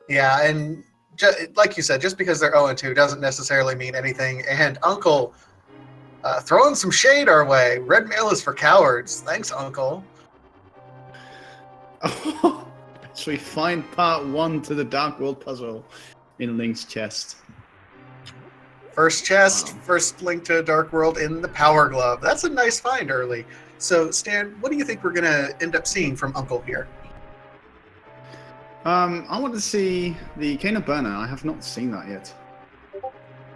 Yeah, and like you said, just because they're 0-2 doesn't necessarily mean anything. And Uncle throwing some shade our way. Red mail is for cowards. Thanks, Uncle. So we find part 1 to the Dark World puzzle in Link's chest. First chest, first link to Dark World in the Power Glove. That's a nice find early. So, Stan, what do you think we're going to end up seeing from Uncle here? I want to see the Cane of Burner. I have not seen that yet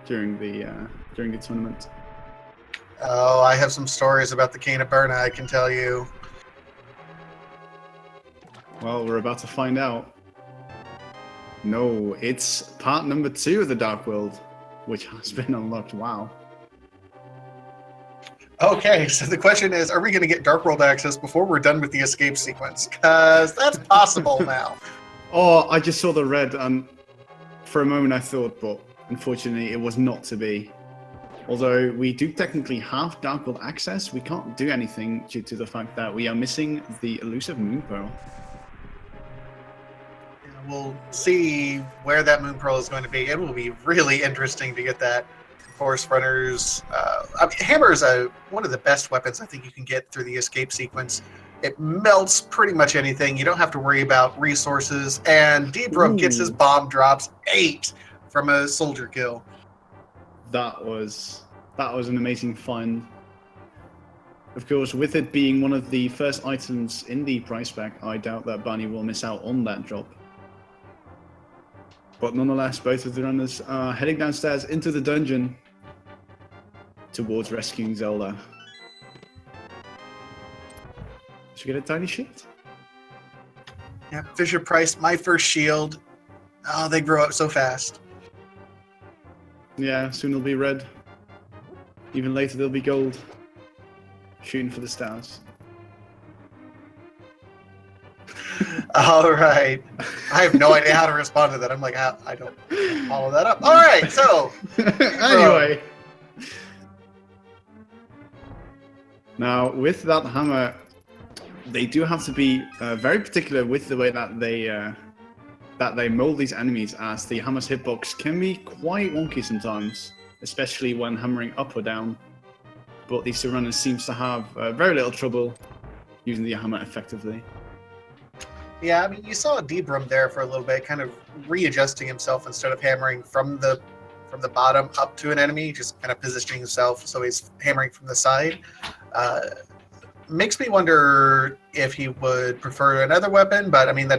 during the tournament. Oh, I have some stories about the Cane of Burner, I can tell you. Well, we're about to find out. No, it's part number 2 of the Dark World, which has been unlocked. Wow. Okay, so the question is, are we going to get Dark World access before we're done with the escape sequence? Because that's possible now. Oh, I just saw the red, and for a moment I thought, but unfortunately it was not to be. Although we do technically have Dark World access, we can't do anything due to the fact that we are missing the elusive Moon Pearl. We'll see where that Moon Pearl is going to be. It will be really interesting to get that. Force runners. Hammer is one of the best weapons I think you can get through the escape sequence. It melts pretty much anything. You don't have to worry about resources. And DBrum gets his bomb drops 8 from a soldier kill. That was an amazing find. Of course, with it being one of the first items in the price pack, I doubt that Barney will miss out on that drop. But nonetheless, both of the runners are heading downstairs into the dungeon towards rescuing Zelda. Should we get a tiny shield? Yeah, Fisher Price, my first shield. Oh, they grow up so fast. Yeah, soon it'll be red. Even later they'll be gold. Shooting for the stars. All right. I have no idea how to respond to that. I'm like, I don't follow that up. All right, so. Anyway. Now, with that hammer, they do have to be very particular with the way that they mold these enemies, as the hammer's hitbox can be quite wonky sometimes, especially when hammering up or down. But these two runners seems to have very little trouble using the hammer effectively. Yeah, I mean, you saw DBrum there for a little bit, kind of readjusting himself instead of hammering from the bottom up to an enemy, just kind of positioning himself so he's hammering from the side. Makes me wonder if he would prefer another weapon, but I mean,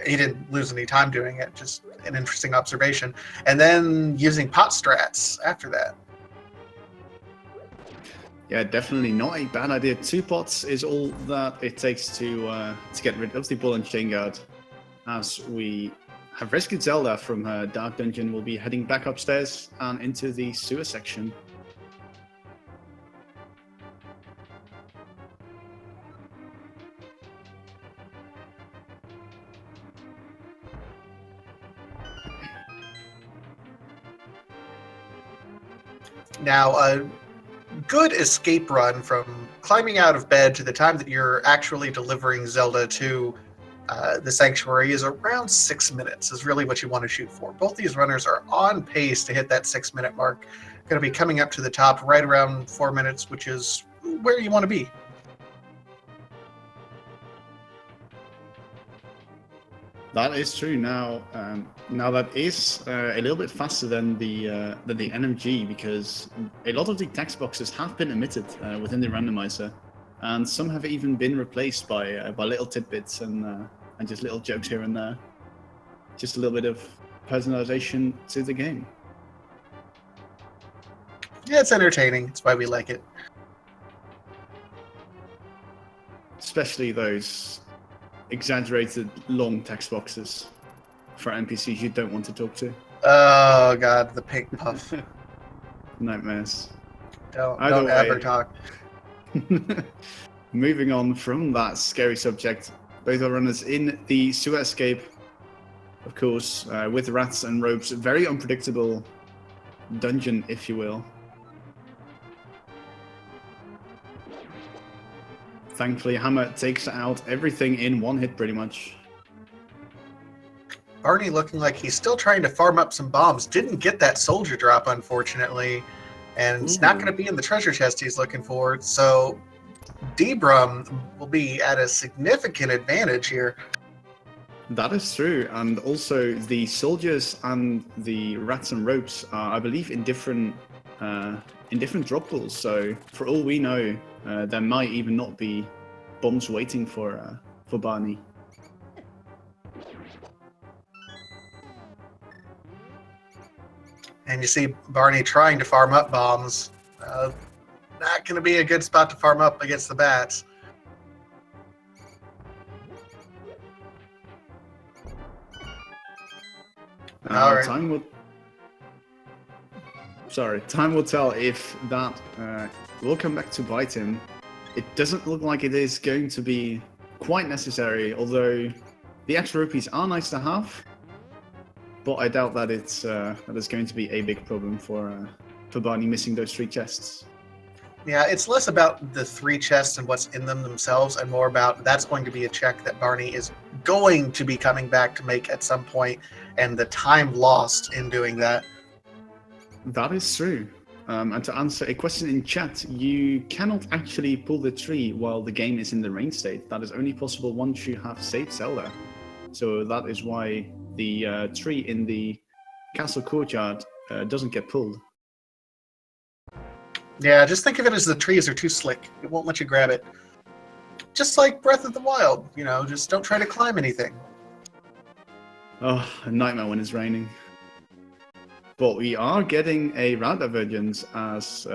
he didn't lose any time doing it, just an interesting observation. And then using pot strats after that. Yeah, definitely not a bad idea. 2 pots is all that it takes to get rid of the ball and chain guard. As we have rescued Zelda from her dark dungeon, we'll be heading back upstairs and into the sewer section. Now, a good escape run from climbing out of bed to the time that you're actually delivering Zelda to the sanctuary is around 6 minutes is really what you want to shoot for. Both these runners are on pace to hit that 6-minute mark. Going to be coming up to the top right around 4 minutes, which is where you want to be. That is true. Now that is a little bit faster than the NMG, because a lot of the text boxes have been omitted within the randomizer, and some have even been replaced by little tidbits and just little jokes here and there. Just a little bit of personalization to the game. Yeah, it's entertaining. It's why we like it. Especially those exaggerated long text boxes for NPCs you don't want to talk to. Oh god, the pink puff. Nightmares. Don't ever talk. Moving on from that scary subject, both are runners in the sewer escape, of course, with rats and ropes. Very unpredictable dungeon, if you will. Thankfully, Hammer takes out everything in one hit, pretty much. Barney looking like he's still trying to farm up some bombs. Didn't get that soldier drop, unfortunately. And it's not going to be in the treasure chest he's looking for. So DBrum will be at a significant advantage here. That is true, and also the soldiers and the rats and ropes are, I believe, in different drop pools. So for all we know, there might even not be bombs waiting for Barney. And you see Barney trying to farm up bombs. Not going to be a good spot to farm up against the bats. All right. Time will tell if that will come back to bite him. It doesn't look like it is going to be quite necessary, although the extra rupees are nice to have. But I doubt that it's going to be a big problem for Barney missing those 3 chests. Yeah, it's less about the 3 chests and what's in them themselves, and more about that's going to be a check that Barney is going to be coming back to make at some point, and the time lost in doing that. That is true. And to answer a question in chat, you cannot actually pull the tree while the game is in the rain state. That is only possible once you have saved Zelda. So that is why the tree in the castle courtyard doesn't get pulled. Yeah, just think of it as the trees are too slick. It won't let you grab it. Just like Breath of the Wild, you know, just don't try to climb anything. Oh, a nightmare when it's raining. But we are getting a route divergence as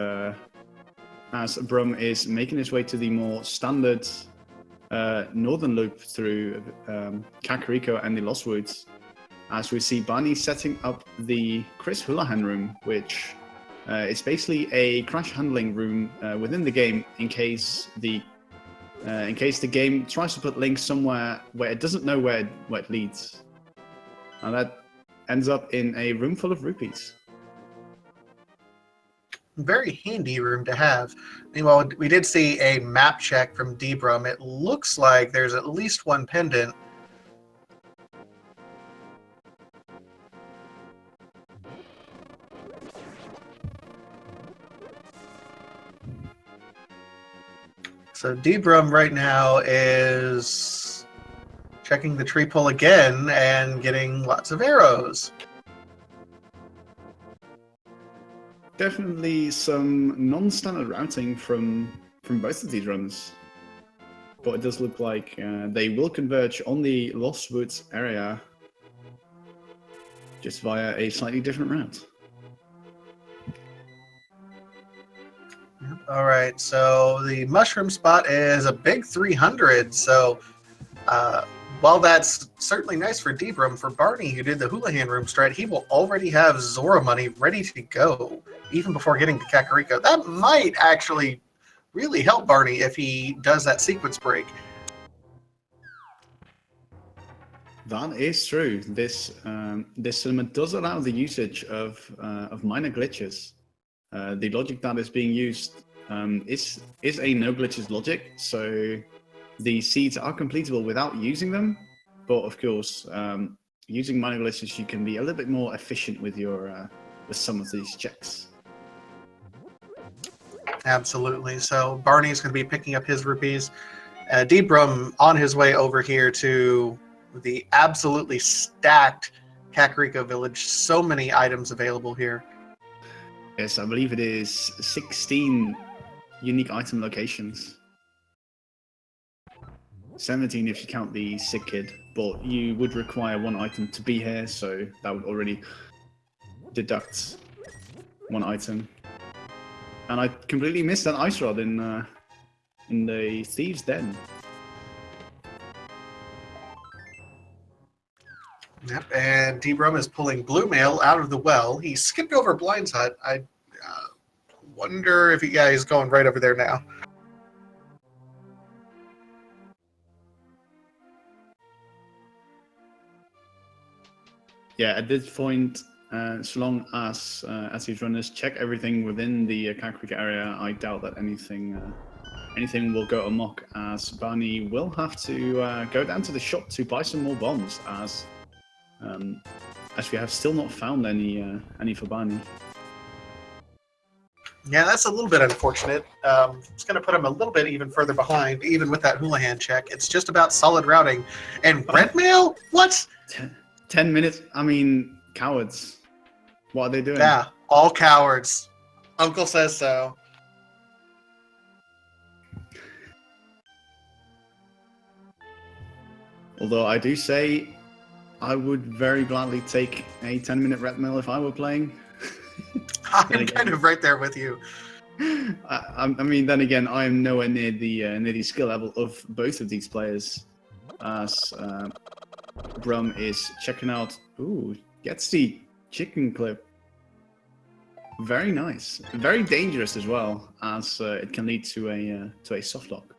Brum is making his way to the more standard northern loop through Kakariko and the Lost Woods. As we see Barney setting up the Chris Houlihan room, which is basically a crash handling room within the game in case the game tries to put Link somewhere where it doesn't know where it leads. And that ends up in a room full of rupees. Very handy room to have. Meanwhile, we did see a map check from DBrum. It looks like there's at least 1 pendant. So DBrum right now is checking the tree pull again and getting lots of arrows. Definitely some non-standard routing from both of these runs. But it does look like they will converge on the Lost Woods area just via a slightly different route. All right, so the mushroom spot is a big 300. So while that's certainly nice for DBrum, for Barney, who did the Houlihan room strat, he will already have Zora money ready to go, even before getting to Kakariko. That might actually really help Barney if he does that sequence break. That is true. This cinema does allow the usage of minor glitches. The logic that is being used is a no glitches logic, so the seeds are completable without using them. But of course, using minor glitches, you can be a little bit more efficient with your with some of these checks. Absolutely. So Barney's going to be picking up his rupees. DBrum on his way over here to the absolutely stacked Kakariko village. So many items available here. Yes, I believe it is 16 unique item locations. 17 if you count the sick kid, but you would require 1 item to be here, so that would already deduct 1 item. And I completely missed that ice rod in the Thieves' Den. Yep, and DBrum is pulling Blue Mail out of the well. He skipped over Blind's Hut. I wonder if he's going right over there now. Yeah, at this point, so long as these runners check everything within the Kakariko area, I doubt that anything will go amok, as Barney will have to go down to the shop to buy some more bombs, as as we have still not found any for Barney. Yeah, that's a little bit unfortunate. It's going to put him a little bit even further behind, even with that Houlihan check. It's just about solid routing. And red mail? What? 10 minutes? I mean, cowards. What are they doing? Yeah, all cowards. Uncle says so. Although I do say I would very gladly take a 10-minute red mail if I were playing. I'm kind of right there with you. I mean, then again, I am nowhere near the skill level of both of these players. As Brum is checking out. Ooh, gets the chicken clip. Very nice. Very dangerous as well, as it can lead to a soft lock.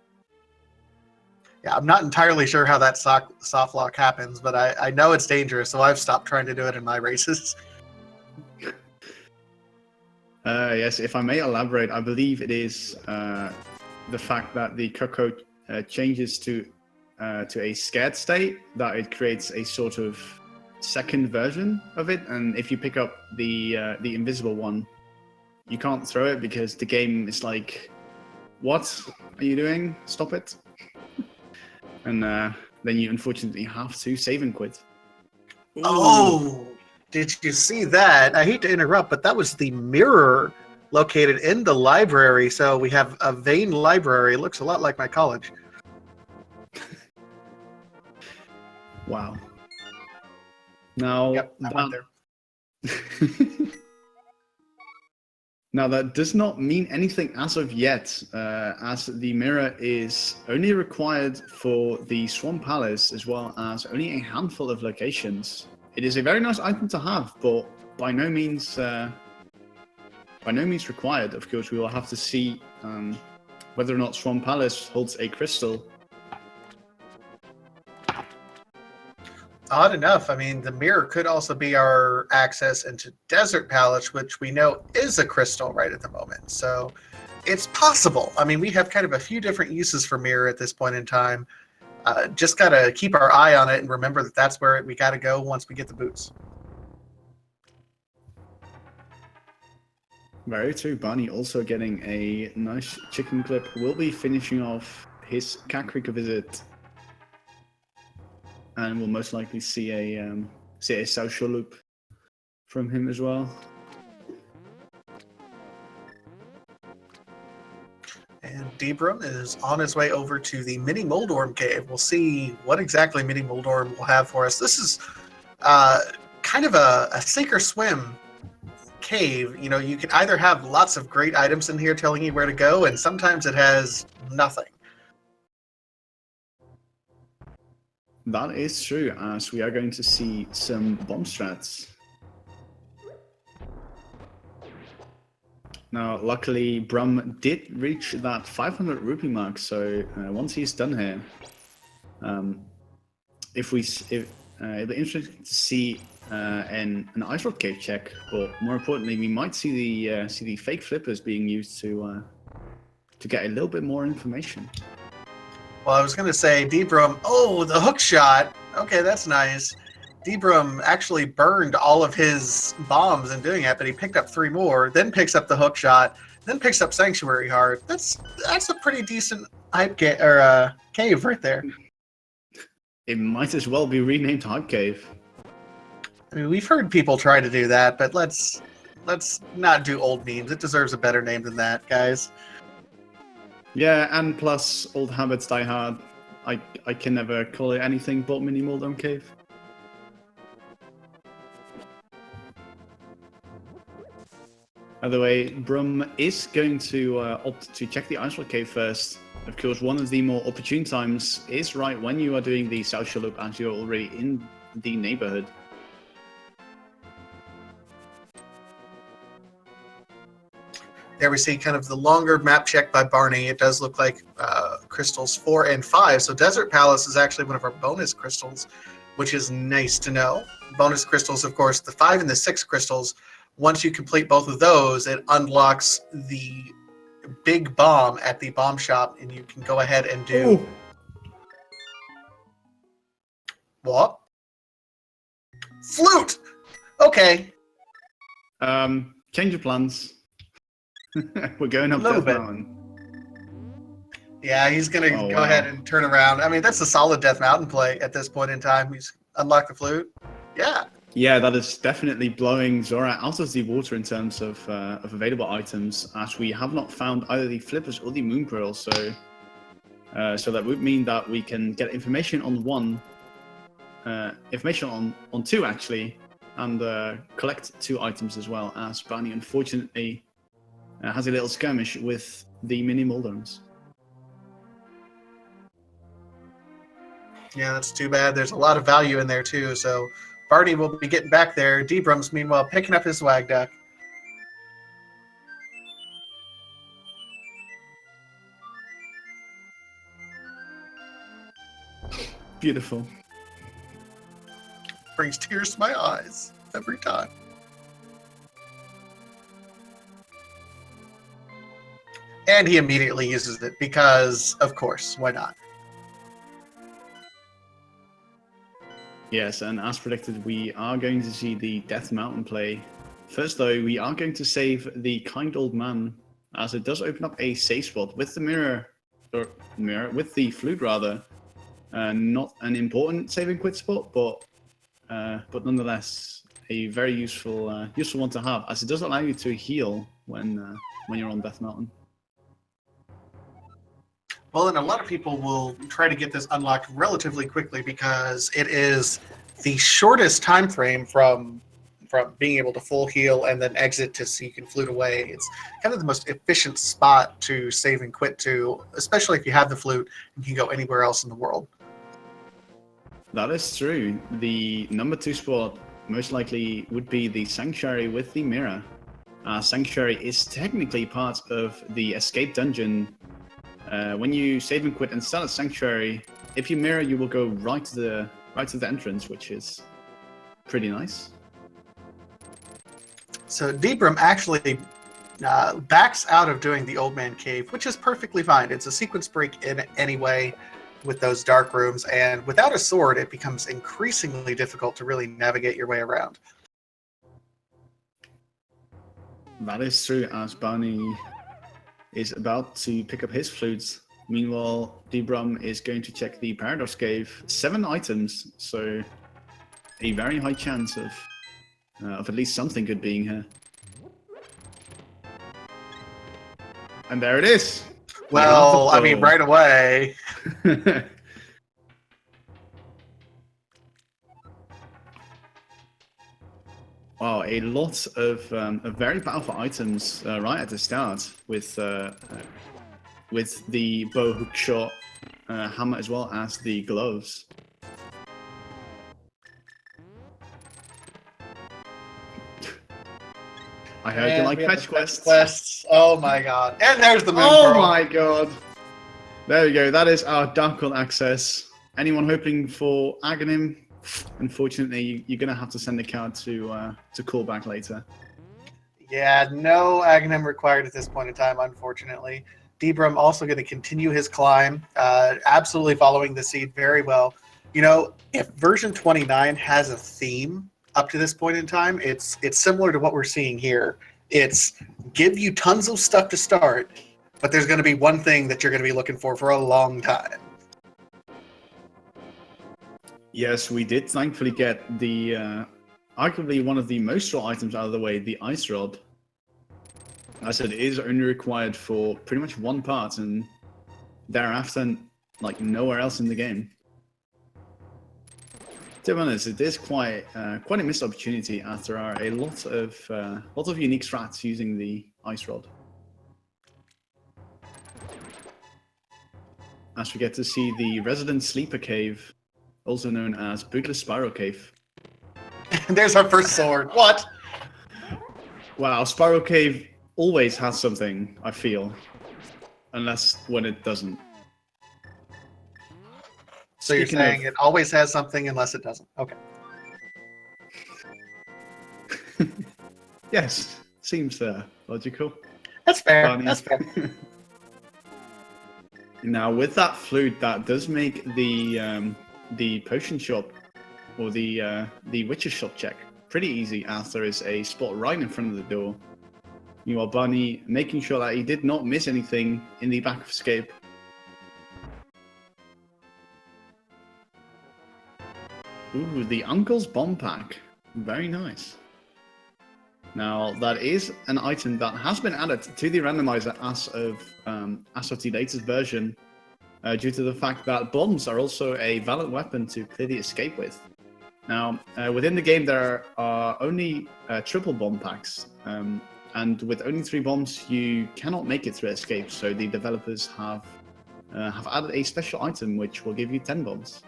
Yeah, I'm not entirely sure how that soft lock happens, but I know it's dangerous, so I've stopped trying to do it in my races. Yes, if I may elaborate, I believe it is the fact that the Coco changes to a scared state, that it creates a sort of second version of it, and if you pick up the invisible one, you can't throw it because the game is like, what are you doing? Stop it. And then you unfortunately have to save and quit. Ooh. Oh, did you see that? I hate to interrupt, but that was the mirror located in the library. So we have a vein library. It looks a lot like my college. Wow. Now, Yep, I went there. Now that does not mean anything as of yet, as the mirror is only required for the Swan Palace as well as only a handful of locations. It is a very nice item to have, but by no means required. Of course, we will have to see whether or not Swan Palace holds a crystal. Odd enough, I mean, the mirror could also be our access into Desert Palace, which we know is a crystal right at the moment. So it's possible. I mean, we have kind of a few different uses for mirror at this point in time. Just got to keep our eye on it and remember that that's where we got to go once we get the boots. Very true. Barney also getting a nice chicken clip. Will be finishing off his Kakariko visit. And we'll most likely see a social loop from him as well. And DBrum is on his way over to the Mini Moldorm cave. We'll see what exactly Mini Moldorm will have for us. This is kind of a sink or swim cave. You know, you can either have lots of great items in here telling you where to go, and sometimes it has nothing. That is true, as we are going to see some bomb strats. Now, luckily, Brum did reach that 500 rupee mark, so once he's done here, it'll be interesting to see an ice rock cave check, but more importantly, we might see the fake flippers being used to get a little bit more information. Well, I was going to say, DBrum, oh, the hook shot. Okay, that's nice. DBrum actually burned all of his bombs in doing that, but he picked up 3 more, then picks up the hook shot, then picks up Sanctuary Heart. That's a pretty decent cave right there. It might as well be renamed Hype Cave. I mean, we've heard people try to do that, but let's not do old memes. It deserves a better name than that, guys. Yeah, and plus, old habits die hard. I can never call it anything but Mini Moldorm Cave. By the way, Brum is going to opt to check the Ice Rock Cave first. Of course, one of the more opportune times is right when you are doing the social loop, as you're already in the neighborhood. There we see kind of the longer map check by Barney. It does look like crystals 4 and 5. So Desert Palace is actually one of our bonus crystals, which is nice to know. Bonus crystals, of course, the 5 and the 6 crystals. Once you complete both of those, it unlocks the big bomb at the bomb shop, and you can go ahead and do... Ooh. What? Flute! Okay. Change of plans. We're going up Little Death bit. Mountain. Yeah, he's going to go ahead and turn around. I mean, that's a solid Death Mountain play at this point in time. He's unlocked the flute. Yeah. Yeah, that is definitely blowing Zora out of the water in terms of available items, as we have not found either the flippers or the moon pearl. So that would mean that we can get information on one, information on two actually, and collect 2 items as well. As Barney unfortunately has a little skirmish with the mini Mulderns. Yeah, that's too bad. There's a lot of value in there too. So Barney will be getting back there. DBrum's meanwhile picking up his swag duck. Beautiful. Brings tears to my eyes every time. And he immediately uses it because, of course, why not? Yes, and as predicted, we are going to see the Death Mountain play. First, though, we are going to save the kind old man, as it does open up a safe spot with the with the flute rather. Not an important save and quit spot, but nonetheless a very useful one to have, as it does allow you to heal when you're on Death Mountain. Well, and a lot of people will try to get this unlocked relatively quickly because it is the shortest time frame from being able to full heal and then exit to so you can flute away. It's kind of the most efficient spot to save and quit to, especially if you have the flute and you can go anywhere else in the world. That is true. The number 2 spot most likely would be the Sanctuary with the mirror. Sanctuary is technically part of the escape dungeon. When you save and quit and start a Sanctuary, if you mirror, you will go right to the entrance, which is pretty nice. So DBrum actually backs out of doing the Old Man Cave, which is perfectly fine. It's a sequence break in anyway with those dark rooms, and without a sword, it becomes increasingly difficult to really navigate your way around. That is true, as Barney is about to pick up his flutes. Meanwhile, DBrum is going to check the Paradox Cave. 7 items, so a very high chance of at least something good being here. And there it is. Well, I mean, right away. Wow, a lot of very powerful items right at the start with the bow hook shot hammer as well as the gloves. I heard you like fetch quests. Oh my god. And there's the moon Oh pearl. my god. There we go. That is our Dark World access. Anyone hoping for Aghanim? Unfortunately, you're going to have to send a card to call back later. Yeah, no Aghanim required at this point in time, unfortunately. DBrum also going to continue his climb, absolutely following the seed very well. You know, if version 29 has a theme up to this point in time, it's similar to what we're seeing here. It's give you tons of stuff to start, but there's going to be one thing that you're going to be looking for a long time. Yes, we did thankfully get the arguably one of the most raw items out of the way, the ice rod. As I said, it is only required for pretty much one part, and thereafter, like nowhere else in the game. To be honest, it is quite a missed opportunity, as there are a lot of unique strats using the ice rod. As we get to see the Resident Sleeper Cave, also known as Bootless Spiral Cave. There's our first sword. What? Wow, Spiral Cave always has something, I feel. Unless when it doesn't. So you're saying it always has something unless it doesn't. Okay. Yes, seems logical. That's fair. Barney. That's fair. Now, with that flute, that does make the potion shop or the Witcher shop check pretty easy, as there is a spot right in front of the door. You are Barney making sure that he did not miss anything in the back of escape. Ooh, the Uncle's Bomb Pack. Very nice. Now, that is an item that has been added to the randomizer as of the latest version, due to the fact that bombs are also a valid weapon to clear the escape with. Now, within the game, there are only triple bomb packs, and with only 3 bombs, you cannot make it through escape. So the developers have added a special item which will give you 10 bombs.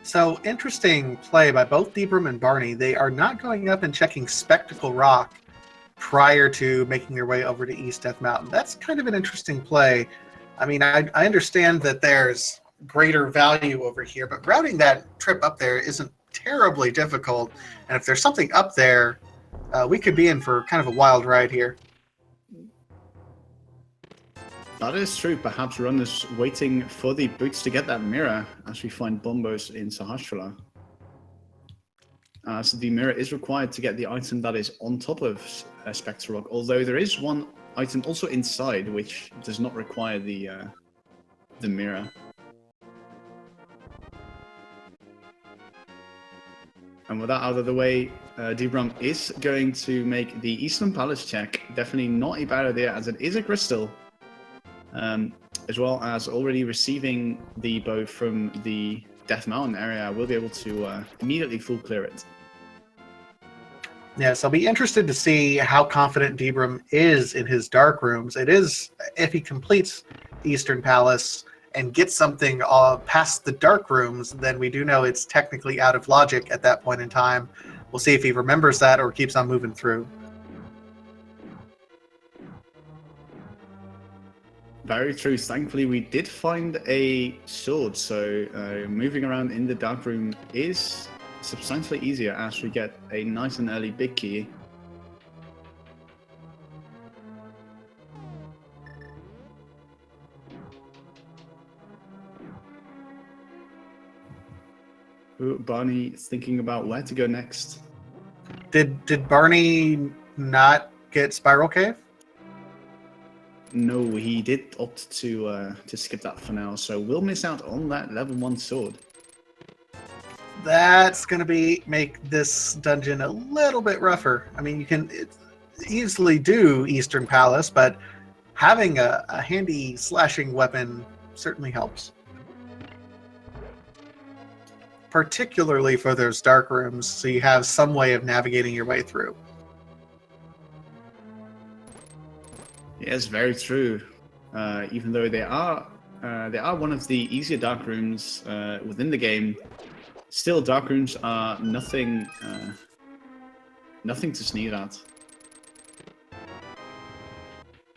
So, interesting play by both DBrum and Barney. They are not going up and checking Spectacle Rock prior to making their way over to East Death Mountain. That's kind of an interesting play. I mean, I understand that there's greater value over here, but routing that trip up there isn't terribly difficult. And if there's something up there, we could be in for kind of a wild ride here. That is true. Perhaps runners waiting for the boots to get that mirror as we find Bombos in Sahasrara. So the mirror is required to get the item that is on top of Spectre Rock, although there is one item also inside which does not require the mirror. And with that out of the way, DBrum is going to make the Eastern Palace check. Definitely not a bad idea, as it is a crystal. As well as already receiving the bow from the Death Mountain area, we'll be able to immediately full clear it. Yes, I'll be interested to see how confident DBrum is in his dark rooms. It is, if he completes Eastern Palace and gets something past the dark rooms, then we do know it's technically out of logic at that point in time. We'll see if he remembers that or keeps on moving through. Very true. Thankfully, we did find a sword, so moving around in the dark room is substantially easier as we get a nice and early big key. Ooh, Barney thinking about where to go next. Did Barney not get Spiral Cave? No, he did opt to skip that for now, so we'll miss out on that level 1 sword. That's going to make this dungeon a little bit rougher. I mean, you can easily do Eastern Palace, but having a handy slashing weapon certainly helps. Particularly for those dark rooms, so you have some way of navigating your way through. Yes, very true. Even though they are one of the easier dark rooms within the game, still dark rooms are nothing to sneeze at.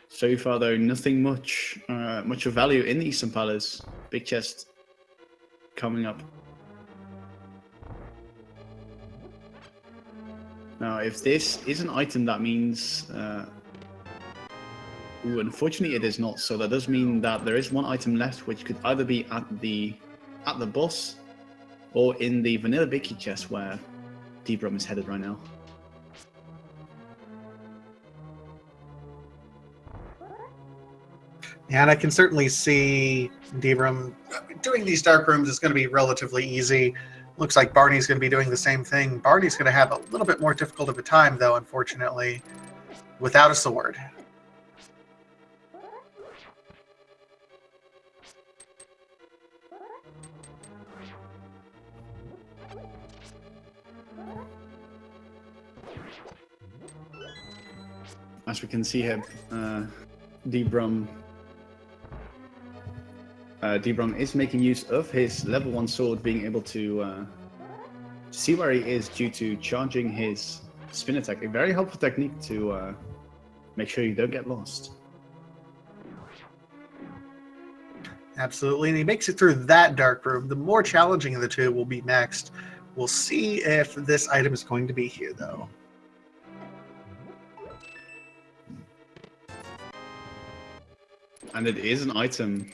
So far, though, nothing much of value in the Eastern Palace. Big chest coming up. Now, if this is an item, that means... unfortunately, it is not. So that does mean that there is one item left, which could either be at the boss or in the vanilla Vicky chest where DBrum is headed right now. Yeah, and I can certainly see DBrum doing these dark rooms is going to be relatively easy. Looks like Barney's going to be doing the same thing. Barney's going to have a little bit more difficult of a time, though, unfortunately, without a sword. As we can see here, DBrum is making use of his level 1 sword, being able to see where he is due to charging his spin attack. A very helpful technique to make sure you don't get lost. Absolutely, and he makes it through that dark room. The more challenging of the two will be next. We'll see if this item is going to be here, though. And it is an item.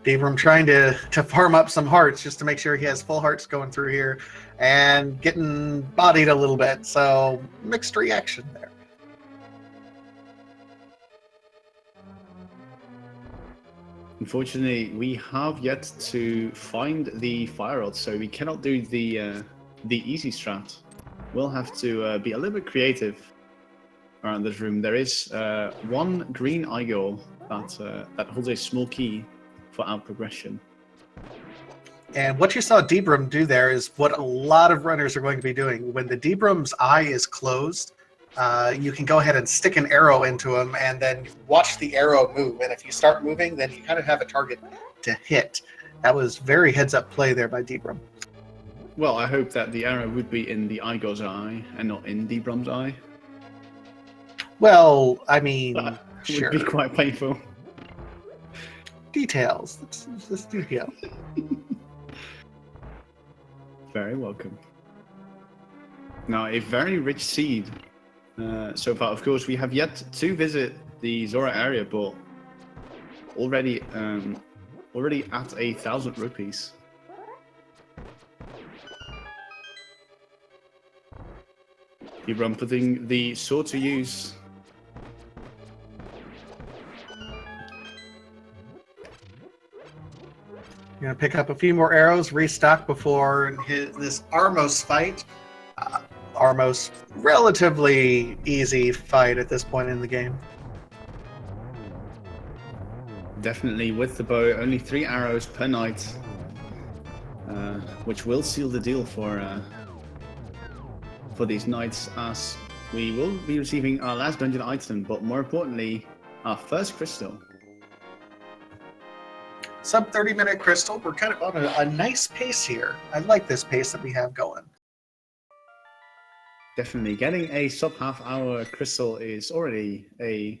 DBrum trying to farm up some hearts just to make sure he has full hearts going through here, and getting bodied a little bit. So mixed reaction there. Unfortunately, we have yet to find the fire rod, so we cannot do the easy strat. We'll have to be a little bit creative around this room. There is one green eyegole that holds a small key for our progression. And what you saw DBrum do there is what a lot of runners are going to be doing. When the DBrum's eye is closed, you can go ahead and stick an arrow into him and then watch the arrow move. And if you start moving, then you kind of have a target to hit. That was very heads-up play there by DBrum. Well, I hope that the arrow would be in the eyegole's eye and not in DBrum's eye. Well, I mean, That sure. would be quite painful. Details. It's just detail. Very welcome. Now, a very rich seed so far. Of course, we have yet to visit the Zora area, but already at 1,000 rupees. DBrum putting the sword to use. You're gonna pick up a few more arrows, restock before this Armos fight. Armos, relatively easy fight at this point in the game. Definitely with the bow, only 3 arrows per night, which will seal the deal for these nights, as we will be receiving our last dungeon item, but more importantly, our first crystal. Sub 30-minute crystal. We're kind of on a nice pace here. I like this pace that we have going. Definitely getting a sub half-hour crystal is always a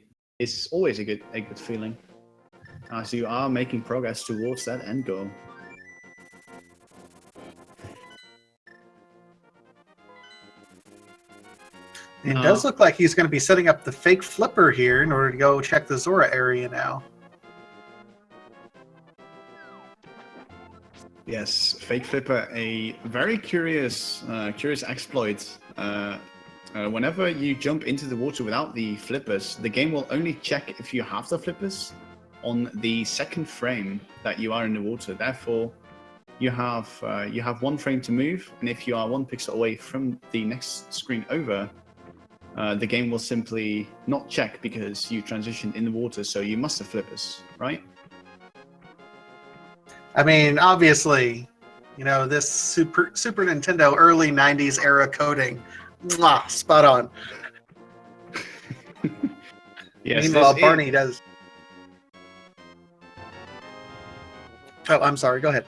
good feeling, as you are making progress towards that end goal. It does look like he's going to be setting up the fake flipper here in order to go check the Zora area now. Yes, fake flipper, a very curious exploit. Whenever you jump into the water without the flippers, the game will only check if you have the flippers on the second frame that you are in the water. Therefore, you have 1 frame to move, and if you are 1 pixel away from the next screen over, the game will simply not check because you transitioned in the water, so you must have flippers, right? I mean, obviously, you know, this Super Nintendo early 90s era coding, mwah, spot on. Yes, meanwhile, Barney does... Oh, I'm sorry, go ahead.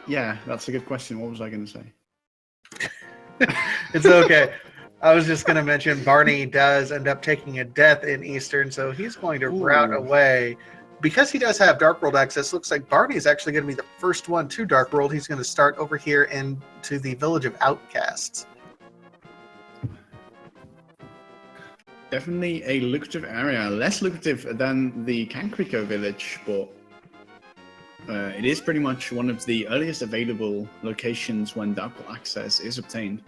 Yeah, that's a good question. What was I going to say? It's okay. I was just going to mention Barney does end up taking a death in Eastern, so he's going to route away. Because he does have Dark World access, looks like Barney is actually going to be the first one to Dark World. He's going to start over here into the Village of Outcasts. Definitely a lucrative area. Less lucrative than the Kakariko village, but it is pretty much one of the earliest available locations when Dark World access is obtained.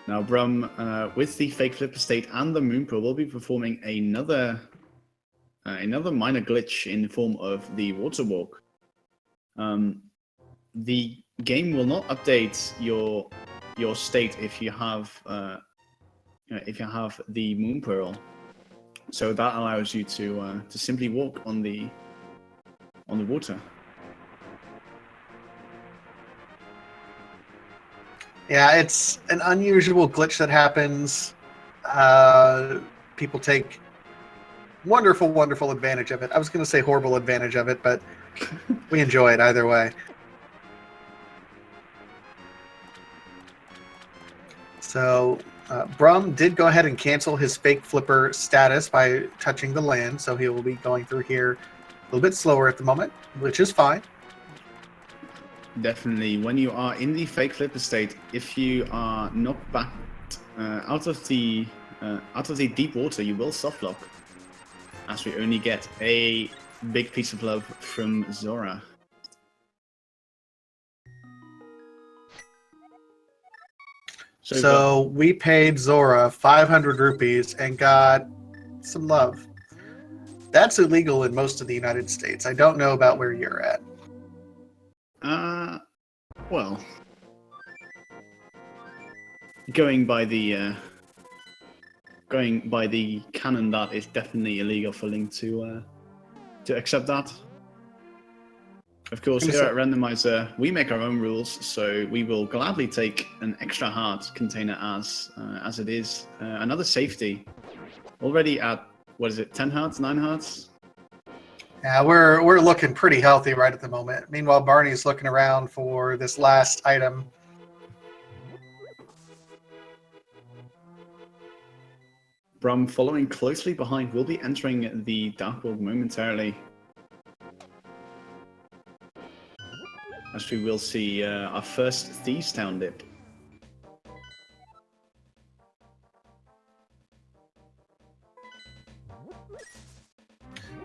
Now, Brum, with the fake flipper state and the moon pearl, will be performing another minor glitch in the form of the water walk. The game will not update your state if you have the moon pearl, so that allows you to simply walk on the water. Yeah, it's an unusual glitch that happens. People take wonderful, wonderful advantage of it. I was going to say horrible advantage of it, but we enjoy it either way. So Brum did go ahead and cancel his fake flipper status by touching the land, so he will be going through here a little bit slower at the moment, which is fine. Definitely, when you are in the fake flipper state, if you are knocked back out of the deep water, you will soft lock. as we only get a big piece of love from Zora. So we paid Zora 500 rupees and got some love. That's illegal in most of the United States. I don't know about where you're at. Well, going by the canon, that is definitely illegal for Link to accept that. Of course, here at Randomizer, we make our own rules, so we will gladly take an extra heart container as it is. Another safety. Already at, what is it, 10 hearts, 9 hearts? Yeah, we're looking pretty healthy right at the moment. Meanwhile, Barney's looking around for this last item. Brum, following closely behind, will be entering the Dark World momentarily. As we will see our first Thieves Town dip.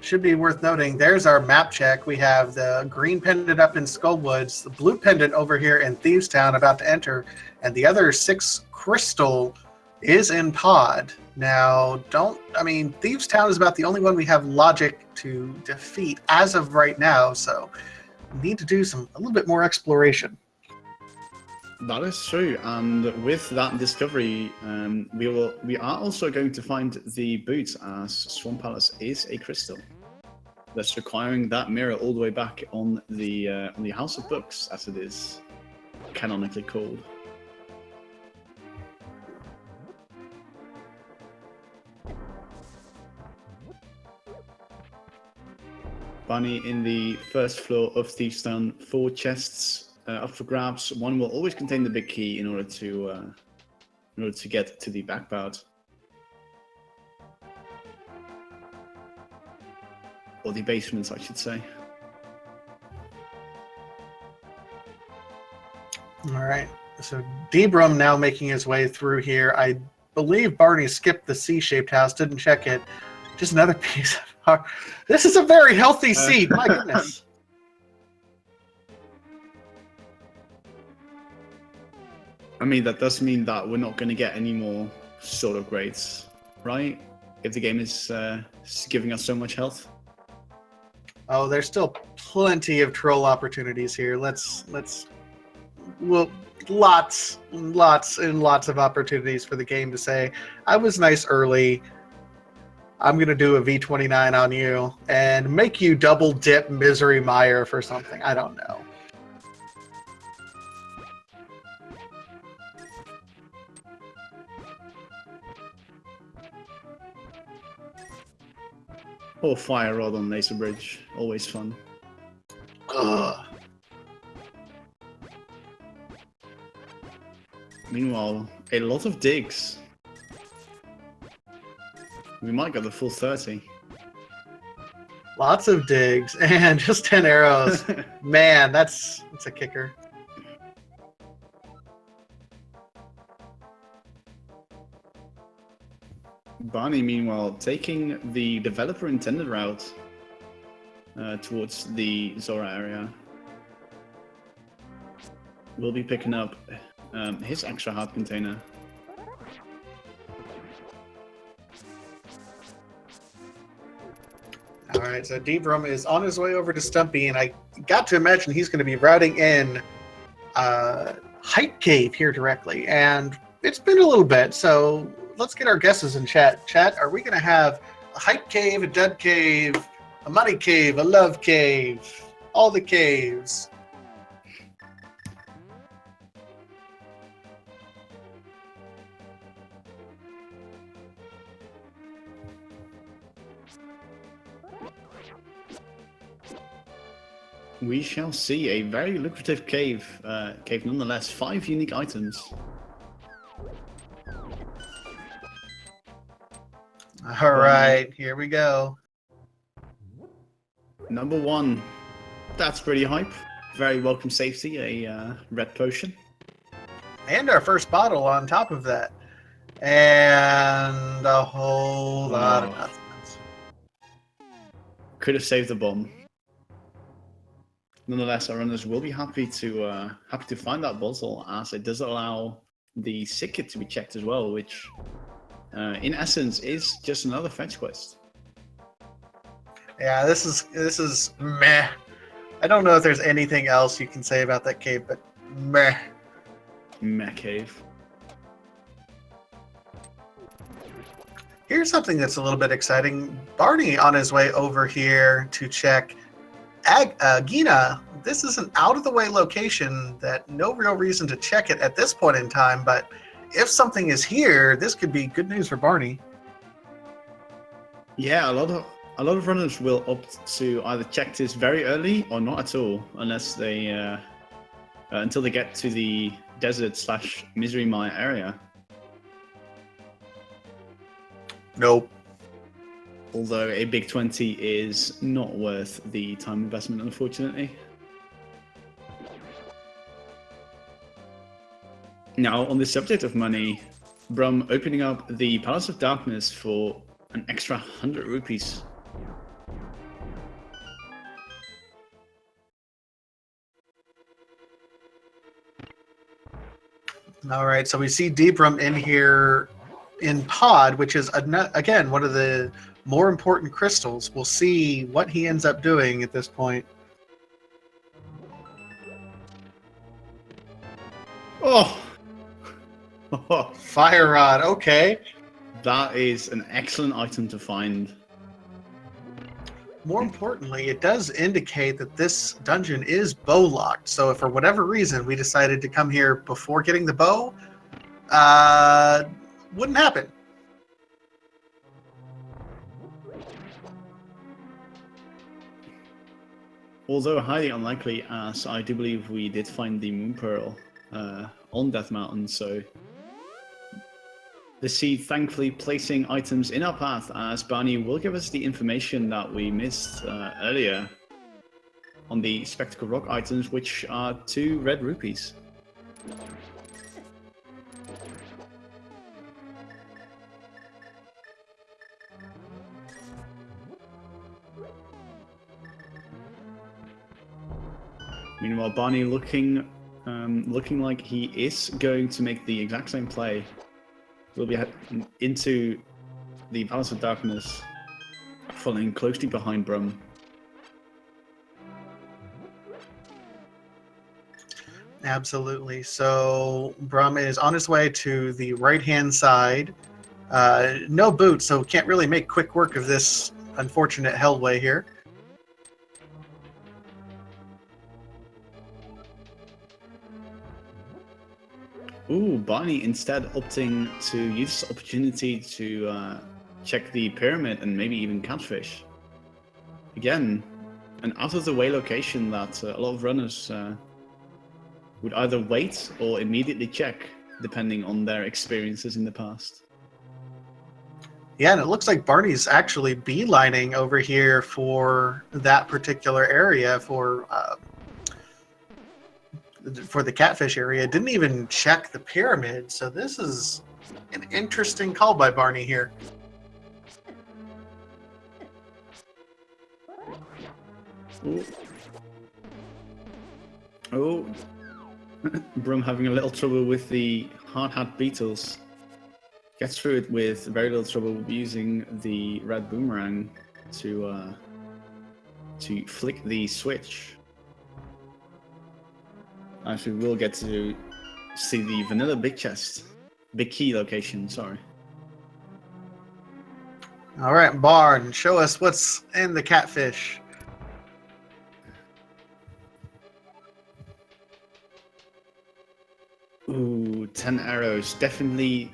Should be worth noting, there's our map check. We have the green pendant up in Skullwoods, the blue pendant over here in Thieves Town about to enter, and the other 6 crystal is in pod. Now, Thieves Town is about the only one we have logic to defeat as of right now, so we need to do a little bit more exploration. That is true, and with that discovery, we are also going to find the boots, as Swamp Palace is a crystal. That's requiring that mirror all the way back on the House of Books, as it is canonically called. Barney, in the first floor of Thieves Town, 4 chests up for grabs. One will always contain the big key in order to get to the back part. Or the basements, I should say. All right. So DBrum now making his way through here. I believe Barney skipped the C-shaped house, didn't check it. Just another piece of heart. This is a very healthy seed, my goodness. I mean, that does mean that we're not going to get any more sort of grades, right? If the game is giving us so much health. Oh, there's still plenty of troll opportunities here. Lots and lots of opportunities for the game to say, I was nice early. I'm going to do a V29 on you and make you double dip Misery Mire for something. I don't know. Or Fire Rod on Laser Bridge. Always fun. Ugh. Meanwhile, a lot of digs. We might get the full 30. Lots of digs and just 10 arrows. Man, that's a kicker. Barney, meanwhile, taking the developer intended route towards the Zora area. We'll be picking up his extra heart container. All right, so DBrum is on his way over to Stumpy, and I got to imagine he's going to be routing in Hype Cave here directly. And it's been a little bit, so let's get our guesses in chat. Chat, are we going to have a Hype Cave, a Dud Cave, a Money Cave, a Love Cave, all the caves? We shall see. A very lucrative cave nonetheless. 5 unique items. All right, here we go. Number 1. That's pretty hype. Very welcome safety, a red potion. And our first bottle on top of that. And a whole lot of nothingness. Could have saved the bomb. Nonetheless, our runners will be happy to find that bottle, as it does allow the sick to be checked as well, which in essence is just another fetch quest. Yeah, this is meh. I don't know if there's anything else you can say about that cave, but meh. Meh cave. Here's something that's a little bit exciting. Barney on his way over here to check Gina. This is an out-of-the-way location that no real reason to check it at this point in time, but if something is here, this could be good news for Barney. Yeah, a lot of runners will opt to either check this very early or not at all, unless they until they get to the desert/misery mire area. Nope. Although a big 20 is not worth the time investment, unfortunately. Now, on the subject of money, Brum opening up the Palace of Darkness for an extra 100 rupees. All right, so we see DBrum in here in Pod, which is, again, one of the more important crystals. We'll see what he ends up doing at this point. Oh! Fire Rod, okay. That is an excellent item to find. More importantly, it does indicate that this dungeon is bow locked. So if for whatever reason we decided to come here before getting the bow, wouldn't happen. Although highly unlikely, as I do believe we did find the Moon Pearl on Death Mountain, so the seed thankfully placing items in our path, as Barney will give us the information that we missed earlier on the Spectacle Rock items, which are 2 red rupees. Meanwhile, Barney looking like he is going to make the exact same play. We'll be into the Palace of Darkness, following closely behind Brum. Absolutely. So Brum is on his way to the right-hand side. No boots, so can't really make quick work of this unfortunate hellway here. Ooh, Barney instead opting to use this opportunity to check the pyramid and maybe even catfish. Again, an out-of-the-way location that a lot of runners would either wait or immediately check, depending on their experiences in the past. Yeah, and it looks like Barney's actually beelining over here for that particular area for the catfish area. Didn't even check the pyramid, so this is an interesting call by Barney here. Ooh. Oh, Brum having a little trouble with the hard hat beetles. Gets through it with very little trouble using the red boomerang to flick the switch. Actually, we'll get to see the vanilla big chest, big key location. Sorry. All right, Barn, show us what's in the catfish. Ooh, 10 arrows. Definitely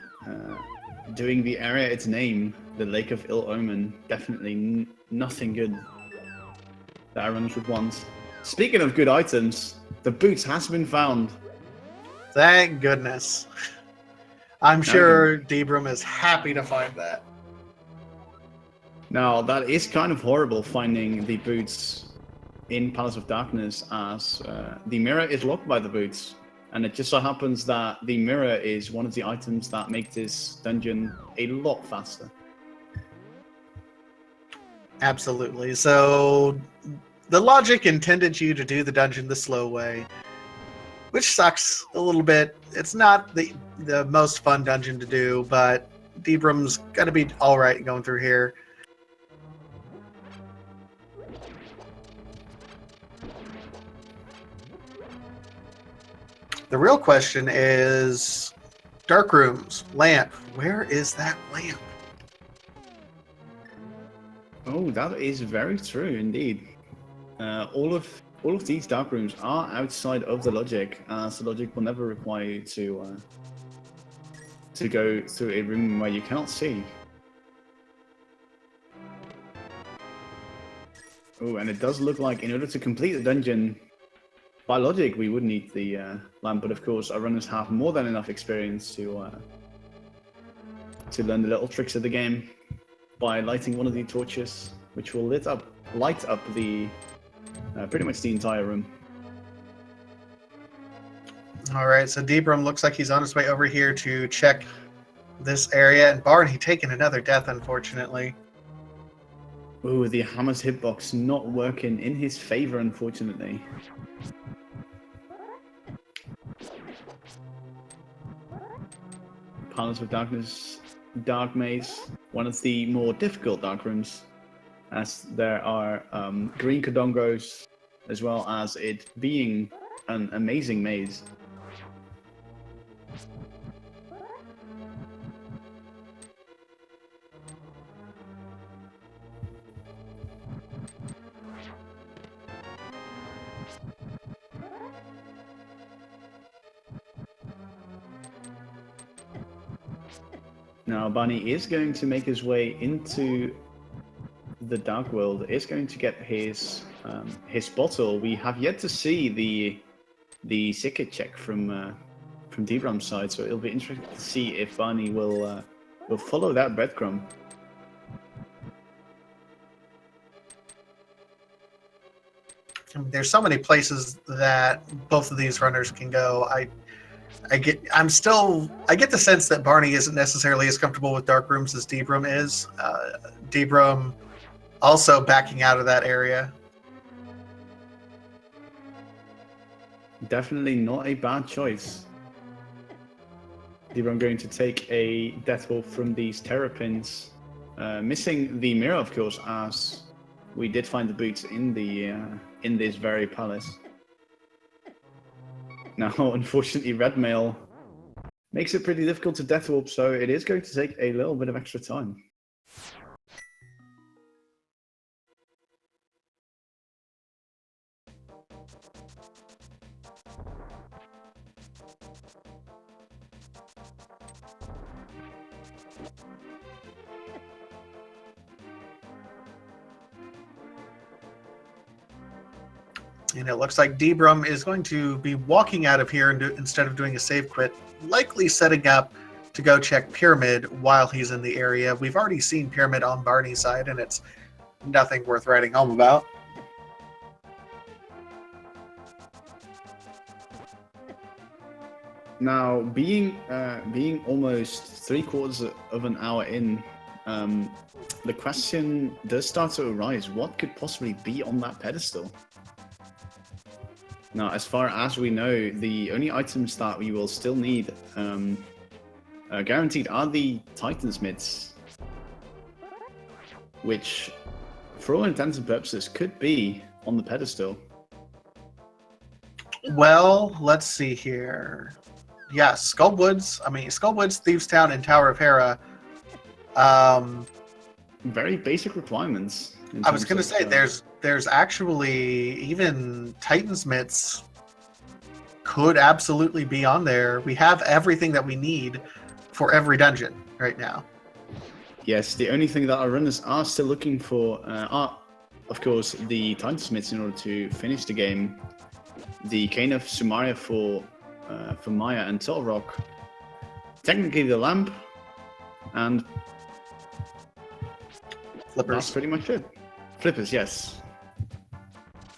doing the area its name, the Lake of Ill Omen. Definitely nothing good that our runners would want. Speaking of good items, the boots has been found. Thank goodness. I'm sure DBrum is happy to find that. Now, that is kind of horrible, finding the boots in Palace of Darkness, as the mirror is locked by the boots. And it just so happens that the mirror is one of the items that make this dungeon a lot faster. Absolutely. So the logic intended you to do the dungeon the slow way, which sucks a little bit. It's not the most fun dungeon to do, but DBrum's gonna be all right going through here. The real question is dark rooms, lamp. Where is that lamp? Oh, that is very true indeed. All of these dark rooms are outside of the logic, as the logic will never require you to go through a room where you cannot see. Oh, and it does look like in order to complete the dungeon, by logic, we would need the lamp, but of course, our runners have more than enough experience to learn the little tricks of the game by lighting one of the torches, which will light up the pretty much the entire room. All right, so DBrum looks like he's on his way over here to check this area, and Barney taking another death, unfortunately. Ooh, the hammer's hitbox not working in his favor, unfortunately. Palace of Darkness, Dark Maze, one of the more difficult dark rooms, as there are green Kodongos, as well as it being an amazing maze. Now, Barney is going to make his way into the Dark World, is going to get his bottle. We have yet to see the secret check from DBrum's side, so it'll be interesting to see if Barney will follow that breadcrumb. There's so many places that both of these runners can go. I get the sense that Barney isn't necessarily as comfortable with dark rooms as DBrum is. DBrum also backing out of that area. Definitely not a bad choice. DBrum going to take a death wolf from these terrapins, missing the mirror, of course, as we did find the boots in this very palace. Now, unfortunately, red mail makes it pretty difficult to death warp, so it is going to take a little bit of extra time. And it looks like DBrum is going to be walking out of here instead of doing a save quit, likely setting up to go check Pyramid while he's in the area. We've already seen Pyramid on Barney's side, and it's nothing worth writing home about. Now, being almost 3/4 of an hour in, the question does start to arise: what could possibly be on that pedestal? Now, as far as we know, the only items that we will still need guaranteed are the Titansmiths, which, for all intents and purposes, could be on the pedestal. Well, let's see here. Yeah, Skullwoods, Thieves Town, and Tower of Hera. Very basic requirements. I was going to say, there's actually even Titansmiths could absolutely be on there. We have everything that we need for every dungeon right now. Yes, the only thing that our runners are still looking for are, of course, the Titansmiths in order to finish the game, the Cane of Sumaria for Maya and Turtle Rock, technically the lamp, and Flippers. That's pretty much it. Flippers, yes.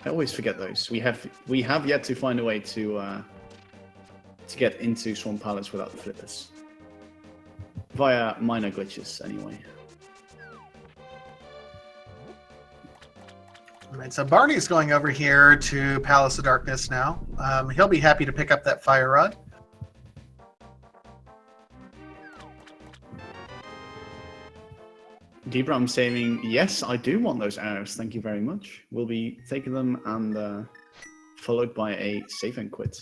I always forget those. We have yet to find a way to get into Swamp Palace without the flippers. Via minor glitches, anyway. Alright, so Barney's going over here to Palace of Darkness now. He'll be happy to pick up that fire rod. DBrum saying, yes, I do want those arrows. Thank you very much. We'll be taking them and followed by a save and quit.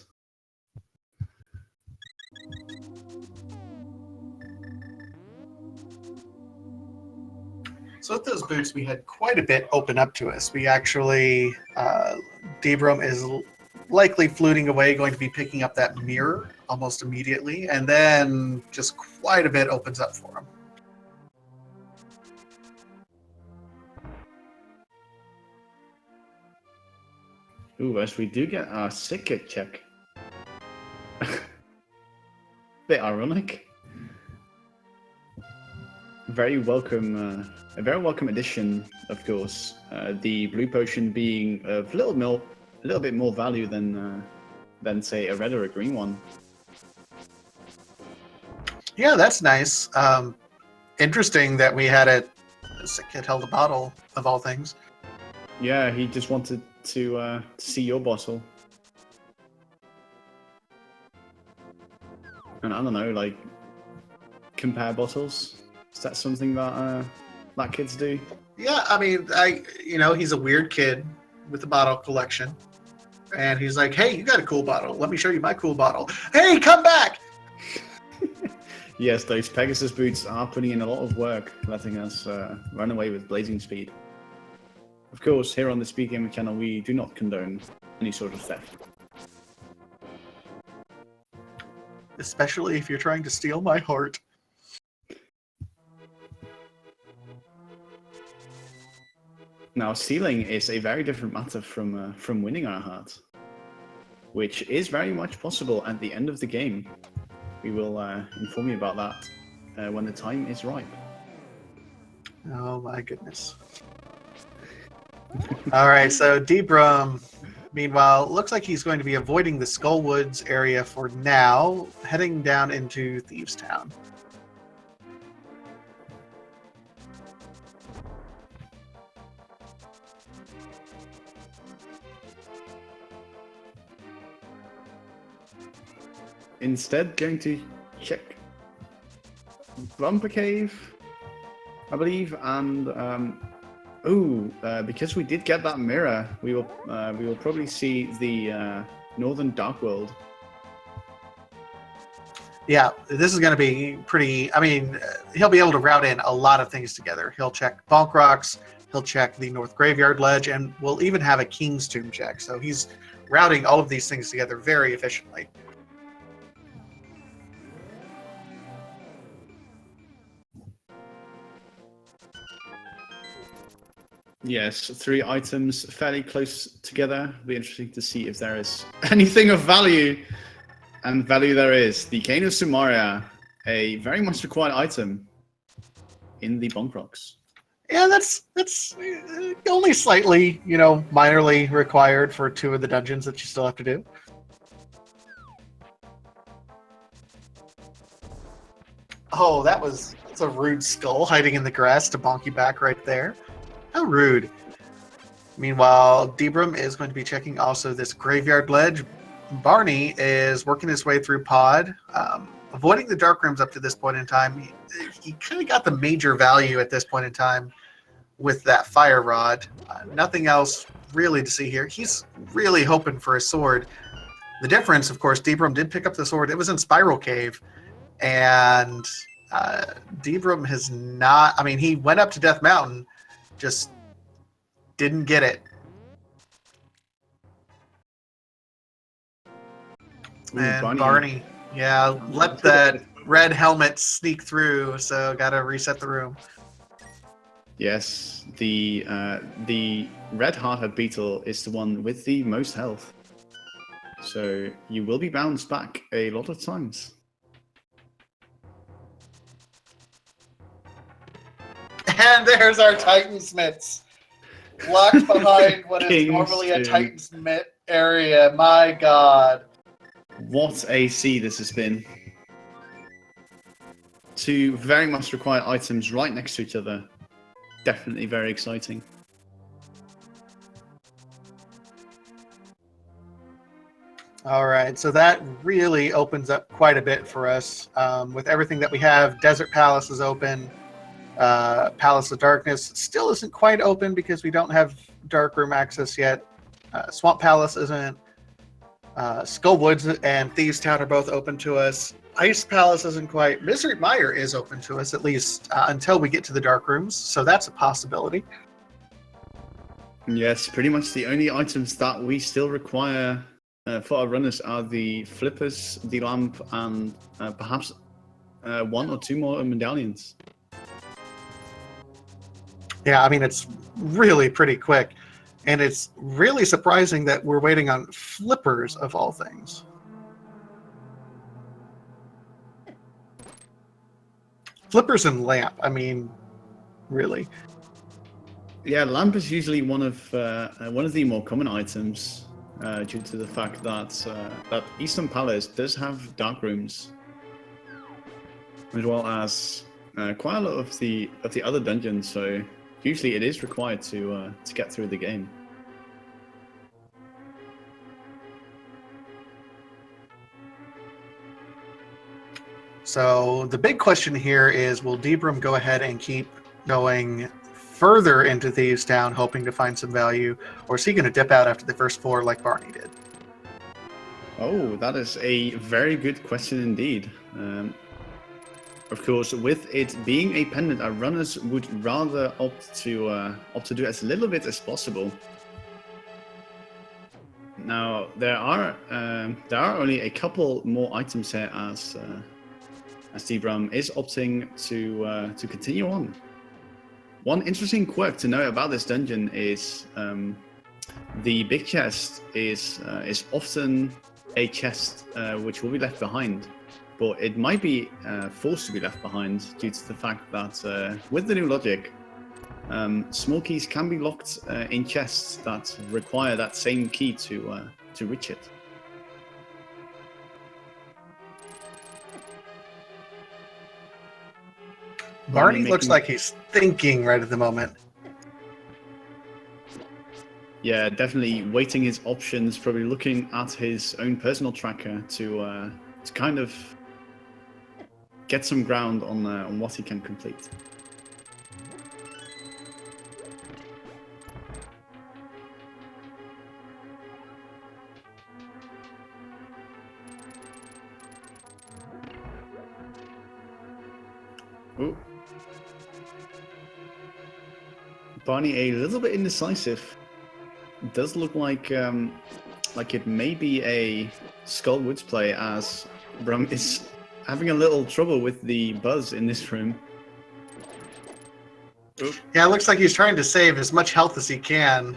So with those boots, we had quite a bit open up to us. We actually, DBrum is likely fluting away, going to be picking up that mirror almost immediately, and then just quite a bit opens up for him. Ooh, as we do get our sick kit check. Bit ironic. Very welcome, a very welcome addition, of course. The blue potion being of a little bit more value than say a red or a green one. Yeah, that's nice. Interesting that we had a sick kid held a bottle of all things. Yeah, he just wanted to see your bottle. And I don't know, like, compare bottles. Is that something that that kids do? Yeah, I mean, he's a weird kid with a bottle collection, and he's like, "Hey, you got a cool bottle. Let me show you my cool bottle. Hey, come back!" Yes, those Pegasus boots are putting in a lot of work, letting us run away with blazing speed. Of course, here on the Speed Gamer channel, we do not condone any sort of theft. Especially if you're trying to steal my heart. Now, stealing is a very different matter from winning our hearts, which is very much possible at the end of the game. We will inform you about that when the time is ripe. Oh my goodness. All right, so DBrum, meanwhile, looks like he's going to be avoiding the Skullwoods area for now, heading down into Thieves Town. Instead, going to check Bumper Cave, I believe, and because we did get that mirror, we will probably see the Northern Dark World. Yeah, this is going to be pretty. I mean, he'll be able to route in a lot of things together. He'll check Bonk Rocks, he'll check the North Graveyard Ledge, and we'll even have a King's Tomb check. So he's routing all of these things together very efficiently. Yes, 3 items fairly close together. It'll be interesting to see if there is anything of value. And value there is. The Cane of Sumaria, a very much required item in the Bonk Rocks. Yeah, that's only slightly, minorly required for 2 of the dungeons that you still have to do. Oh, that's a rude skull hiding in the grass to bonk you back right there. How rude. Meanwhile, DBrum is going to be checking also this Graveyard Ledge. Barney is working his way through Pod, avoiding the Dark Rooms up to this point in time. He kind of got the major value at this point in time with that Fire Rod. Nothing else really to see here. He's really hoping for a sword. The difference, of course, DBrum did pick up the sword. It was in Spiral Cave, and DBrum has not... I mean, he went up to Death Mountain, just didn't get it. Ooh, And Barney, yeah, let that red helmet sneak through, so gotta reset the room. Yes, the red hardhead beetle is the one with the most health. So you will be bounced back a lot of times. And there's our Titansmiths. Locked behind what is normally a Titansmith area. My god. What AC this has been. 2 very much required items right next to each other. Definitely very exciting. All right, so that really opens up quite a bit for us. With everything that we have, Desert Palace is open. Palace of Darkness still isn't quite open because we don't have Dark Room access yet. Swamp Palace isn't. Skull Woods and Thieves Town are both open to us. Ice Palace isn't quite. Misery Mire is open to us, at least until we get to the Dark Rooms, so that's a possibility. Yes, pretty much the only items that we still require for our runners are the flippers, the lamp, and perhaps one or two more medallions. Yeah, I mean, it's really pretty quick. And it's really surprising that we're waiting on flippers of all things. Flippers and lamp, I mean, really. Yeah, lamp is usually one of the more common items due to the fact that that Eastern Palace does have dark rooms, as well as quite a lot of the other dungeons. So usually it is required to get through the game. So the big question here is, will DBrum go ahead and keep going further into Thieves Town, hoping to find some value, or is he going to dip out after the first floor like Barney did? Oh, that is a very good question indeed. Of course, with it being a pendant, our runners would rather opt to do as little bit as possible. Now there are only a couple more items here as DBrum is opting to continue on. One interesting quirk to know about this dungeon is the big chest is often a chest which will be left behind, but it might be forced to be left behind due to the fact that with the new logic, small keys can be locked in chests that require that same key to reach it. Barney looks like he's thinking right at the moment. Yeah, definitely weighting his options, probably looking at his own personal tracker to kind of get some ground on what he can complete. Ooh. Barney a little bit indecisive. It does look like it may be a Skull Woods play, as Brum is having a little trouble with the buzz in this room. Ooh. Yeah, it looks like he's trying to save as much health as he can.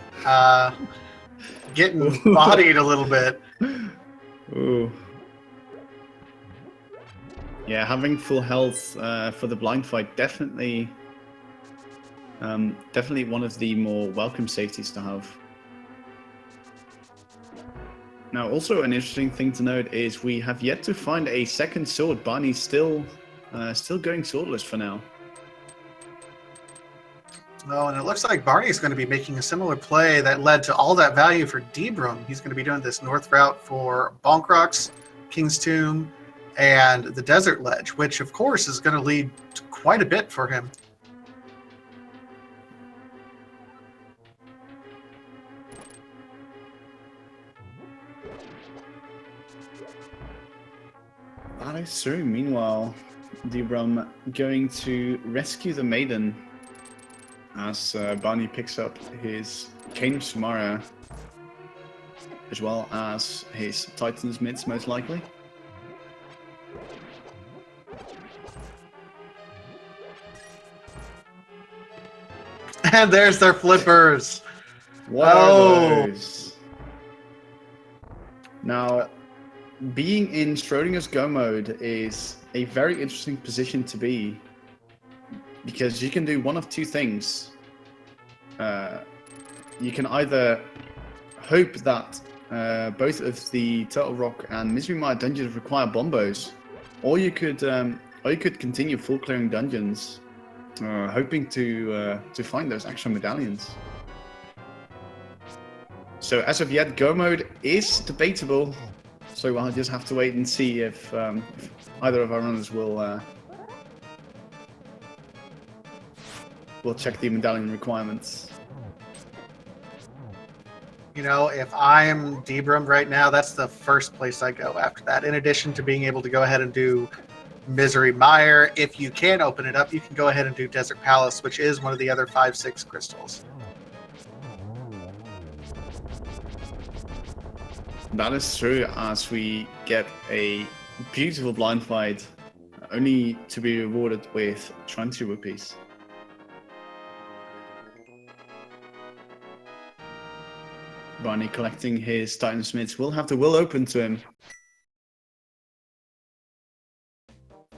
Getting bodied a little bit. Ooh. Yeah, having full health for the blind fight definitely one of the more welcome safeties to have. Now, also an interesting thing to note is we have yet to find a second sword. Barney's still going swordless for now. Oh, and it looks like Barney's going to be making a similar play that led to all that value for DBrum. He's going to be doing this north route for Bonk Rocks, King's Tomb, and the Desert Ledge, which of course is going to lead to quite a bit for him. That is true. Meanwhile, DBrum going to rescue the maiden as Barney picks up his Cane of Samara as well as his Titan's Mitts, most likely. And there's their flippers. What are those? Now, being in Schrodinger's Go mode is a very interesting position to be, because you can do one of two things. You can either hope that both of the Turtle Rock and Misery Mire dungeons require bombos, or you could continue full clearing dungeons, hoping to find those extra medallions. So as of yet, Go mode is debatable. So we'll just have to wait and see if either of our runners will check the medallion requirements. You know, if I'm DBrum right now, that's the first place I go after that. In addition to being able to go ahead and do Misery Mire, if you can open it up, you can go ahead and do Desert Palace, which is one of the other 5-6 crystals. That is true, as we get a beautiful blind fight, only to be rewarded with 20 rupees. Barney collecting his Titan Smiths will have the will open to him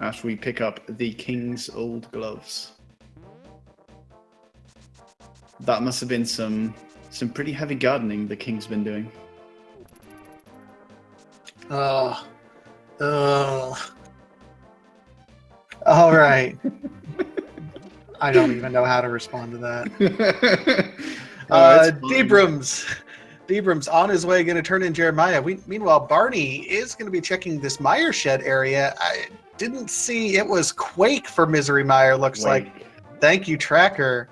as we pick up the King's old gloves. That must have been some pretty heavy gardening the King's been doing. Oh. All right. I don't even know how to respond to that. DBrum's on his way, going to turn in Jeremiah. Meanwhile, Barney is going to be checking this Mire shed area. I didn't see it was Quake for Misery Mire, looks like. Thank you, Tracker.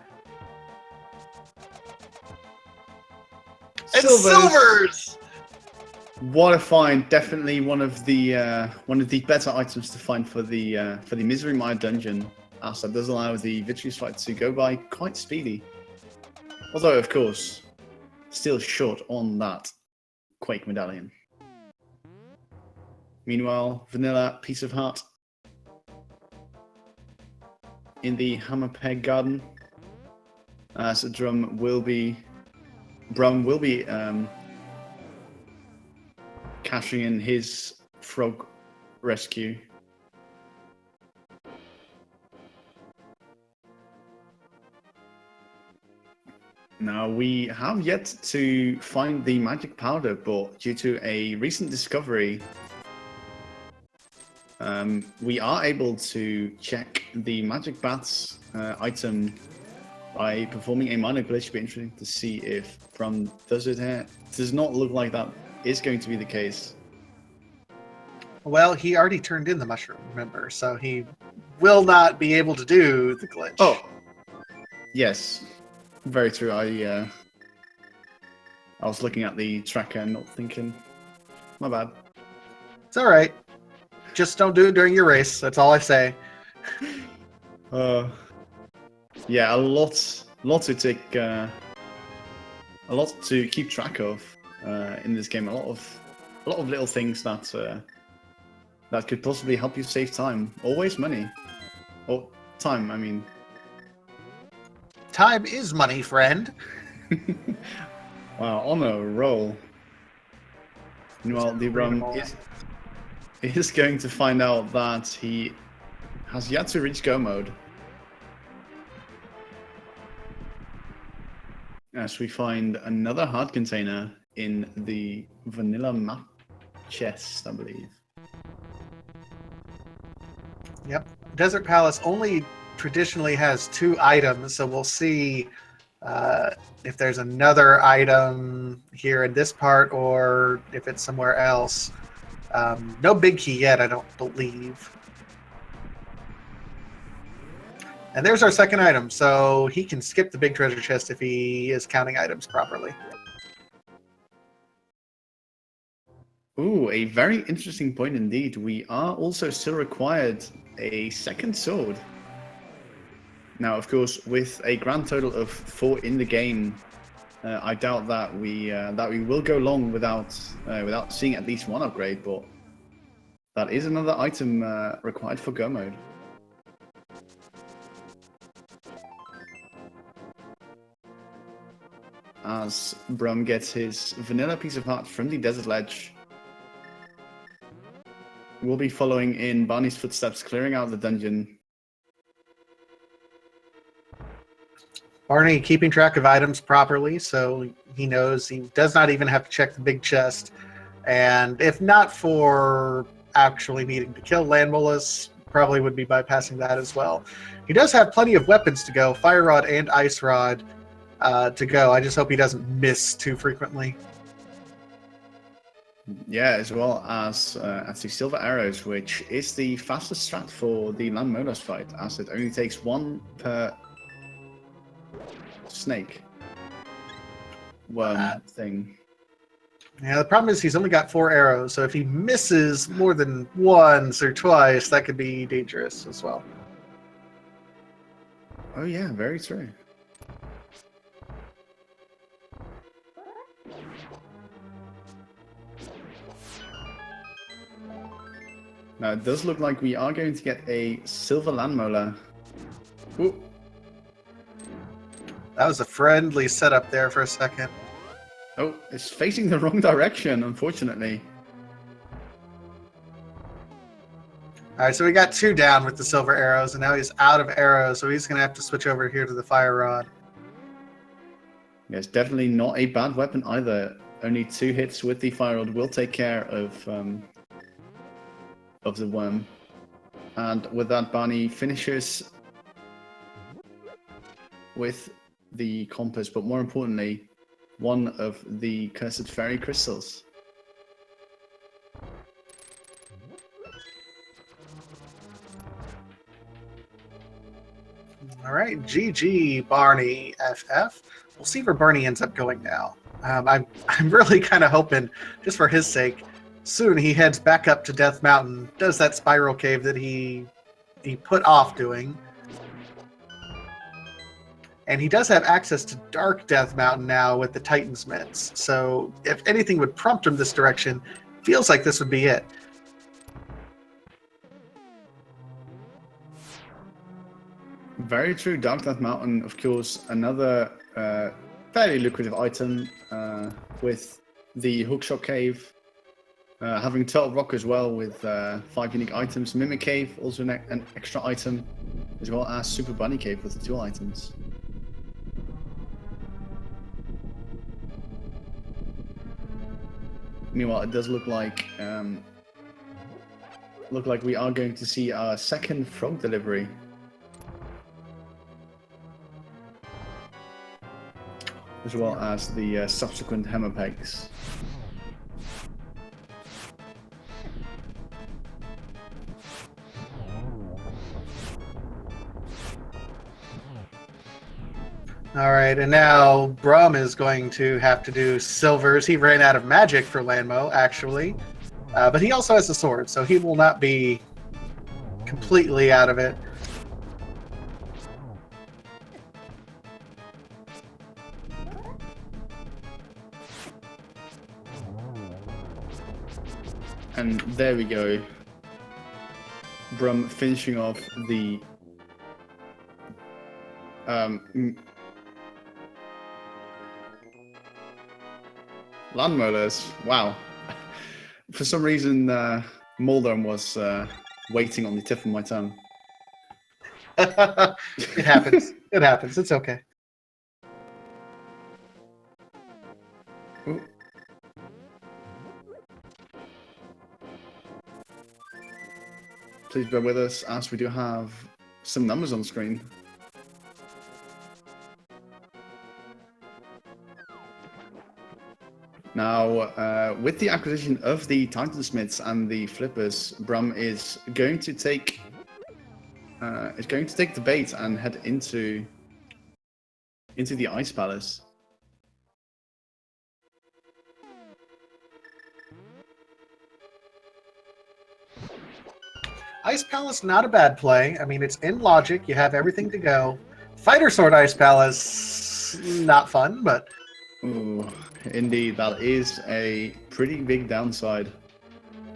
It's Silvers! What a find! Definitely one of the better items to find for the Misery Mire dungeon, as that does allow the victory fight to go by quite speedy. Although, of course, still short on that Quake medallion. Meanwhile, Vanilla Piece of Heart in the Hammer Peg Garden, as Brum will be cashing in his frog rescue. Now, we have yet to find the magic powder, but due to a recent discovery, we are able to check the magic bats item by performing a minor glitch. Be interesting to see if Brum does it here. Does not look like that is going to be the case. Well, he already turned in the mushroom, remember, so he will not be able to do the glitch. Oh, yes. Very true. I was looking at the tracker and not thinking. My bad. It's all right. Just don't do it during your race. That's all I say. Yeah, a lot to take, a lot to keep track of in this game. A lot of little things that that could possibly help you save time. Always money, or time. I mean. Time is money, friend. Wow, on a roll. Meanwhile, DBrum is going to find out that he has yet to reach go mode. As we find another heart container in the vanilla map chest, I believe. Yep. Desert Palace only traditionally has 2 items, so we'll see if there's another item here in this part or if it's somewhere else. No big key yet, I don't believe. And there's our second item, so he can skip the big treasure chest if he is counting items properly. Ooh, a very interesting point indeed. We are also still required a second sword. Now, of course, with a grand total of 4 in the game, I doubt that we will go long without seeing at least one upgrade. But that is another item required for go mode. As Brum gets his vanilla piece of heart from the desert ledge, we'll be following in Barney's footsteps, clearing out the dungeon. Barney keeping track of items properly, so he knows he does not even have to check the big chest. And if not for actually needing to kill Landmolus, probably would be bypassing that as well. He does have plenty of weapons to go, Fire Rod and Ice Rod to go. I just hope he doesn't miss too frequently. Yeah, as well as the silver arrows, which is the fastest strat for the land molars fight, as it only takes 1 per snake worm thing. Yeah, the problem is he's only got 4 arrows, so if he misses more than once or twice, that could be dangerous as well. Oh yeah, very true. Now it does look like we are going to get a silver land molar. Ooh. That was a friendly setup there for a second. Oh, it's facing the wrong direction, unfortunately. All right, so we got 2 down with the silver arrows, and now he's out of arrows, so he's going to have to switch over here to the fire rod. Yeah, it's definitely not a bad weapon either. Only 2 hits with the fire rod will take care of the worm. And with that, Barney finishes with the compass, but more importantly, one of the cursed fairy crystals. All right, GG barnyFF. We'll see where Barney ends up going now. I'm really kind of hoping, just for his sake, soon he heads back up to Death Mountain, does that spiral cave that he put off doing. And he does have access to Dark Death Mountain now with the Titan's Mitts. So if anything would prompt him this direction, feels like this would be it. Very true. Dark Death Mountain, of course, another fairly lucrative item with the Hookshot Cave. Having Turtle Rock as well with 5 unique items. Mimic Cave, also an extra item, as well as Super Bunny Cave with the 2 items. Meanwhile, it does look like we are going to see our second frog delivery. As well as the subsequent hammer pegs. All right, and now Brum is going to have to do silvers. He ran out of magic for Lanmo, actually. But he also has a sword, so he will not be completely out of it. And there we go. Brum finishing off the land molars. Wow. For some reason, Moldrum was waiting on the tip of my tongue. It happens. It happens. It's okay. Ooh. Please bear with us as we do have some numbers on screen. Now, with the acquisition of the Titansmiths and the Flippers, Brum is going to take the bait and head into the Ice Palace. Ice Palace, not a bad play. I mean, it's in logic. You have everything to go. Fighter Sword Ice Palace, not fun, but... Ooh, indeed, that is a pretty big downside.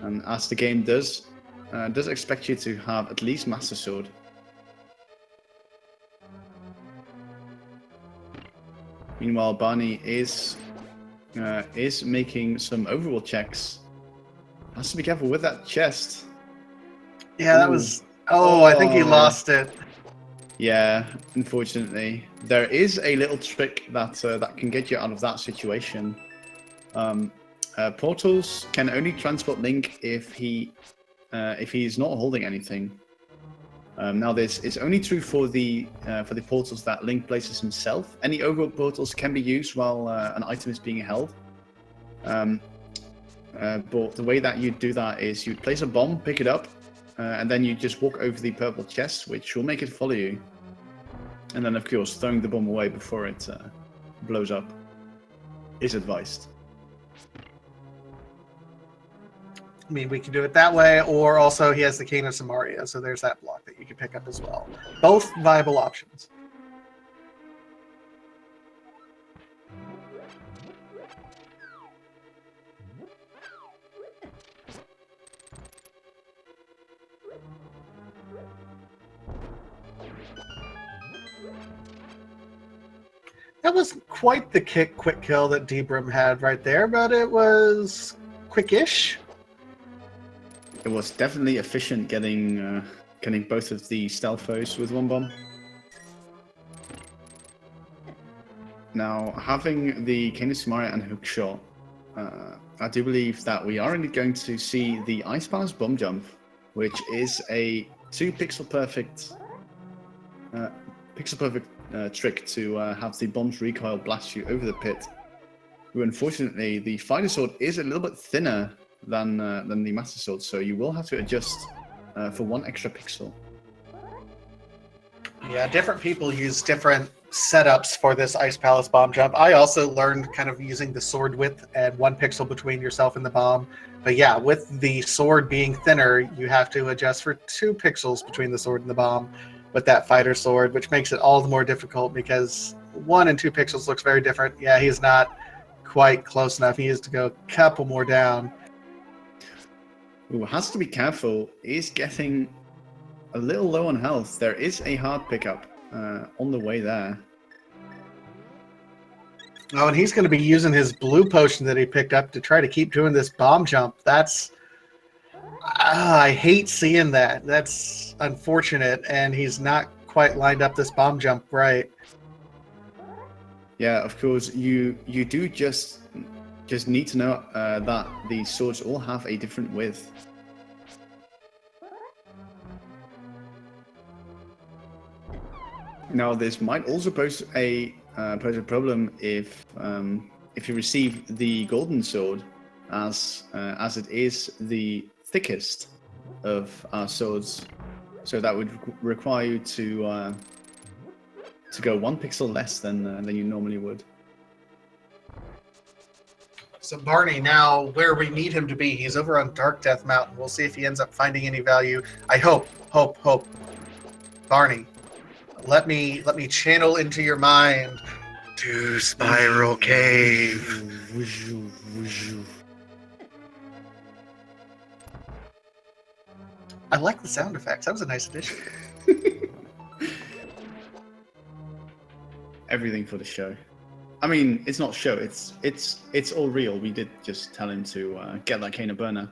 And as the game does expect you to have at least Master Sword. Meanwhile, Barney is making some overall checks. Has to be careful with that chest. Yeah, that was... Oh, I think he lost it. Yeah, unfortunately. There is a little trick that that can get you out of that situation. Portals can only transport Link if he's not holding anything. Now this is only true for the portals that Link places himself. Any overworld portals can be used while an item is being held. But the way that you do that is you place a bomb, pick it up, and then you just walk over the purple chest, which will make it follow you. And then, of course, throwing the bomb away before it blows up is advised. I mean, we can do it that way, or also he has the Cane of Samaria, so there's that block that you can pick up as well. Both viable options. That wasn't quite the quick kill that DBrum had right there, but it was quickish. It was definitely efficient getting both of the stealth foes with one bomb. Now, having the Cane of Samaria and Hookshot, I do believe that we are only going to see the Ice Palace Bomb Jump, which is a 2 pixel perfect trick to have the bomb's recoil blast you over the pit. Who, unfortunately, the Fighter Sword is a little bit thinner than the Master Sword, so you will have to adjust for 1 extra pixel. Yeah, different people use different setups for this Ice Palace bomb jump. I also learned kind of using the sword width and 1 pixel between yourself and the bomb. But yeah, with the sword being thinner, you have to adjust for 2 pixels between the sword and the bomb with that fighter sword, which makes it all the more difficult because 1 and 2 pixels looks very different. Yeah, he's not quite close enough. He has to go a couple more down. Who has to be careful is getting a little low on health. There is a hard pickup on the way there. Oh, and he's going to be using his blue potion that he picked up to try to keep doing this bomb jump. That's... I hate seeing that. That's unfortunate, and he's not quite lined up this bomb jump right. Yeah, of course, you do just need to know that the swords all have a different width. Now, this might also pose a problem if you receive the golden sword, as it is the thickest of our swords. So that would require you to go 1 pixel less than you normally would. So Barney, now where we need him to be, he's over on Dark Death Mountain. We'll see if he ends up finding any value. I hope. Barney, let me channel into your mind to Spiral Cave. I like the sound effects. That was a nice addition. Everything for the show. I mean, it's not show. It's all real. We did just tell him to get that cane of burner.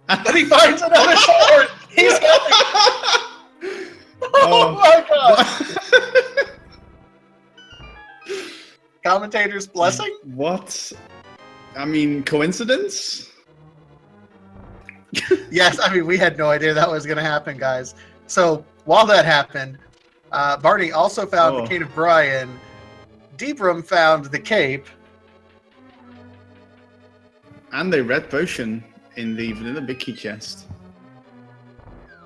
And he finds another sword. He's got Oh my god! Commentator's blessing? What? I mean, coincidence? Yes, I mean, we had no idea that was going to happen, guys. So, while that happened, Barney also found the Cane of Brian. DBrum found the cape. And a red potion in the vanilla big key chest.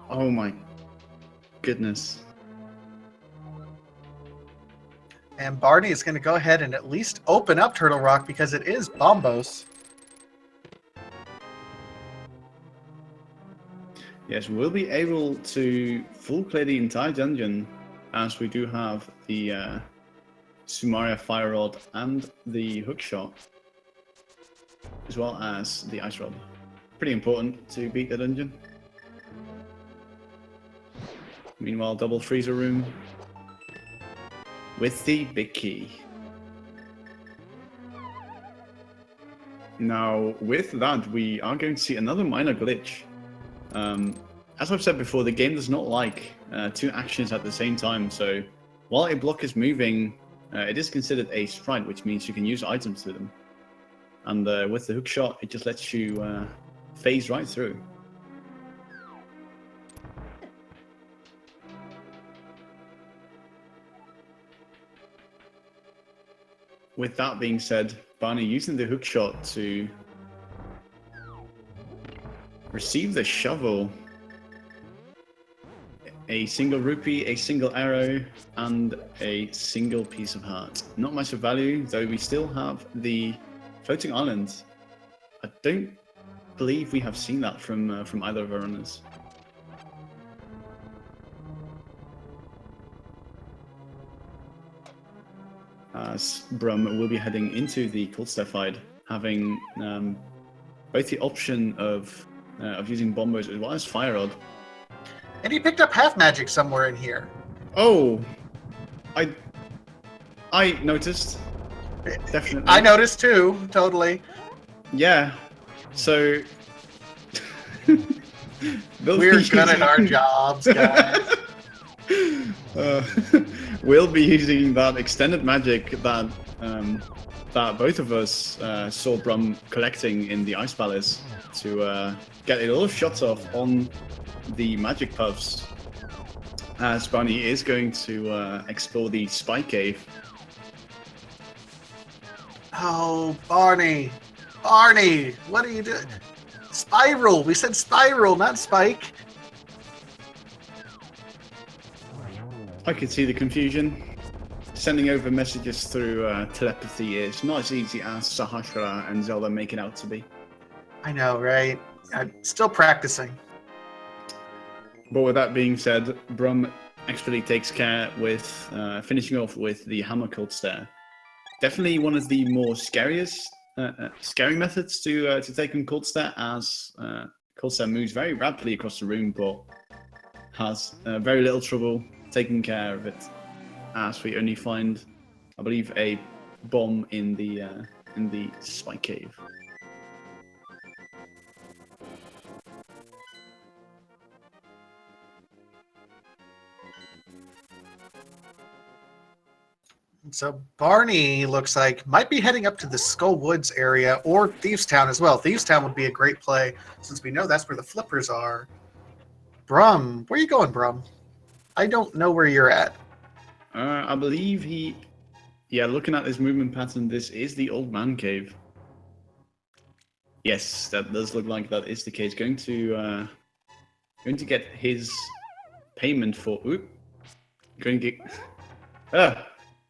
Oh my goodness. And Barney is going to go ahead and at least open up Turtle Rock because it is Bombos. Yes, we'll be able to full clear the entire dungeon, as we do have the Samaria Fire Rod and the Hookshot, as well as the Ice Rod. Pretty important to beat the dungeon. Meanwhile, double freezer room with the big key. Now, with that, we are going to see another minor glitch. As I've said before, the game does not like 2 actions at the same time, so while a block is moving, it is considered a sprite, which means you can use items to them. And with the hookshot, it just lets you phase right through. With that being said, Barney using the hookshot to Receive the shovel. A single rupee, a single arrow, and a single piece of heart. Not much of value, though we still have the floating island. I don't believe we have seen that from either of our runners. As Brum will be heading into the Cold Stare fight, having both the option of using bombers as well as fire rod. And he picked up half magic somewhere in here. Oh, I noticed. Definitely. I noticed too, totally. Yeah. So we're good at our jobs, guys. We'll be using that extended magic that that both of us saw Brum collecting in the Ice Palace to get a lot of shots off on the magic puffs. As Barney is going to explore the Spy Cave. Oh, Barney! Barney! What are you doing? Spiral! We said spiral, not spike. I can see the confusion. Sending over messages through telepathy is not as easy as Sahasrara and Zelda make it out to be. I know, right? I'm still practicing. But with that being said, Brum expertly takes care with finishing off with the Hammer Cold Stare. Definitely one of the more scary methods to take on Cold Stare, as Cold Stare moves very rapidly across the room, but has very little trouble taking care of it, as we only find, I believe, a bomb in the Spy Cave. So Barney looks like might be heading up to the Skull Woods area or Thieves Town as well. Thieves Town would be a great play since we know that's where the flippers are. Brum, where you going, Brum? I don't know where you're at. I believe looking at his movement pattern, this is the Old Man Cave. Yes, that does look like that is the case. Going to get his payment for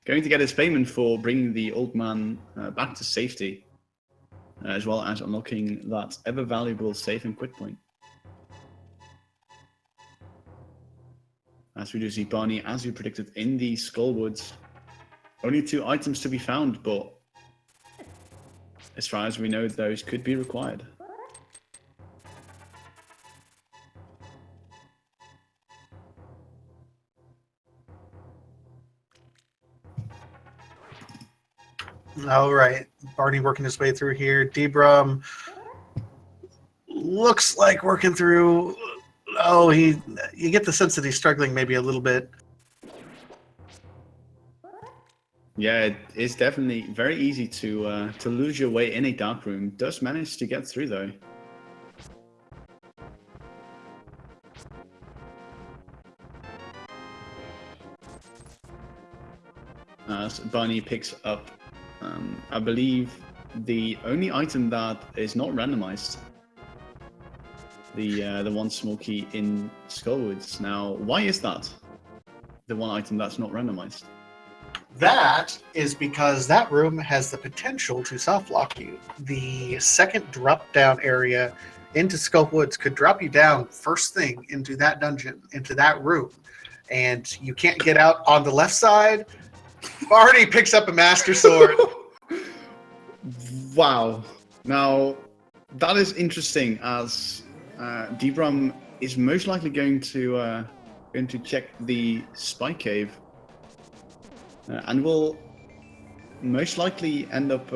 going to get his payment for bringing the old man back to safety, as well as unlocking that ever valuable save and quit point. As we do see Barney, as you predicted, in the Skull Woods. Only 2 items to be found, but as far as we know, those could be required. All right, Barney working his way through here. DBrum looks like working through. Oh, you get the sense that he's struggling maybe a little bit. Yeah, it is definitely very easy to lose your way in a dark room. Does manage to get through though. As Barney picks up, I believe, the only item that is not randomized. The one small key in Skullwoods. Now, why is that? The one item that's not randomized. That is because that room has the potential to soft lock you. The second drop down area into Skull Woods could drop you down first thing into that dungeon, into that room, and you can't get out on the left side. Barney picks up a Master Sword. Wow. Now, that is interesting, as DBrum is most likely going to check the Spy Cave, and will most likely end up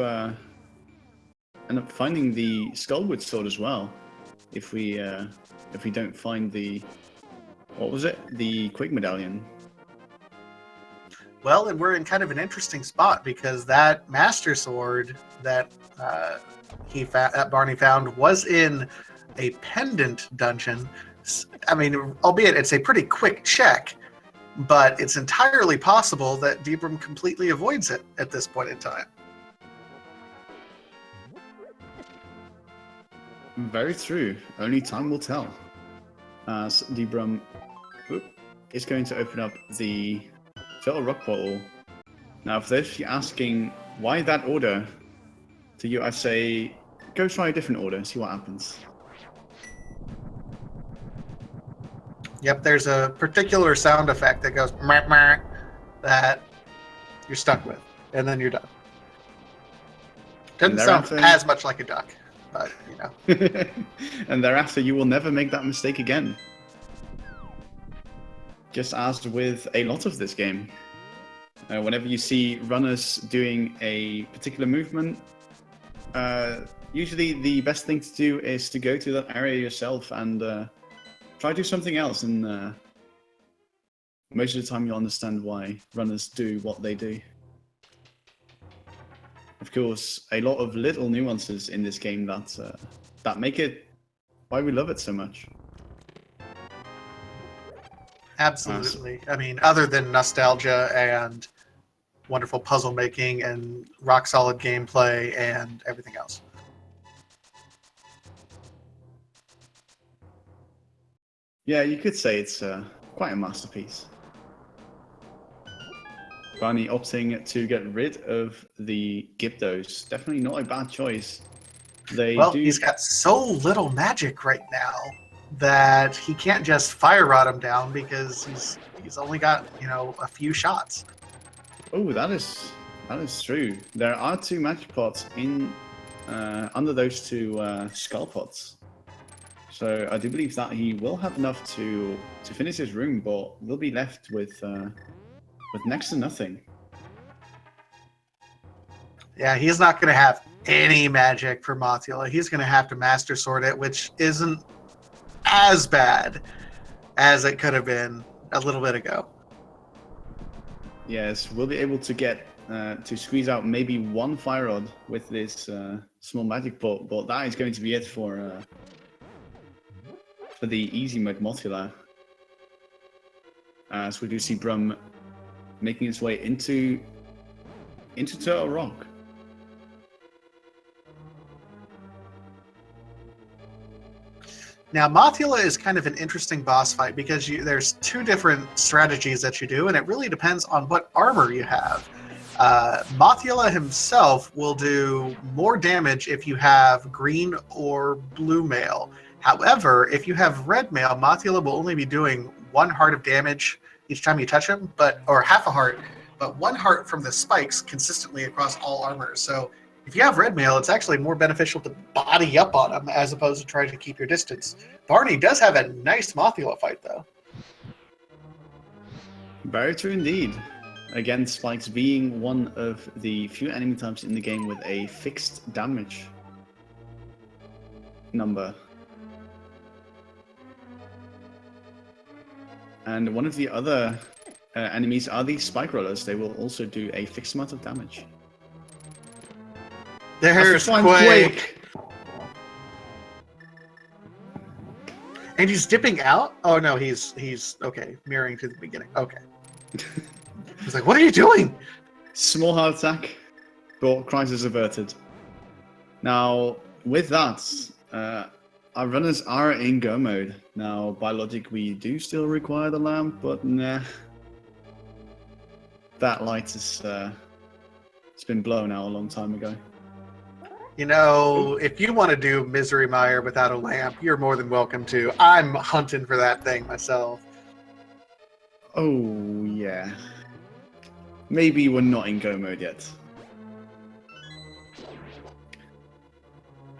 finding the Skullwood sword as well, if we don't find the, what was it, the Quick Medallion. Well, and we're in kind of an interesting spot because that Master Sword that that Barney found was in a pendant dungeon. I mean, albeit it's a pretty quick check, but it's entirely possible that DBrum completely avoids it at this point in time. Very true. Only time will tell. As DBrum is going to open up the Turtle Rock portal. Now, for those of you asking why that order, to you I say, go try a different order, see what happens. Yep, there's a particular sound effect that goes meh, meh, that you're stuck with, and then you're done. Doesn't sound as much like a duck, but you know. And thereafter, you will never make that mistake again. Just as with a lot of this game. Whenever you see runners doing a particular movement, usually the best thing to do is to go to that area yourself and try to do something else. And most of the time you'll understand why runners do what they do. Of course, a lot of little nuances in this game that make it why we love it so much. Absolutely. I mean, other than nostalgia and wonderful puzzle making and rock solid gameplay and everything else. Yeah, you could say it's quite a masterpiece. Barney opting to get rid of the Gyptos. Definitely not a bad choice. He's got so little magic right now that he can't just fire rod him down because he's only got, you know, a few shots. Oh, that is true. There are 2 magic pots in under those 2 skull pots. So I do believe that he will have enough to finish his room, but will be left with next to nothing. Yeah, he's not going to have any magic for Mothula. He's going to have to Master Sword it, which isn't as bad as it could have been a little bit ago. Yes, we'll be able to get to squeeze out maybe 1 fire rod with this small magic pot, but that is going to be it for the easy mode Mothula. So we do see Brum making his way into Turtle Rock. Now, Mothula is kind of an interesting boss fight because there's 2 different strategies that you do, and it really depends on what armor you have. Mothula himself will do more damage if you have green or blue mail. However, if you have red mail, Mothula will only be doing 1 heart of damage each time you touch him, or half a heart, but 1 heart from the spikes consistently across all armors. So if you have red mail, it's actually more beneficial to body up on him as opposed to trying to keep your distance. Barney does have a nice Mothula fight, though. Very true indeed. Again, spikes being one of the few enemy types in the game with a fixed damage number. And one of the other enemies are the spike rollers. They will also do a fixed amount of damage. There's Quake. And he's dipping out? Oh no, he's okay, mirroring to the beginning. Okay. He's like, what are you doing? Small heart attack, but crisis averted. Now, with that, our runners are in go mode. Now, by logic, we do still require the lamp, but nah. That light is it's been blown out a long time ago. You know, if you want to do Misery Mire without a lamp, you're more than welcome to. I'm hunting for that thing myself. Oh, yeah. Maybe we're not in go mode yet.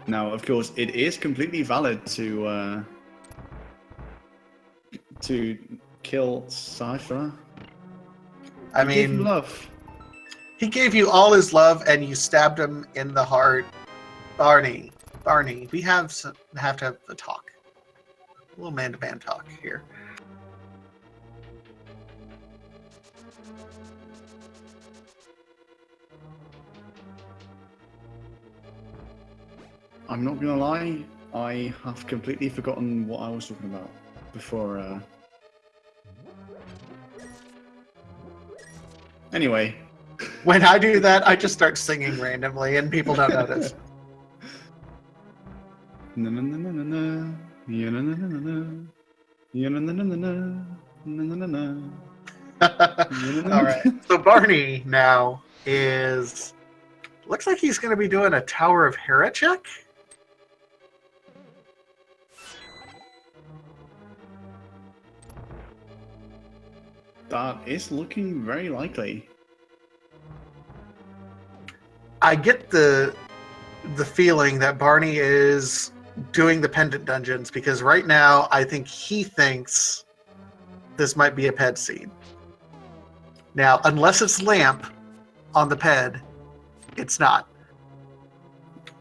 Now, of course, it is completely valid to kill Cypher. I mean, gave him love. He gave you all his love, and you stabbed him in the heart. Barney, we have to have a talk. A little man-to-man talk here. I'm not gonna lie, I have completely forgotten what I was talking about before. Anyway. When I do that, I just start singing randomly, and people don't notice. Na na na na na na. Ya na na na na na. Ya na na na na na. Na na na na. All right. So Barney now is looks like he's going to be doing a Tower of Hera check. That is looking very likely. I get the feeling that Barney is doing the pendant dungeons because right now I think he thinks this might be a ped seed. Now, unless it's lamp on the ped, it's not.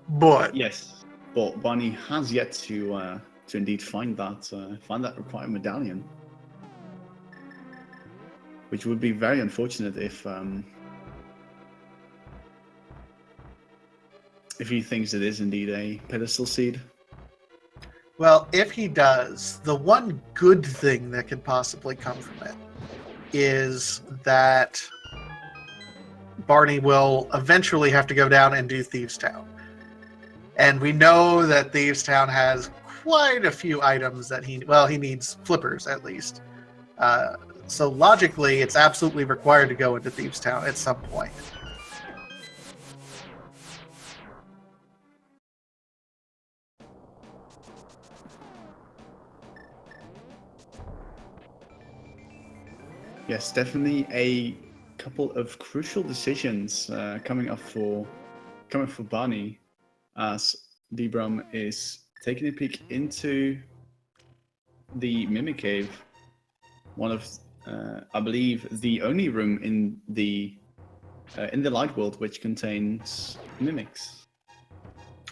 But Yes, but Barney has yet to indeed find that required medallion, which would be very unfortunate if he thinks it is indeed a pedestal seed. well, if he does, the one good thing that could possibly come from it is that Barney will eventually have to go down and do Thieves Town. And we know that Thieves Town has quite a few items that he needs flippers at least. So logically, it's absolutely required to go into Thieves Town at some point. Yes, definitely a couple of crucial decisions coming up for Barney, as DBrum is taking a peek into the Mimic Cave, one of I believe the only room in the Light World which contains mimics,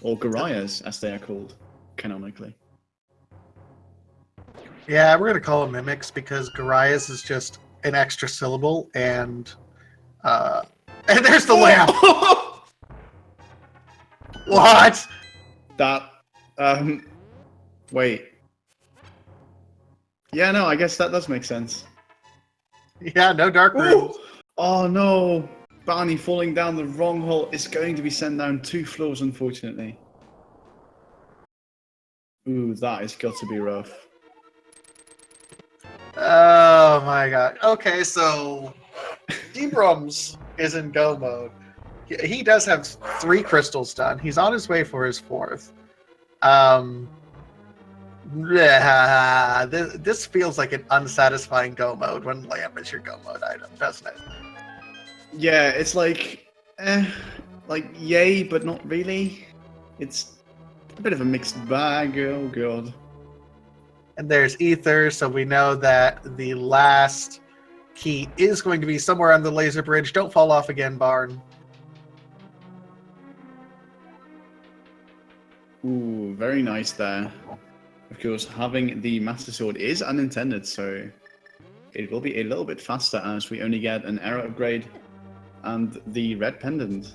or Garias as they are called canonically. Yeah, we're gonna call them mimics because Garias is just an extra syllable, and there's the lamp. What? That wait. Yeah, no, I guess that does make sense. Yeah, no dark rooms. Oh no! Barney falling down the wrong hole is going to be sent down 2 floors, unfortunately. Ooh, that has got to be rough. Oh my god. Okay, so DBrums is in go mode. He does have 3 crystals done. He's on his way for his 4th. This feels like an unsatisfying go mode when lamp is your go mode item, doesn't it? Yeah, it's like yay, but not really. It's a bit of a mixed bag. Oh god. And there's ether, so we know that the last key is going to be somewhere on the laser bridge. Don't fall off again, Barn. Ooh, very nice there. Of course, having the Master Sword is unintended, so it will be a little bit faster as we only get an arrow upgrade and the red pendant.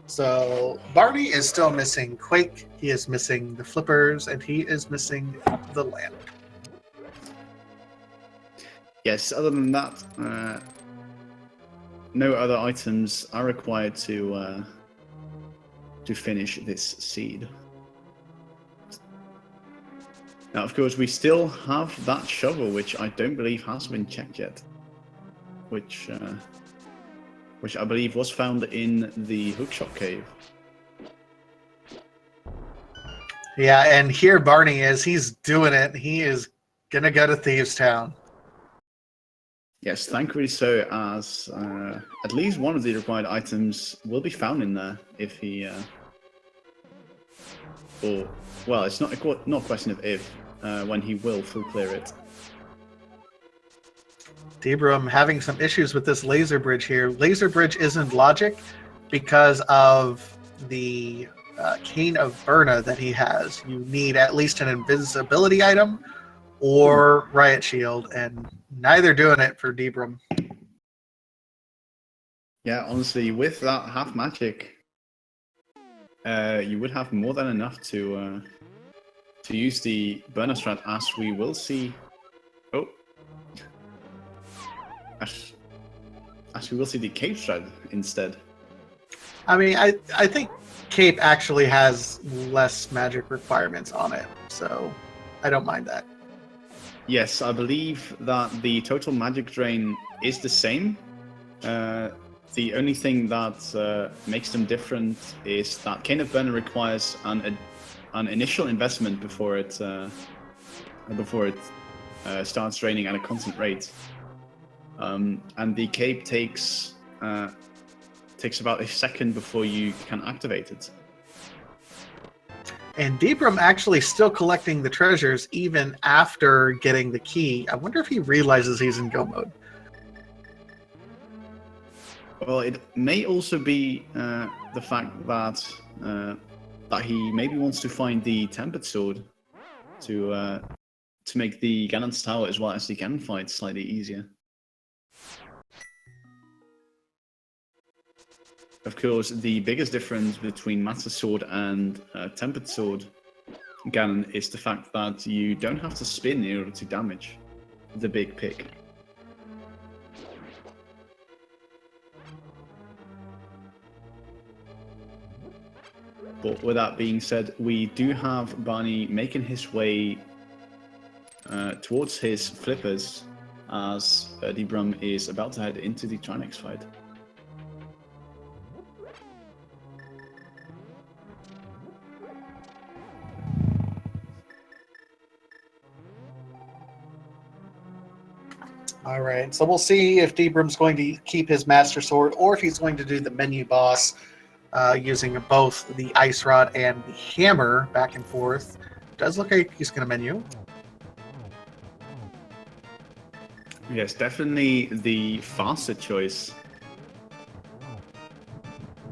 So Barney is still missing Quake, he is missing the flippers, and he is missing the lamp. Yes, other than that, no other items are required to finish this seed. Now, of course, we still have that shovel, which I don't believe has been checked yet, which I believe was found in the Hookshot Cave. Yeah, and here Barney is. He's doing it. He is gonna go to Thieves Town. Yes, thankfully so, as at least one of the required items will be found in there if he... or, well, it's not a question of if, when he will full clear it. DBrum having some issues with this laser bridge here. Laser bridge isn't logic because of the Cane of Burna that he has. You need at least an invisibility item or Riot Shield, and neither doing it for DBrum. Yeah, honestly, with that half magic, you would have more than enough to use the burner strat, as we will see. Oh, as we will see the cave strat instead. I mean, I think Cape actually has less magic requirements on it, so I don't mind that. Yes, I believe that the total magic drain is the same. The only thing that makes them different is that Cane of Burner requires an initial investment before it starts draining at a constant rate, and the Cape takes about a second before you can activate it. And DBrum actually still collecting the treasures even after getting the key. I wonder if he realizes he's in go mode. Well, it may also be the fact that that he maybe wants to find the Tempered Sword to make the Ganon's Tower as well as the Ganon fight slightly easier. Of course, the biggest difference between Master Sword and Tempered Sword Ganon is the fact that you don't have to spin in order to damage the big pick. But with that being said, we do have Barney making his way towards his flippers as DBrum is about to head into the Trinex fight. All right, so we'll see if DBrum's going to keep his Master Sword or if he's going to do the menu boss using both the Ice Rod and the Hammer back and forth. Does look like he's going to menu. Yes, definitely the faster choice,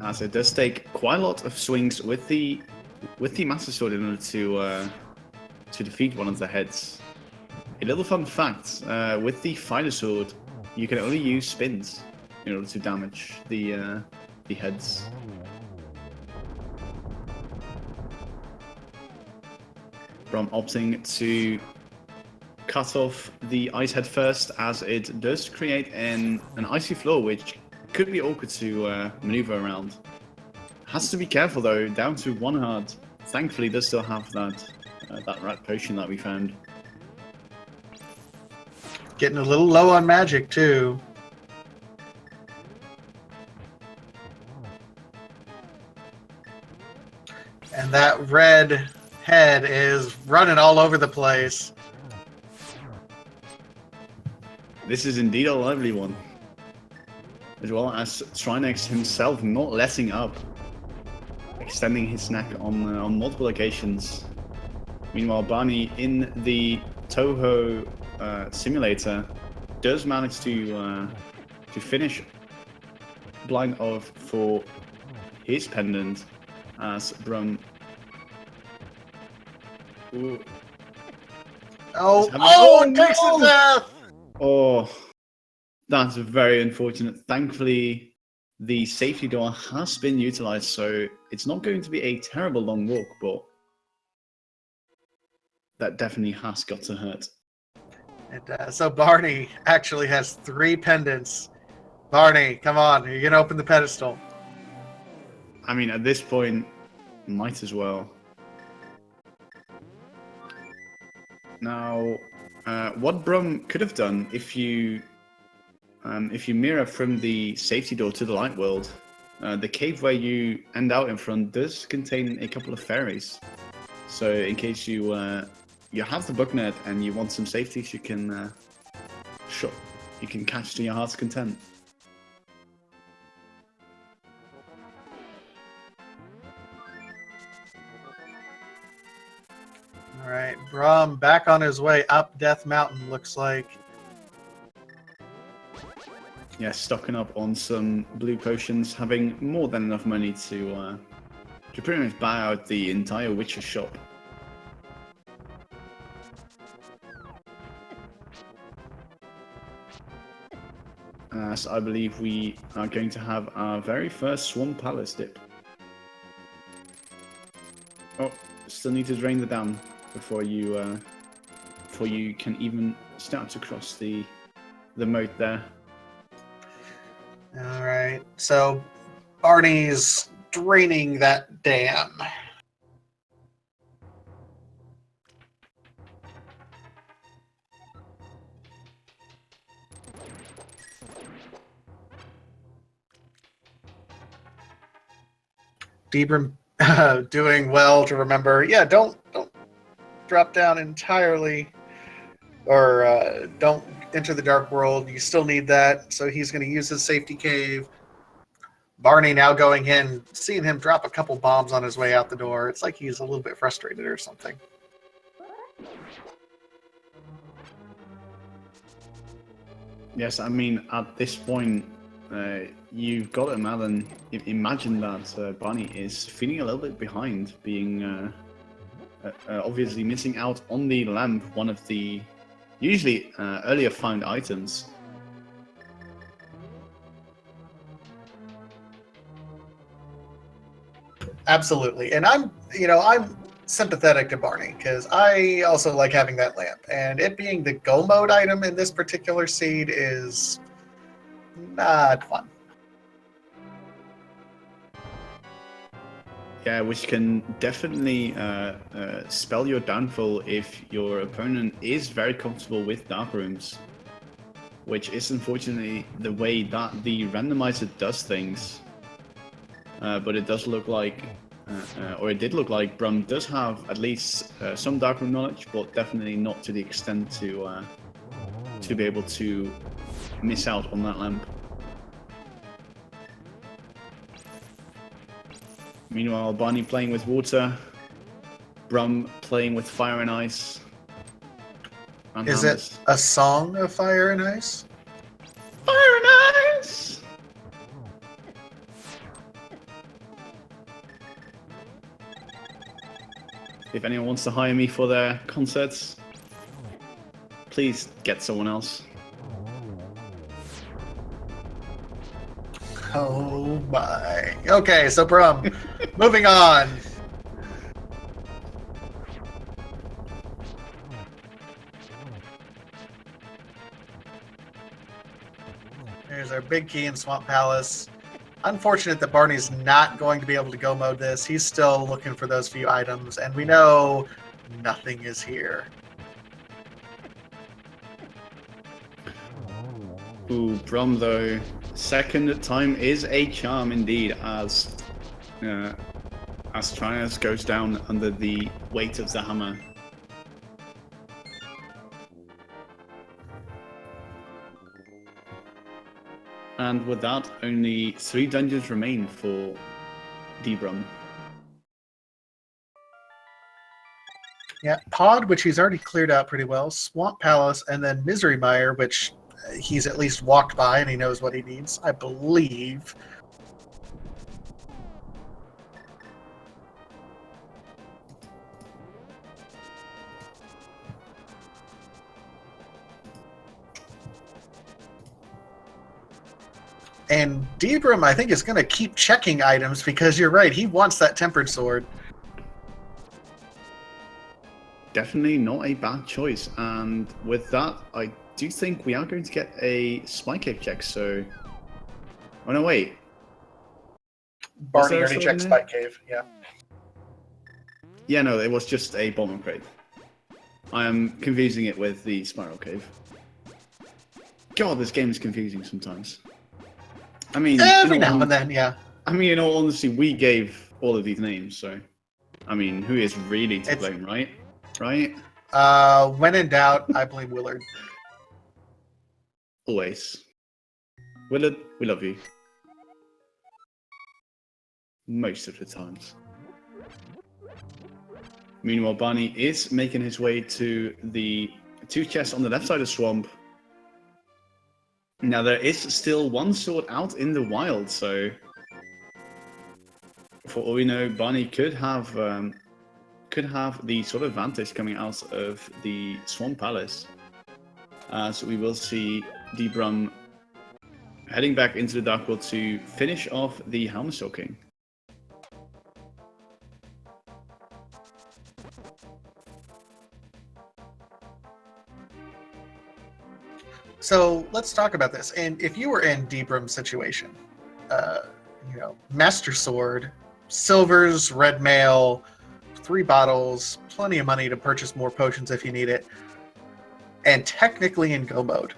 as it does take quite a lot of swings with the Master Sword in order to defeat one of the heads. A little fun fact, with the Fighter Sword, you can only use spins in order to damage the heads. From opting to cut off the ice head first, as it does create an icy floor, which could be awkward to maneuver around. Has to be careful though, down to one heart. Thankfully, does still have that rat potion that we found. Getting a little low on magic, too. And that red head is running all over the place. This is indeed a lively one. As well as Trinex himself not letting up. Extending his neck on multiple occasions. Meanwhile, Barney in the Toho simulator does manage to finish blind off for his pendant as Brum. Ooh. Oh, takes the death! Oh, that's very unfortunate. Thankfully, the safety door has been utilized, so it's not going to be a terrible long walk, but that definitely has got to hurt. So Barney actually has 3 pendants. Barney, come on, you're gonna open the pedestal. I mean, at this point, might as well. Now, what Brum could have done if you mirror from the safety door to the light world, the cave where you end out in front does contain a couple of fairies. So in case you have the bug net and you want some safety, you can catch to your heart's content. All right, Brum back on his way up Death Mountain, looks like. Yeah, stocking up on some blue potions, having more than enough money to pretty much buy out the entire Witcher shop. As I believe we are going to have our very first Swamp Palace dip. Oh, still need to drain the dam before you can even start to cross the moat there. All right, so Barney's draining that dam. DBrum doing well to remember. Yeah, don't drop down entirely, or don't enter the dark world. You still need that, so he's going to use his safety cave. Barney now going in, seeing him drop a couple bombs on his way out the door. It's like he's a little bit frustrated or something. Yes, I mean, at this point, you've got to imagine that Barney is feeling a little bit behind, being obviously missing out on the lamp, one of the usually earlier found items. Absolutely, and I'm sympathetic to Barney because I also like having that lamp, and it being the go mode item in this particular seed is not fun. Yeah, which can definitely spell your downfall if your opponent is very comfortable with dark rooms, which is unfortunately the way that the randomizer does things. But it does look like, or it did look like, Brum does have at least some darkroom knowledge, but definitely not to the extent to be able to miss out on that lamp. Meanwhile, Barney playing with water, Brum playing with fire and ice. And Is hammers. it a song of fire and ice? Fire and ice! If anyone wants to hire me for their concerts, please get someone else. Oh my. Okay, so Brum, moving on. There's our big key in Swamp Palace. Unfortunate that Barney's not going to be able to go mode this. He's still looking for those few items, and we know nothing is here. Ooh, Brum though, second time is a charm indeed, as Trias goes down under the weight of the hammer. And with that, only 3 dungeons remain for DBrum. Yeah, Pod, which he's already cleared out pretty well, Swamp Palace, and then Misery Mire, which he's at least walked by and he knows what he needs, I believe. And DBrum, I think, is going to keep checking items because you're right, he wants that Tempered Sword. Definitely not a bad choice, and with that, I do think we are going to get a spy cave check, so... Oh no, wait. Barney already checked Spy Cave, yeah. Yeah, no, it was just a bomber crate. I am confusing it with the spiral cave. God, this game is confusing sometimes. I mean... Every now and then, yeah. I mean, in all honesty, we gave all of these names, so... I mean, who is really to blame, right? Right? When in doubt, I blame Willard. Always. Willard, we love you. Most of the times. Meanwhile, Barney is making his way to the 2 chests on the left side of the swamp. Now, there is still 1 sword out in the wild, so... For all we know, Barney could have the sort of advantage coming out of the Swamp Palace. So we will see DBrum heading back into the Dark World to finish off the Helmshaw King. So let's talk about this. And if you were in DBrum's situation, Master Sword, silvers, red mail, 3 bottles, plenty of money to purchase more potions if you need it, and technically in go mode.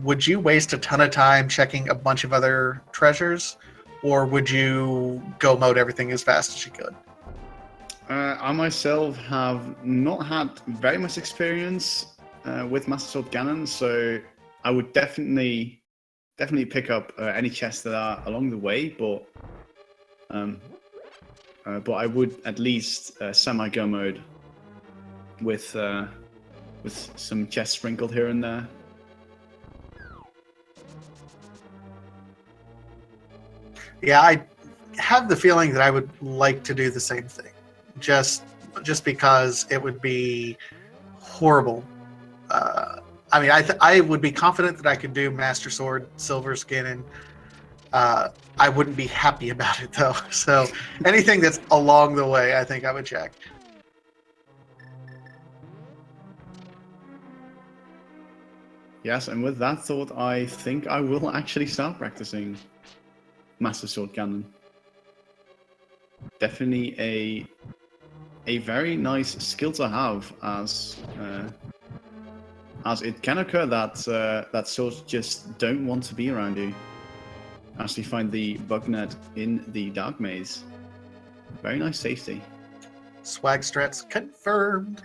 Would you waste a ton of time checking a bunch of other treasures, or would you go mode everything as fast as you could? I myself have not had very much experience with Master Sword Ganon, so I would definitely pick up any chests that are along the way, but I would at least semi-go mode with some chests sprinkled here and there. Yeah, I have the feeling that I would like to do the same thing, just because it would be horrible. I mean, I would be confident that I could do Master Sword, Silver Skin, and I wouldn't be happy about it though. So anything that's along the way, I think I would check. Yes, and with that thought, I think I will actually start practicing Master Sword Ganon. Definitely a very nice skill to have, as it can occur that that swords just don't want to be around you. As we find the bug net in the dark maze. Very nice safety. Swag strats confirmed.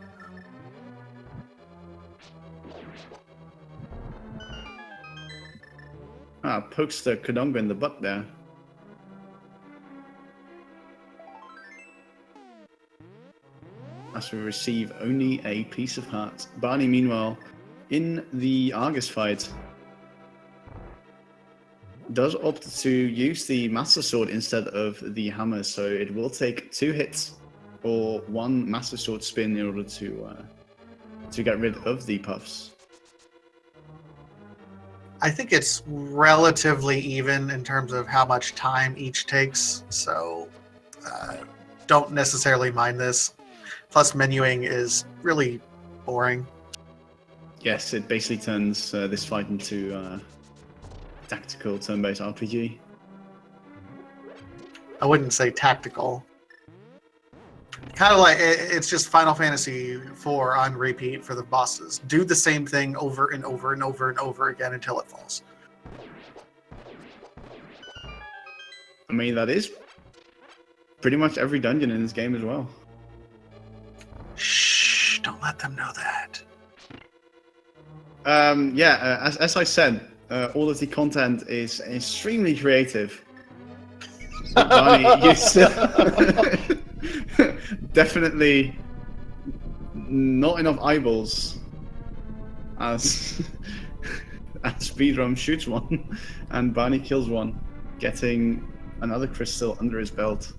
Pokes the Kadonga in the butt there. As we receive only a piece of heart. Barney, meanwhile, in the Argus fight, does opt to use the Master Sword instead of the hammer, so it will take 2 hits or 1 Master Sword spin in order to get rid of the puffs. I think it's relatively even in terms of how much time each takes, so don't necessarily mind this. Plus, menuing is really boring. Yes, it basically turns this fight into tactical turn-based RPG. I wouldn't say tactical. Kind of like it's just Final Fantasy IV on repeat for the bosses. Do the same thing over and over and over and over again until it falls. I mean, that is pretty much every dungeon in this game as well. Shh! Don't let them know that. As I said, all of the content is extremely creative. Barney, you still definitely not enough eyeballs as Speedrum shoots one and Barney kills one, getting another crystal under his belt.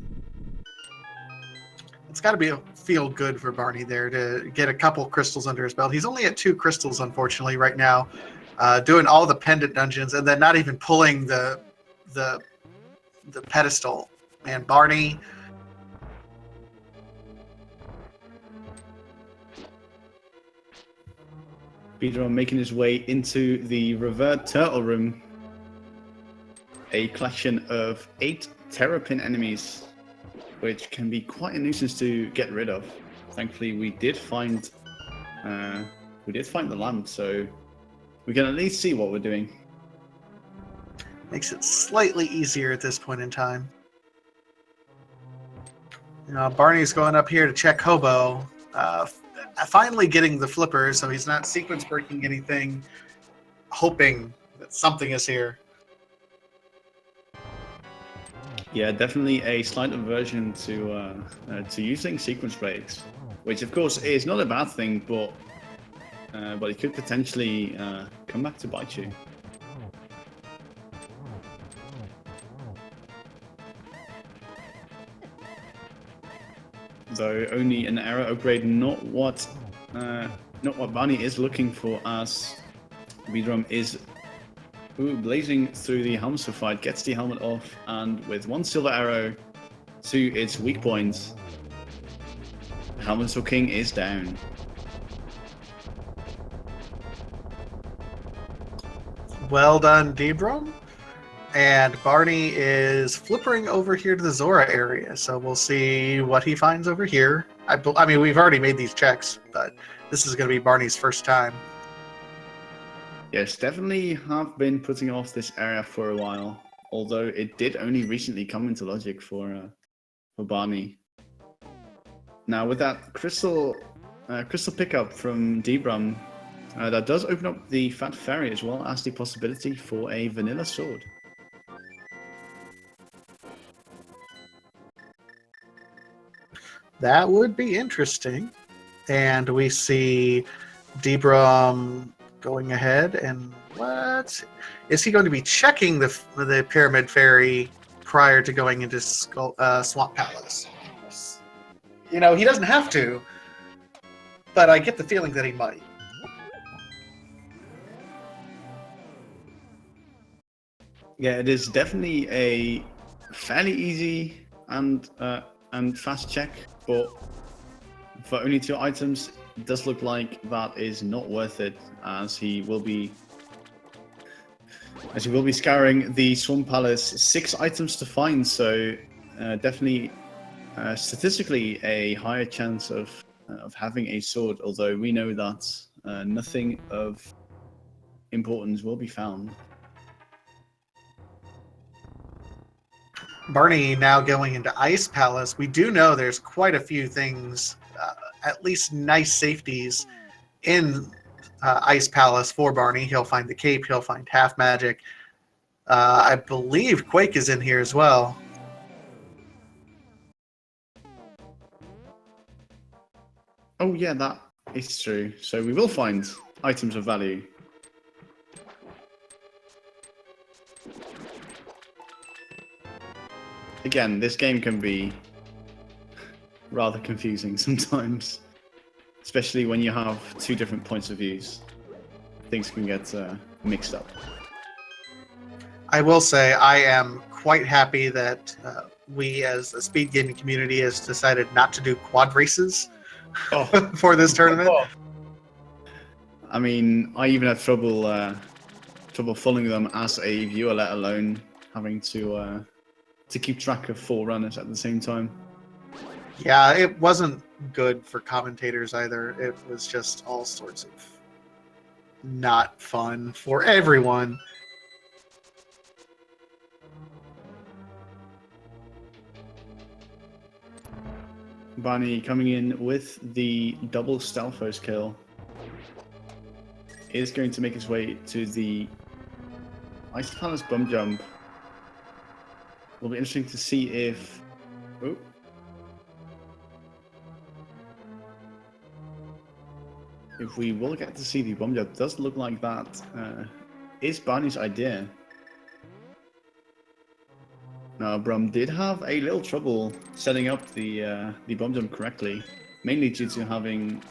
It's got to feel good for Barney there to get a couple crystals under his belt. He's only at 2 crystals, unfortunately, right now, doing all the pendant dungeons and then not even pulling the pedestal. Man, Barney. Speedrum making his way into the Revert Turtle Room, a collection of 8 Terrapin enemies, which can be quite a nuisance to get rid of. Thankfully, we did find the lamp, so we can at least see what we're doing. Makes it slightly easier at this point in time. Barney's going up here to check Hobo. Finally getting the flipper, so he's not sequence breaking anything, hoping that something is here. Yeah, definitely a slight aversion to using sequence breaks, which of course is not a bad thing, but it could potentially come back to bite you. Though only an arrow upgrade, not what Barney is looking for, as DBrum is blazing through the helmet fight, gets the helmet off, and with 1 silver arrow to its weak point, Helmet King is down. Well done, DBrum. And Barney is flippering over here to the Zora area, so we'll see what he finds over here. I mean, we've already made these checks, but this is going to be Barney's first time. Yes, definitely have been putting off this area for a while, although it did only recently come into logic for Barney. Now, with that crystal pickup from DBrum, that does open up the Fat Fairy as well as the possibility for a vanilla sword. That would be interesting. And we see DBrum going ahead, and what? Is he going to be checking the Pyramid Fairy prior to going into Swamp Palace? You know, he doesn't have to, but I get the feeling that he might. Yeah, it is definitely a fairly easy and fast check, but for only 2 items, it does look like that is not worth it, as he will be scouring the Swamp Palace. 6 items to find, so definitely statistically a higher chance of having a sword, although we know that nothing of importance will be found. Barney now going into Ice Palace. We do know there's quite a few things, at least nice safeties in Ice Palace for Barney. He'll find the cape, he'll find half magic. I believe Quake is in here as well. Oh yeah, that is true. So we will find items of value. Again, this game can be rather confusing sometimes, especially when you have 2 different points of views. Things can get mixed up. I will say I am quite happy that we as a speed gaming community has decided not to do quad races for this tournament. I mean, I even had trouble following them as a viewer, let alone having to keep track of 4 runners at the same time. Yeah, it wasn't good for commentators either. It was just all sorts of not fun for everyone. Barney coming in with the double Stalfos kill is going to make his way to the Ice Palace bum jump. Will be interesting to see if we will get to see the bomb jump. Does look like that is Barney's idea. Now, Brum did have a little trouble setting up the bomb jump correctly, mainly due to having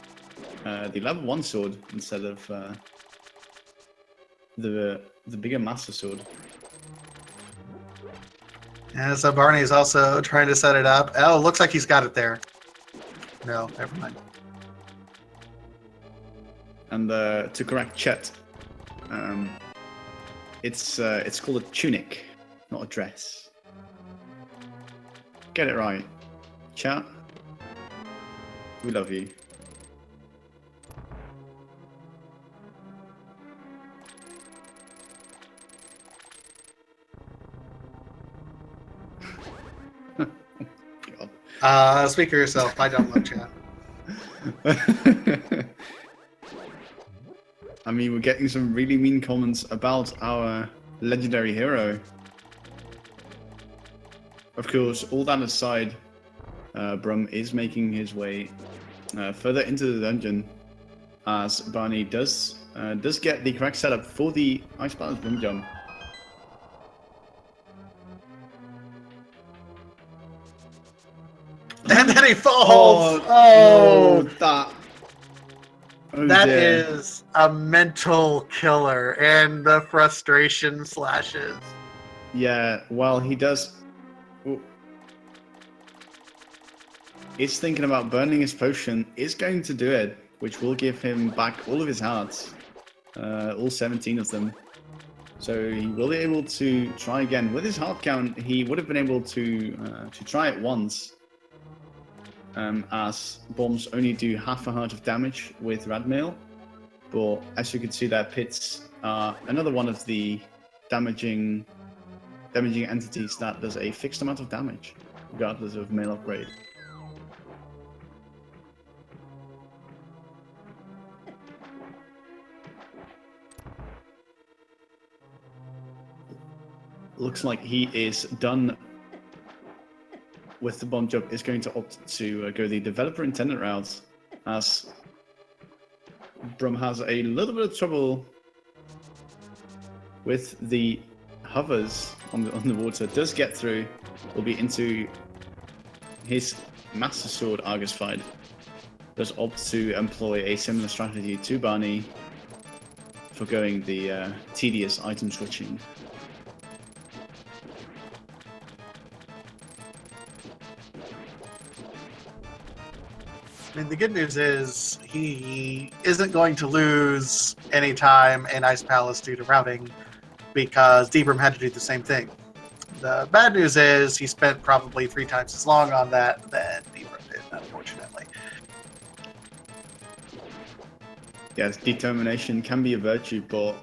the level 1 sword instead of the bigger master sword. Yeah, so Barney's also trying to set it up. Oh, looks like he's got it there. No, never mind. And to correct Chet, it's called a tunic, not a dress. Get it right, chat. We love you. Speak for yourself. I don't love chat. I mean, we're getting some really mean comments about our legendary hero. Of course, all that aside, Brum is making his way further into the dungeon, as Barney does get the correct setup for the Ice Palace Brum jump. And then he falls! Oh! No, that is a mental killer, and the frustration slashes. Yeah, well, he does... Is thinking about burning his potion, is going to do it, which will give him back all of his hearts. All 17 of them. So he will be able to try again. With his heart count, he would have been able to try it once, as bombs only do half a heart of damage with red mail. But as you can see there, pits are another one of the damaging entities that does a fixed amount of damage, regardless of mail upgrade. Looks like he is done with the bomb job. Is going to opt to go the developer intended route, as Brum has a little bit of trouble with the hovers on the water. Does get through, will be into his Master Sword Argus fight. Does opt to employ a similar strategy to Barney for going the tedious item switching. I mean, the good news is he isn't going to lose any time in Ice Palace due to routing, because DBrum had to do the same thing. The bad news is he spent probably 3 times as long on that than DBrum did, unfortunately. Yes, determination can be a virtue, but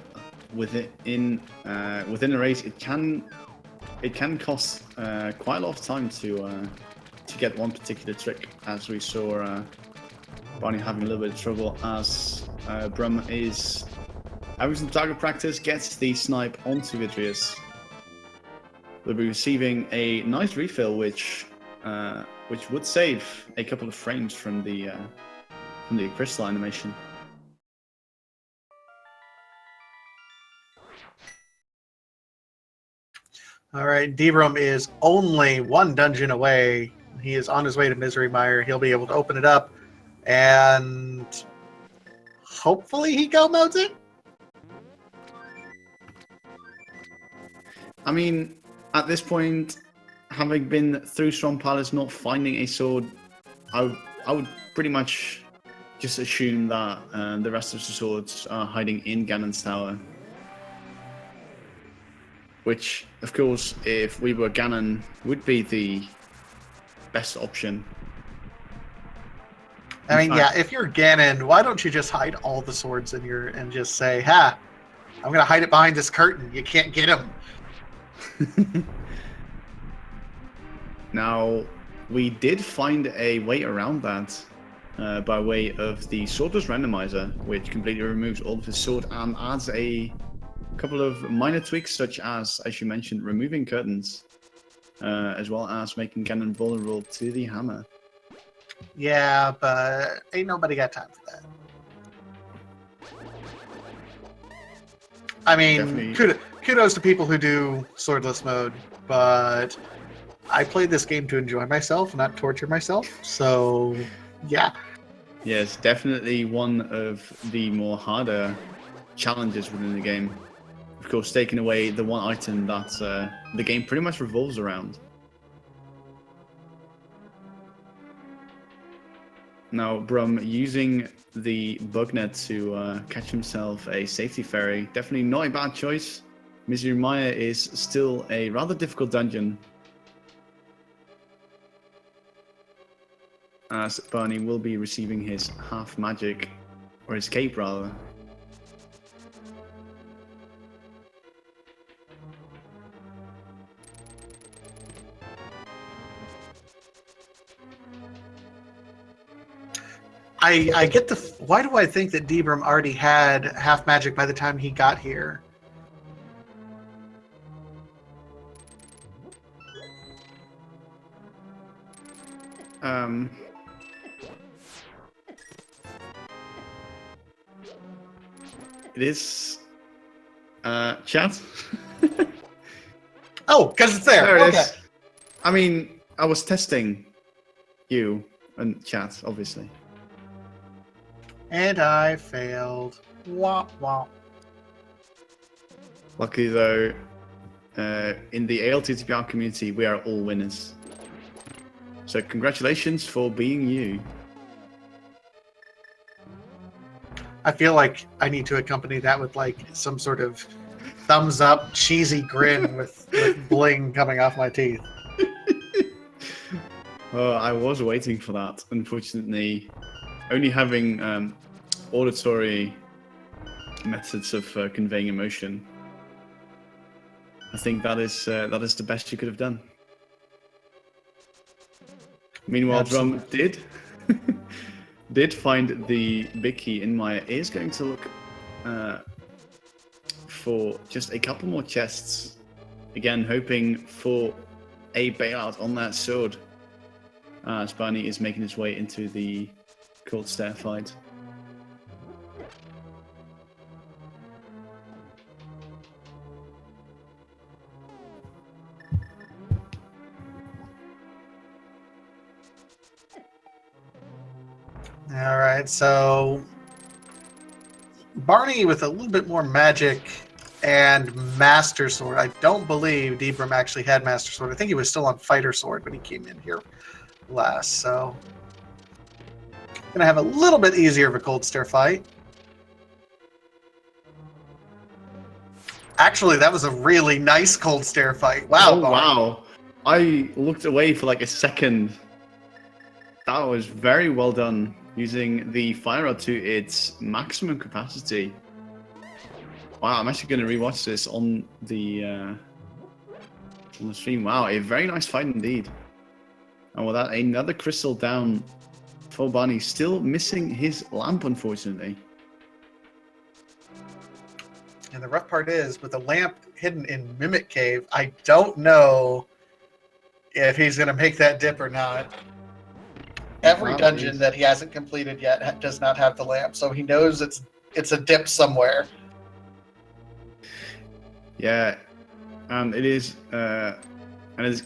within a race, it can cost quite a lot of time to get one particular trick, as we saw Barney having a little bit of trouble as Brum is having some target practice, gets the snipe onto Vidrius. They'll be receiving a nice refill, which would save a couple of frames from the crystal animation. All right, DBrum is only 1 dungeon away. He is on his way to Misery Mire. He'll be able to open it up, and hopefully he go modes it. I mean, at this point, having been through Strong Palace, not finding a sword, I would pretty much just assume that the rest of the swords are hiding in Ganon's tower. Which, of course, if we were Ganon, would be the best option. I mean, yeah, if you're Ganon, why don't you just hide all the swords in and just say, "Ha, I'm gonna hide it behind this curtain. You can't get him." Now, we did find a way around that by way of the Swordless Randomizer, which completely removes all of his sword and adds a couple of minor tweaks, such as you mentioned, removing curtains, as well as making Ganon vulnerable to the hammer. Yeah, but ain't nobody got time for that. I mean, kudos to people who do swordless mode, but I played this game to enjoy myself, not torture myself, so yeah. Yes, definitely one of the more harder challenges within the game. Of course, taking away the one item that the game pretty much revolves around. Now, Brum using the bug net to catch himself a safety fairy, definitely not a bad choice. Misery Mire is still a rather difficult dungeon, as Barney will be receiving his half magic, or his cape rather. I get the. Why do I think that DBrum already had half magic by the time he got here? It is chat. Oh, because it's there. There it Okay. is. I mean, I was testing you and chat, obviously. And I failed. Wah, wah. Luckily, though, in the ALTTPR community, we are all winners. So congratulations for being you. I feel like I need to accompany that with like some sort of thumbs up, cheesy grin with bling coming off my teeth. I was waiting for that. Unfortunately, only having auditory methods of conveying emotion, I think that is the best you could have done. Meanwhile, Drum did find the big key, and Maya is going to look for just a couple more chests. Again, hoping for a bailout on that sword. As Barney is making his way into the cold stair fight. All right, so Barney with a little bit more magic and Master Sword. I don't believe DBrum actually had Master Sword. I think he was still on Fighter Sword when he came in here last, so gonna have a little bit easier of a cold stair fight. Actually, that was a really nice cold stair fight. Wow. Oh, wow. I looked away for like a second. That was very well done, using the fire rod to its maximum capacity. Wow, I'm actually going to rewatch this on the stream. Wow, a very nice fight indeed. And with that, another crystal down for Barney. Still missing his lamp, unfortunately. And the rough part is, with the lamp hidden in Mimic Cave, I don't know if he's going to make that dip or not. Every dungeon that he hasn't completed yet does not have the lamp, so he knows it's a dip somewhere. Yeah, and it is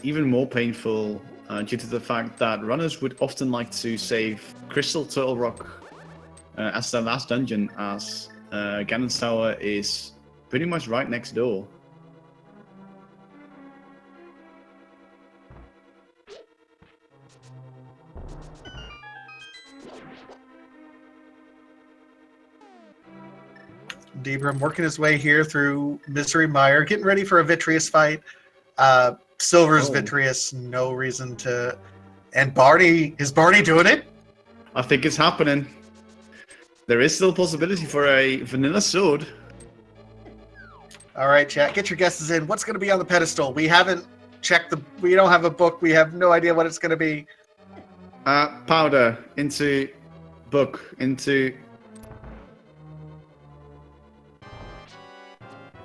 even more painful due to the fact that runners would often like to save Crystal Turtle Rock as their last dungeon, as Ganon's Tower is pretty much right next door. DBrum working his way here through Misery Mire, getting ready for a Vitreous fight. Silver's Vitreous, no reason to... And Barney, is Barney doing it? I think it's happening. There is still a possibility for a vanilla sword. All right, chat, get your guesses in. What's going to be on the pedestal? We haven't checked we don't have a book. We have no idea what it's going to be. Powder into book into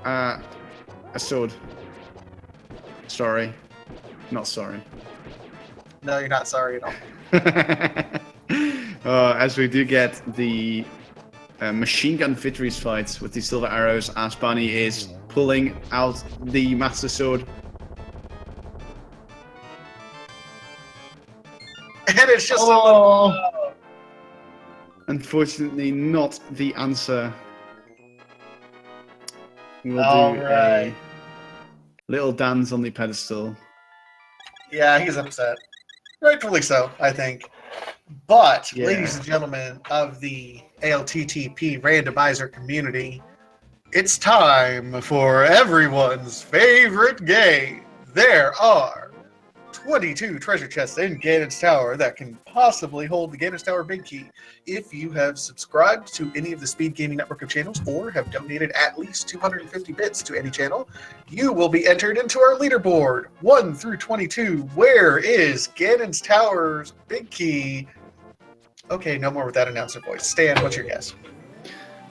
a sword. Sorry. Not sorry. No, you're not sorry at all. As we do get the machine gun Vitreous fights with the silver arrows, as Barney is pulling out the Master Sword. And it's just unfortunately not the answer. We'll do a little dance on the pedestal. Yeah, he's upset. Rightfully so, I think. But, ladies and gentlemen of the ALTTP Randomizer community, it's time for everyone's favorite game. There are 22 treasure chests in Ganon's Tower that can possibly hold the Ganon's Tower Big Key. If you have subscribed to any of the Speed Gaming Network of channels or have donated at least 250 bits to any channel, you will be entered into our leaderboard, 1 through 22. Where is Ganon's Tower's Big Key? Okay, no more with that announcer voice. Stan, what's your guess?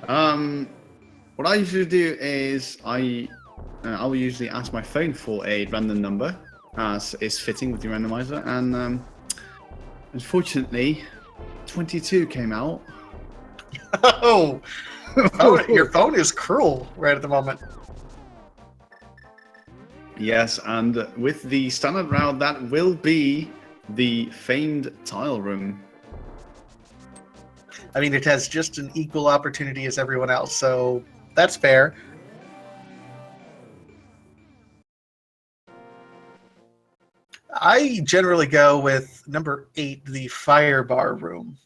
What I usually do is I will usually ask my phone for a random number, as is fitting with the randomizer, and unfortunately, 22 came out. Oh, your phone is cruel right at the moment. Yes, and with the standard route, that will be the famed tile room. I mean, it has just an equal opportunity as everyone else, so that's fair. I generally go with number 8, the fire bar room.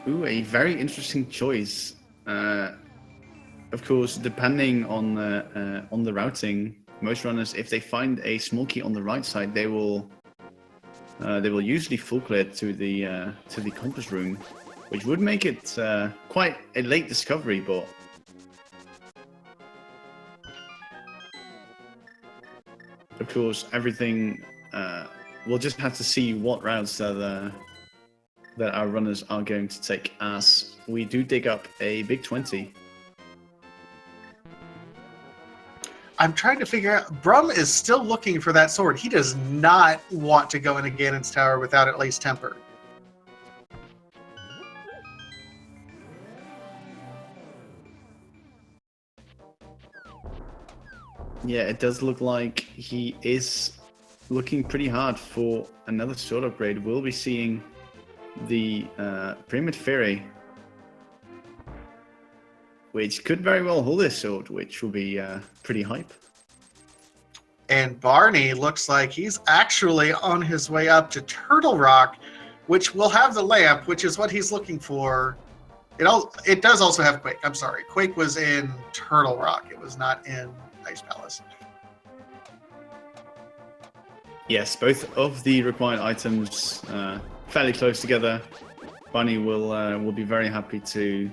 Ooh, a very interesting choice. Of course, depending on the routing, most runners, if they find a small key on the right side, they will usually full clear to the compass room, which would make it quite a late discovery, but of course, everything we'll just have to see what routes that our runners are going to take, as we do dig up a big 20. I'm trying to figure out. Brum is still looking for that sword. He does not want to go into Ganon's tower without at least temper. Yeah, it does look like he is looking pretty hard for another sword upgrade. We'll be seeing the Pyramid Fury, which could very well hold this sword, which will be pretty hype. And Barney looks like he's actually on his way up to Turtle Rock, which will have the lamp, which is what he's looking for. It does also have Quake. I'm sorry. Quake was in Turtle Rock. It was not in Ice Palace. Yes, both of the required items fairly close together. Barney will be very happy to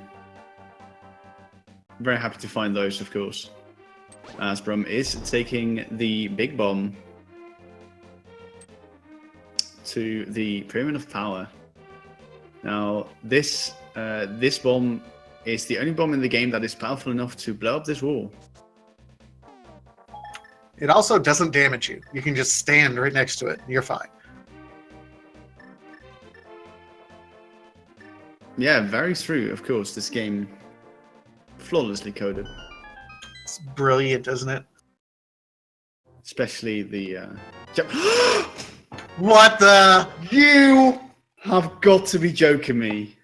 find those, of course. As Brum is taking the big bomb to the Pyramid of Power. Now, this bomb is the only bomb in the game that is powerful enough to blow up this wall. It also doesn't damage you. You can just stand right next to it. You're fine. Yeah, very true. Of course, this game flawlessly coded. It's brilliant, isn't it? Especially the jump. What the? You have got to be joking me.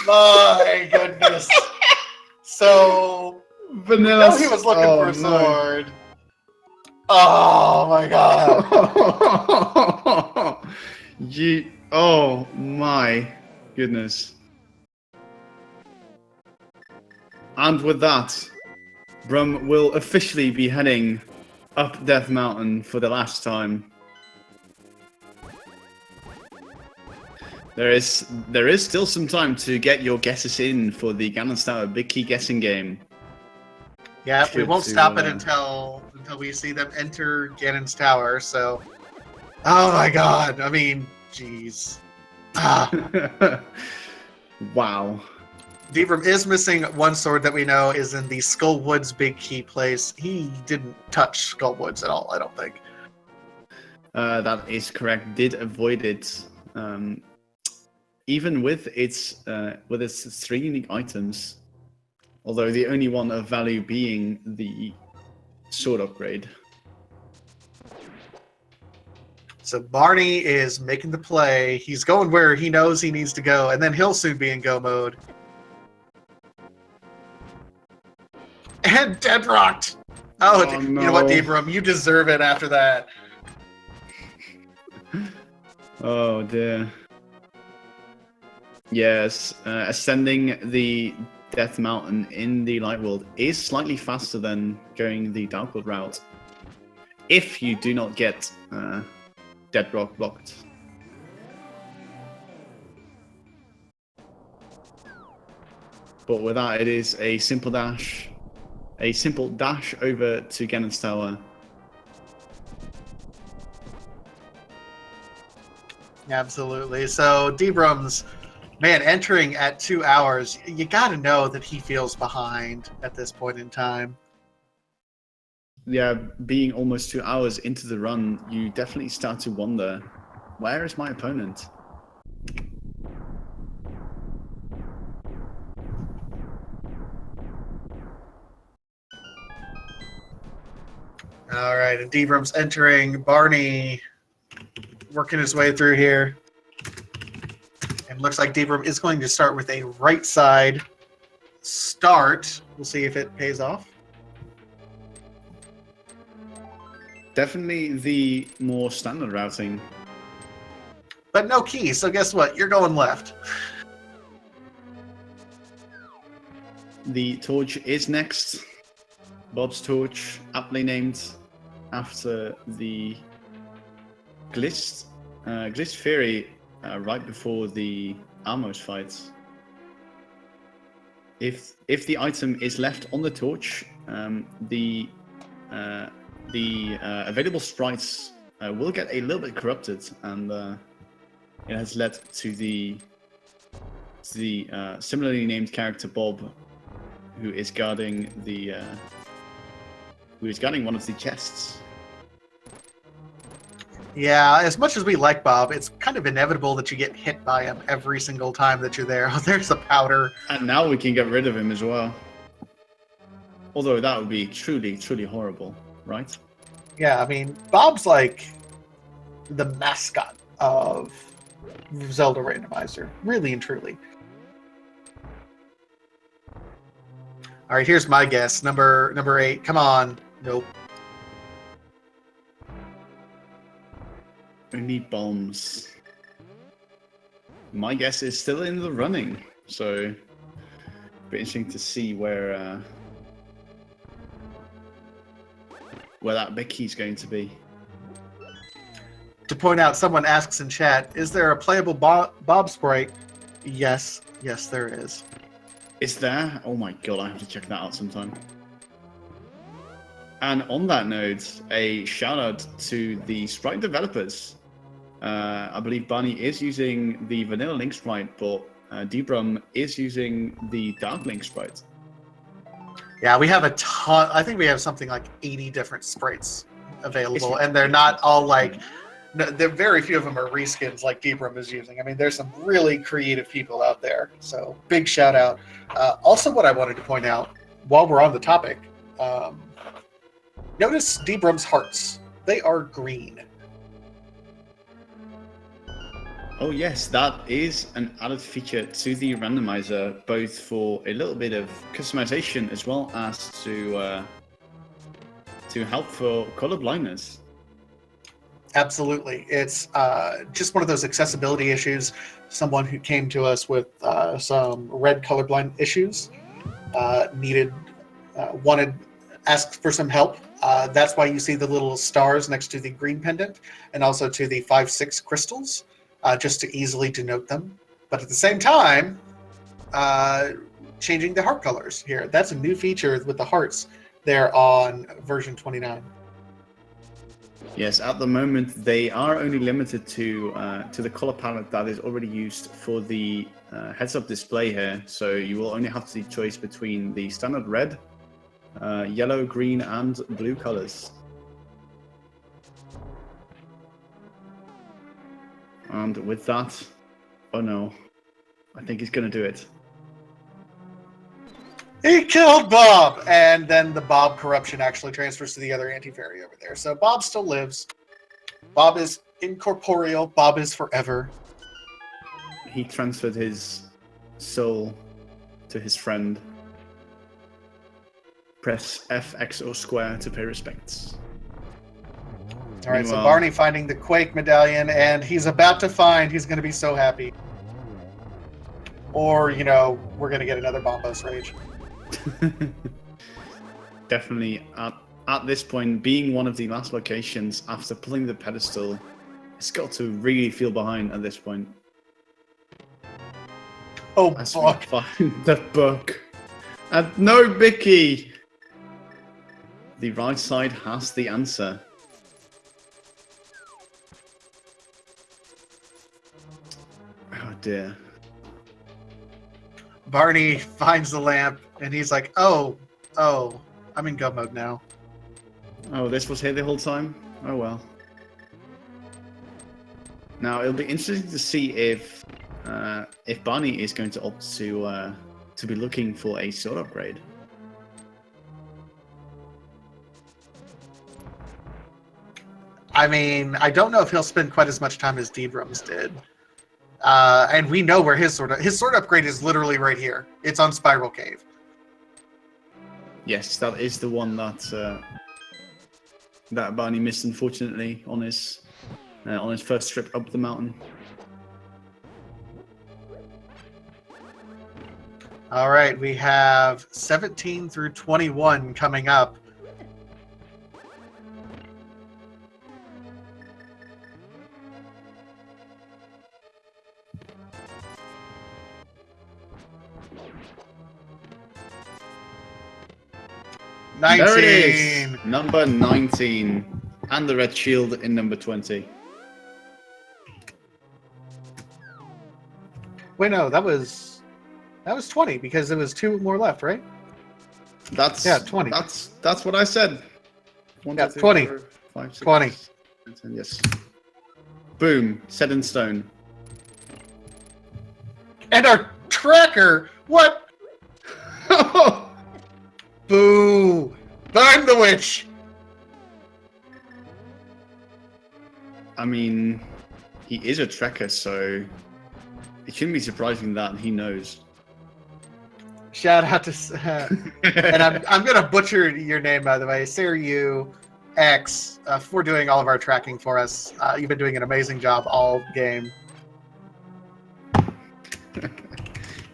My goodness. So, Vanilla. he was looking for a sword. Oh my god. Oh my goodness. And with that, Brum will officially be heading up Death Mountain for the last time. There is still some time to get your guesses in for the Ganon's Tower Big Key guessing game. Yeah, we won't stop it until we see them enter Ganon's Tower, so... Oh my god, I mean, jeez. Wow. DBrum is missing one sword that we know is in the Skullwoods Big Key place. He didn't touch Skullwoods at all, I don't think. That is correct. Did avoid it. Even with its 3 unique items, although the only one of value being the sword upgrade. So Barney is making the play. He's going where he knows he needs to go, and then he'll soon be in go mode. And dead rocked. Oh, no. You know what, DBrum? You deserve it after that. Oh dear. Yes, ascending the Death Mountain in the Light World is slightly faster than going the Dark World route, if you do not get Dead Rock blocked. But with that, it is a simple dash over to Ganon's Tower. Absolutely. So DBrum's, man, entering at 2 hours, you got to know that he feels behind at this point in time. Yeah, being almost 2 hours into the run, you definitely start to wonder, where is my opponent? All right, and DBrum's entering. Barney working his way through here. And looks like DBrum is going to start with a right side start. We'll see if it pays off. Definitely the more standard routing. But no key, so guess what? You're going left. the torch is next. Bob's torch, aptly named after the Glist Fairy right before the Almost fight. If the item is left on the torch, the available sprites will get a little bit corrupted, and it has led to the similarly named character Bob, who is guarding one of the chests. Yeah, as much as we like Bob, it's kind of inevitable that you get hit by him every single time that you're there. Oh, there's the powder. And now we can get rid of him as well. Although that would be truly, truly horrible, right? Yeah, I mean, Bob's like the mascot of Zelda Randomizer, really and truly. All right, here's my guess. Number 8. Come on. Nope. We need bombs. My guess is still in the running, so it'll be interesting to see where that big key's going to be. To point out, someone asks in chat, is there a playable Bob sprite? Yes, there is. Is there? Oh my god, I have to check that out sometime. And on that note, a shout out to the sprite developers. I believe Barney is using the vanilla Link sprite, but DBrum is using the dark Link sprite. Yeah, we have a ton. I think we have something like 80 different sprites available, and they're not all like. No, very few of them are reskins like DBrum is using. I mean, there's some really creative people out there. So big shout out. Also, what I wanted to point out while we're on the topic, notice DBrum's hearts. They are green. Oh yes, that is an added feature to the randomizer, both for a little bit of customization as well as to help for color blindness. Absolutely. It's just one of those accessibility issues. Someone who came to us with some red colorblind issues asked for some help. That's why you see the little stars next to the green pendant and also to the 5-6 crystals, just to easily denote them. But at the same time, changing the heart colors here. That's a new feature with the hearts there on version 29. Yes, at the moment they are only limited to the color palette that is already used for the heads-up display here. So you will only have the choice between the standard red, yellow, green, and blue colors. And with that, oh no, I think he's gonna do it. He killed Bob! And then the Bob corruption actually transfers to the other anti-fairy over there. So Bob still lives. Bob is incorporeal. Bob is forever. He transferred his soul to his friend. Press F, X, or square to pay respects. All right, so Barney finding the Quake medallion, and he's about to find, he's going to be so happy. Or, you know, we're going to get another Bombos Rage. Definitely at this point, being one of the last locations after pulling the pedestal, it's got to really feel behind at this point. Oh, as book. we find the book. And no Bicky! The right side has the answer. Oh dear. Barney finds the lamp, and he's like, oh, I'm in go mode now. Oh, this was here the whole time? Oh well. Now, it'll be interesting to see if Barney is going to opt to be looking for a sword upgrade. I mean, I don't know if he'll spend quite as much time as DBrums did. And we know where his sword upgrade is literally right here. It's on Spiral Cave. Yes, that is the one that Barney missed, unfortunately, on his first trip up the mountain. All right, we have 17 through 21 coming up. There it is! Number 19. And the red shield in number 20. Wait, no, that was 20 because there was 2 more left, right? That's 20. That's what I said. 1, Yeah, 2, 3, 20. 4, 5, 6, 20. 7, 10, yes. Boom. Set in stone. And our tracker! What? Boo! Burn the witch! I mean, he is a trekker, so it shouldn't be surprising that he knows. Shout out to... and I'm going to butcher your name, by the way. Siriu X, for doing all of our tracking for us. You've been doing an amazing job all game.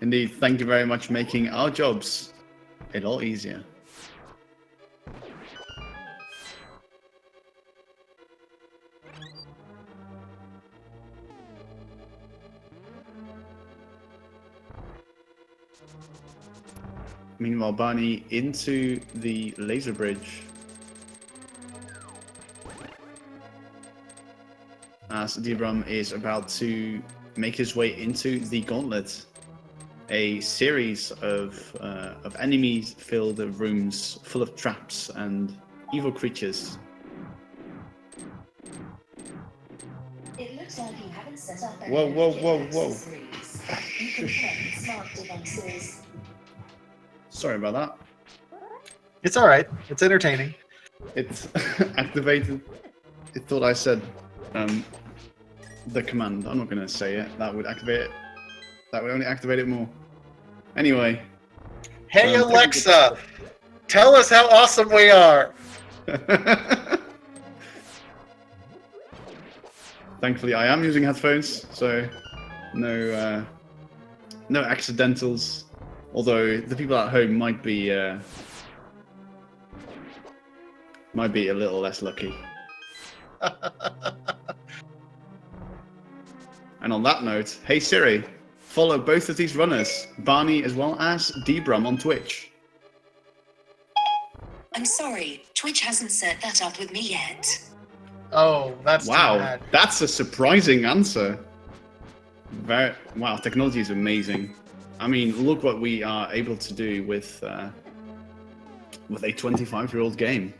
Indeed, thank you very much for making our jobs a lot easier. Meanwhile, Barney into the laser bridge. As DBrum is about to make his way into the gauntlet. A series of enemies-filled rooms full of traps and evil creatures. It looks like you haven't set up Whoa, whoa, whoa, whoa. You can connect smart devices. Sorry about that. It's all right. It's entertaining. It's activated. It thought I said the command. I'm not going to say it. That would activate it. That would only activate it more. Anyway. Hey, Alexa, tell us how awesome we are. Thankfully, I am using headphones, so no accidentals. Although the people at home might be a little less lucky. And on that note, hey Siri, follow both of these runners, Barney as well as DBrum on Twitch. I'm sorry, Twitch hasn't set that up with me yet. Oh, that's too Wow, bad. that's a surprising answer. Wow, technology is amazing. I mean, look what we are able to do with a 25-year-old game.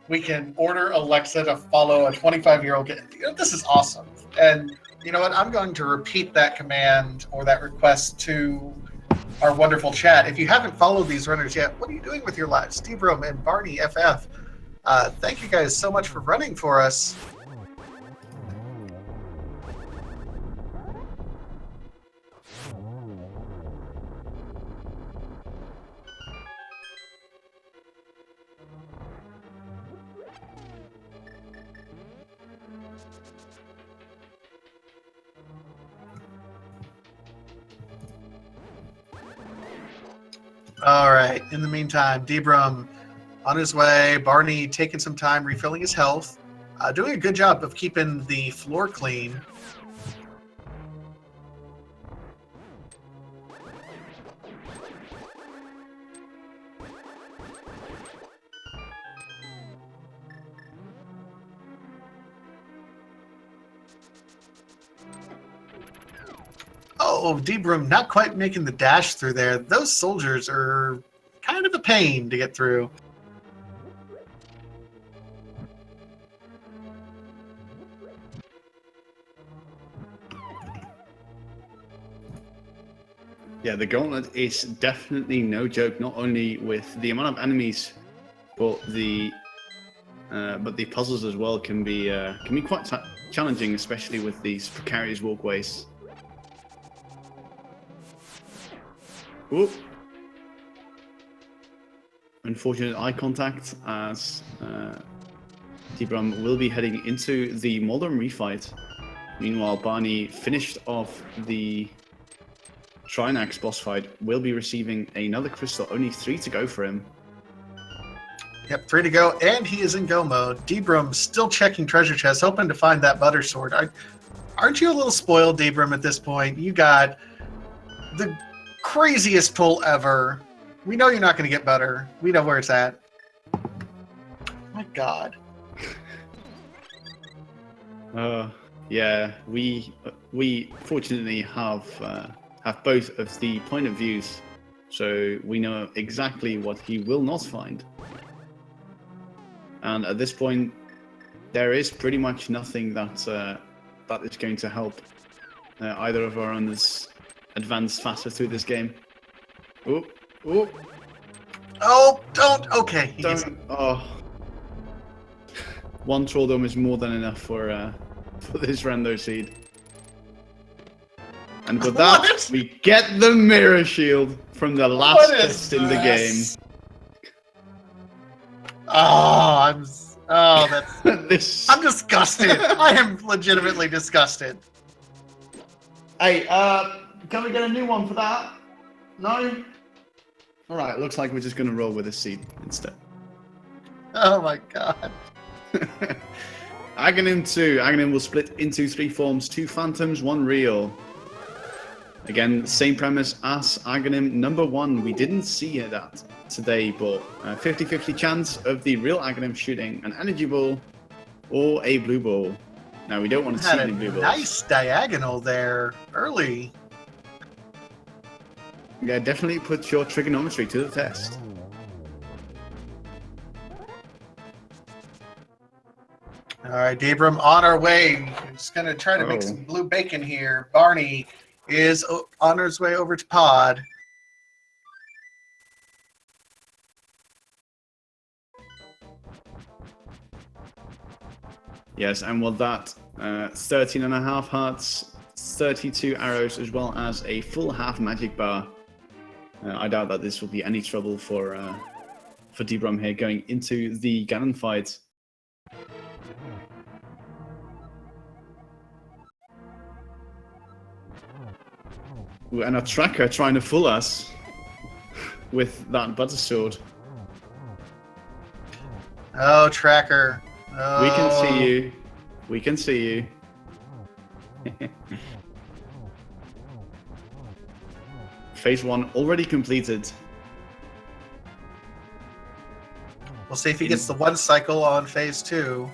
We can order Alexa to follow a 25-year-old game. You know, this is awesome. And you know what? I'm going to repeat that command or that request to our wonderful chat. If you haven't followed these runners yet, what are you doing with your lives? DBrum and barnyFF. Thank you guys so much for running for us. All right. In the meantime, DBrum on his way. Barney taking some time refilling his health. Doing a good job of keeping the floor clean. Oh, DBrum not quite making the dash through there. Those soldiers are kind of a pain to get through. Yeah, the gauntlet is definitely no joke. Not only with the amount of enemies, but the puzzles as well can be quite challenging, especially with these precarious walkways. Ooh. Unfortunate eye contact as DBrum will be heading into the modern refight. Meanwhile, Barney finished off the Trinax boss fight will be receiving another crystal. Only 3 to go for him. Yep, 3 to go, and he is in go mode. DBrum still checking treasure chests, hoping to find that butter sword. Aren't you a little spoiled, DBrum, at this point? You got the craziest pull ever. We know you're not going to get butter. We know where it's at. My God. Yeah, we fortunately have both of the point of views, so we know exactly what he will not find. And at this point, there is pretty much nothing that is going to help either of our runners advance faster through this game. Oh, oh, Oh, don't. Okay. don't. Oh. One troll dome is more than enough for this rando seed. And with that, What? we get the mirror shield from the last What is test in the game. this? Oh, This. I'm disgusted. I am legitimately disgusted. Hey, can we get a new one for that? No? Alright, looks like we're just gonna roll with a seed instead. Oh my God. Aghanim 2. Aghanim will split into 3 forms, 2 phantoms, 1 real. Again, same premise as Aghanim number 1. We didn't see that today, but 50-50 chance of the real Aghanim shooting an energy ball or a blue ball. Now, we don't want to see Had a any blue balls. nice diagonal there early. Yeah, definitely put your trigonometry to the test. All right, DBrum, on our way. We're just going to try to make some blue bacon here. Barney is on his way over to pod. Yes, and with that, 13.5 hearts, 32 arrows, as well as a full half magic bar. I doubt that this will be any trouble for DBrum here going into the Ganon fight. Ooh, and a tracker trying to fool us with that butter sword. Oh, tracker. Oh. We can see you. We can see you. Phase 1 already completed. We'll see if he gets the 1 cycle on phase 2.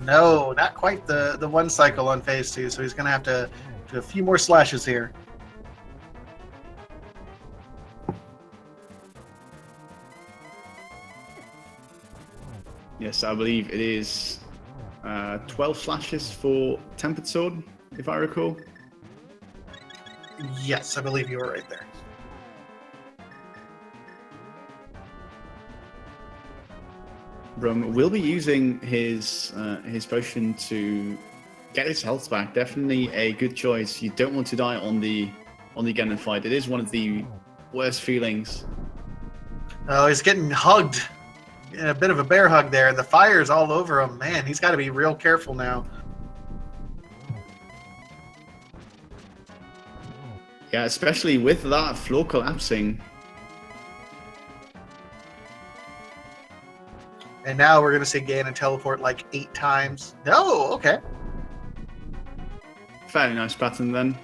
No, not quite the 1 cycle on phase 2, so he's going to have to do a few more slashes here. Yes, I believe it is 12 slashes for Tempered Sword, if I recall. Yes, I believe you were right there. Brum will be using his potion to get his health back. Definitely a good choice. You don't want to die on the Ganon fight. It is one of the worst feelings. Oh, he's getting hugged. A bit of a bear hug there. The fire's all over him. Man, he's got to be real careful now. Yeah, especially with that floor collapsing. And now we're going to see Ganon teleport like 8 times. No, okay. Fairly nice pattern then.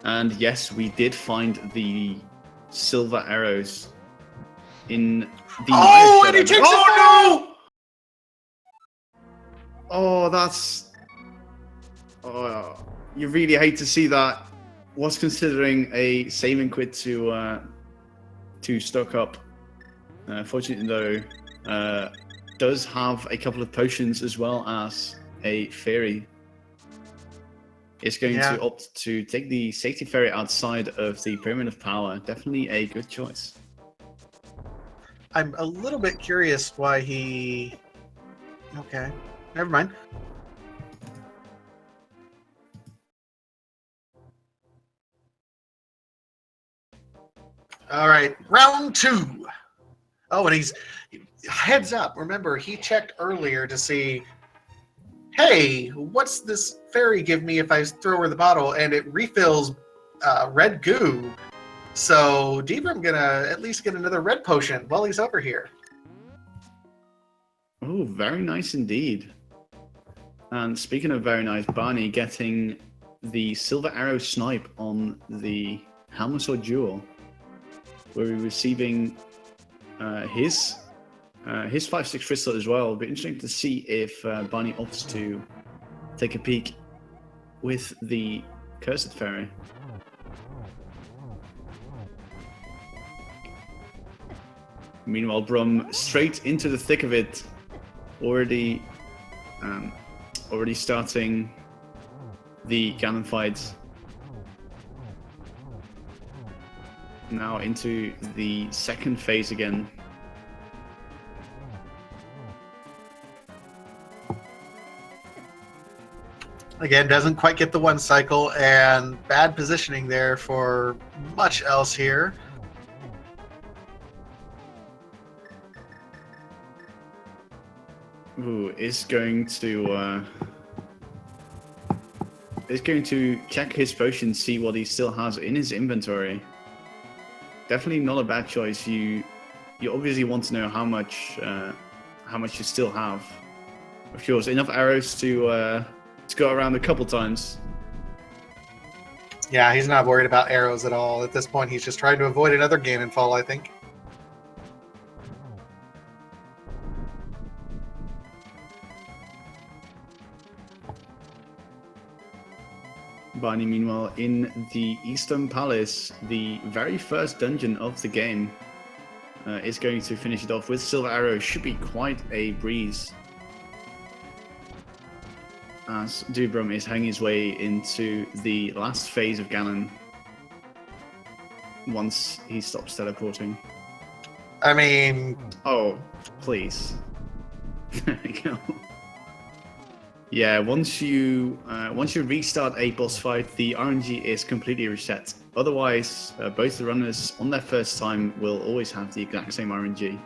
And yes, we did find the silver arrows in the... Oh, and he takes it! Oh, no! Oh, that's... Oh, you really hate to see that. Was considering a saving quit to stock up. Fortunately, though, does have a couple of potions as well as a fairy. It's going to opt to take the safety fairy outside of the Pyramid of Power. Definitely a good choice. I'm a little bit curious why he... Okay, never mind. All right, round 2. Oh, and he's... Heads up, remember, he checked earlier to see, hey, what's this fairy give me if I throw her the bottle? And it refills red goo. So DBrum gonna at least get another red potion while he's over here. Oh, very nice indeed. And speaking of very nice, Barney getting the silver arrow snipe on the Helmasaur Jewel. We're receiving his 5-6 crystal as well. It'll be interesting to see if Barney opts to take a peek with the Cursed Fairy. Meanwhile, Brum straight into the thick of it, already starting the Ganon fight. Now into the second phase again. Again, doesn't quite get the one cycle, and bad positioning there for much else here. Ooh, is going to check his potion, see what he still has in his inventory. Definitely not a bad choice. You obviously want to know how much you still have. Of course, enough arrows to go around a couple times. Yeah, he's not worried about arrows at all. At this point, he's just trying to avoid another Ganon fall, I think. Barney, meanwhile, in the Eastern Palace, the very first dungeon of the game, is going to finish it off with Silver Arrow. Should be quite a breeze. As DBrum is hanging his way into the last phase of Ganon once he stops teleporting. I mean... Oh, please. There we go. Yeah, once you restart a boss fight, the RNG is completely reset. Otherwise, both the runners on their first time will always have the exact same RNG.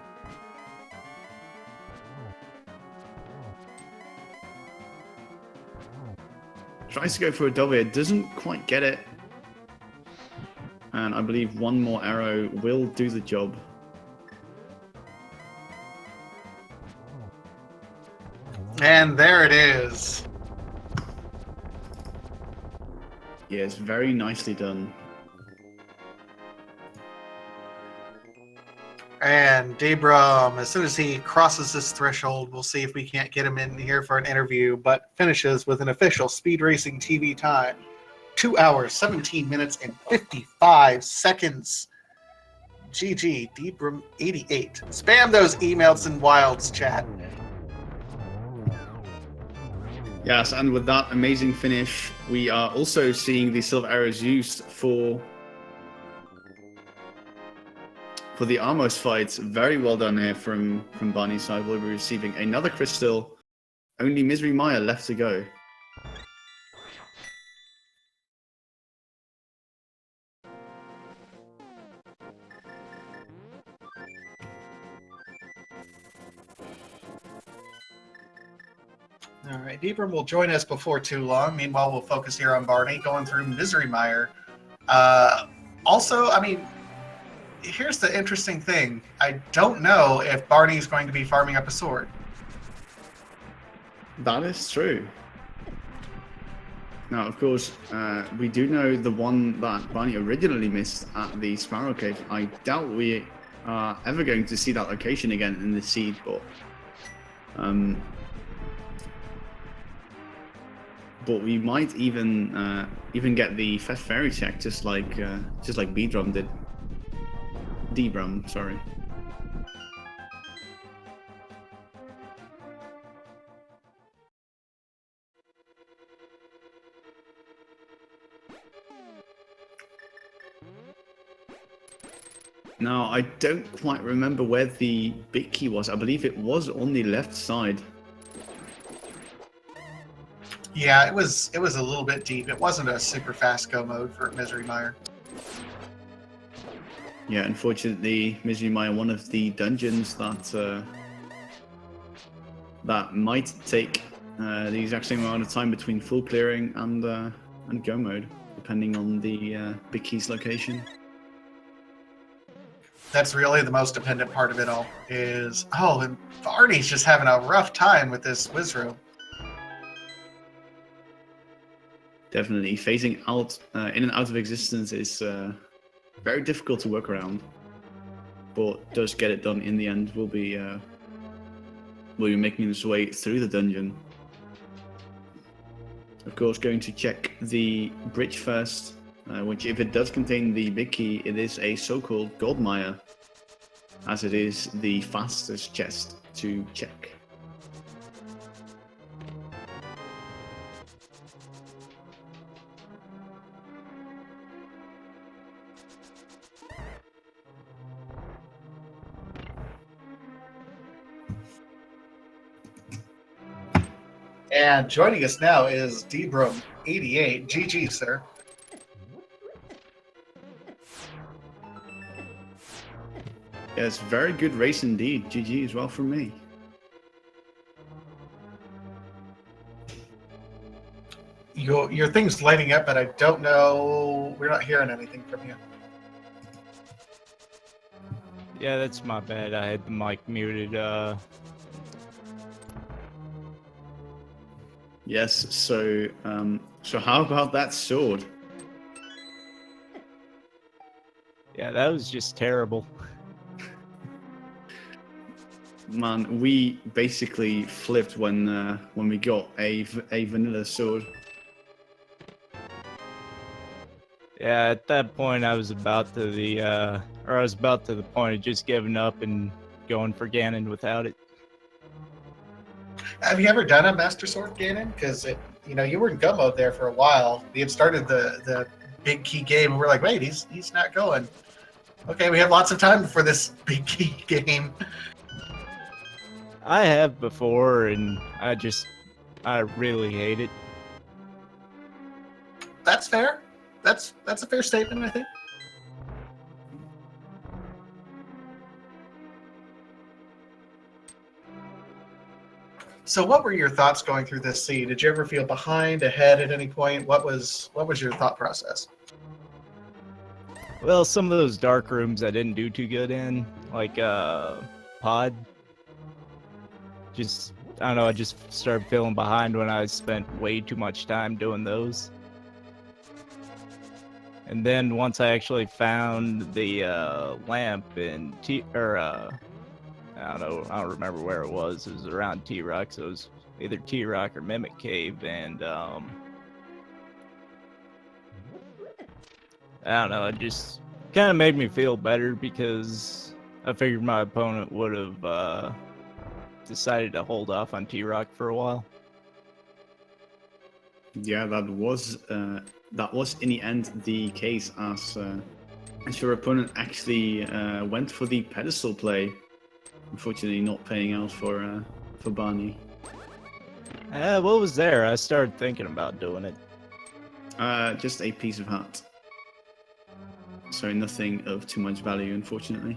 Tries to go for a W, doesn't quite get it. And I believe one more arrow will do the job. And there it is. Yes, very nicely done. And DBrum, as soon as he crosses this threshold, we'll see if we can't get him in here for an interview, but finishes with an official Speed Racing TV time. 2 hours, 17 minutes, and 55 seconds. GG, DBrum88. Spam those emails and wilds, chat. Yes, and with that amazing finish, we are also seeing the silver arrows used for the Armos fights. Very well done here from Barney's side. We'll be receiving another crystal. Only Misery Mire left to go. All right, DBrum will join us before too long. Meanwhile, we'll focus here on Barney going through Misery Mire. Also, I mean, here's the interesting thing. I don't know if Barney's going to be farming up a sword. That is true. Now, of course, we do know the one that Barney originally missed at the Sparrow Cave. I doubt we are ever going to see that location again in the seed, but we might even get the Fifth Fairy check, just like DBrum did. DBrum, sorry. Now, I don't quite remember where the big key was. I believe it was on the left side. Yeah, it was a little bit deep. It wasn't a super fast go mode for Misery Mire. Yeah, unfortunately, Misery Mire, one of the dungeons that might take the exact same amount of time between full clearing and go mode, depending on the big key's location. That's really the most dependent part of it all. Is and Barney's just having a rough time with this Wizroom. Definitely, phasing out in and out of existence is very difficult to work around, but does get it done in the end. Will be making his way through the dungeon. Of course, going to check the bridge first, which, if it does contain the big key, it is a so-called gold mire, as it is the fastest chest to check. And joining us now is DBrum88. GG, sir. Yes, very good race indeed. GG as well from me. Your thing's lighting up, but I don't know. We're not hearing anything from you. Yeah, that's my bad. I had the mic muted. Yes, so how about that sword? Yeah, that was just terrible. Man, we basically flipped when we got a vanilla sword. Yeah, at that point I was about to the point of just giving up and going for Ganon without it. Have you ever done a Master Sword, Ganon? Because you were in go mode there for a while. We had started the big key game, and we're like, wait, he's not going. Okay, we have lots of time for this big key game. I have before, and I really hate it. That's fair. That's a fair statement, I think. So what were your thoughts going through this scene? Did you ever feel behind, ahead at any point? What was your thought process? Well, some of those dark rooms I didn't do too good in, like Pod. I don't know, I just started feeling behind when I spent way too much time doing those. And then once I actually found the lamp in I don't remember where it was. It was around T-Rock, so it was either T-Rock or Mimic Cave, and I don't know, it just kind of made me feel better because I figured my opponent would have decided to hold off on T-Rock for a while. Yeah, that was in the end the case, as your opponent actually went for the pedestal play. Unfortunately, not paying out for Barney. What was there? I started thinking about doing it. Just a piece of heart. So nothing of too much value, unfortunately.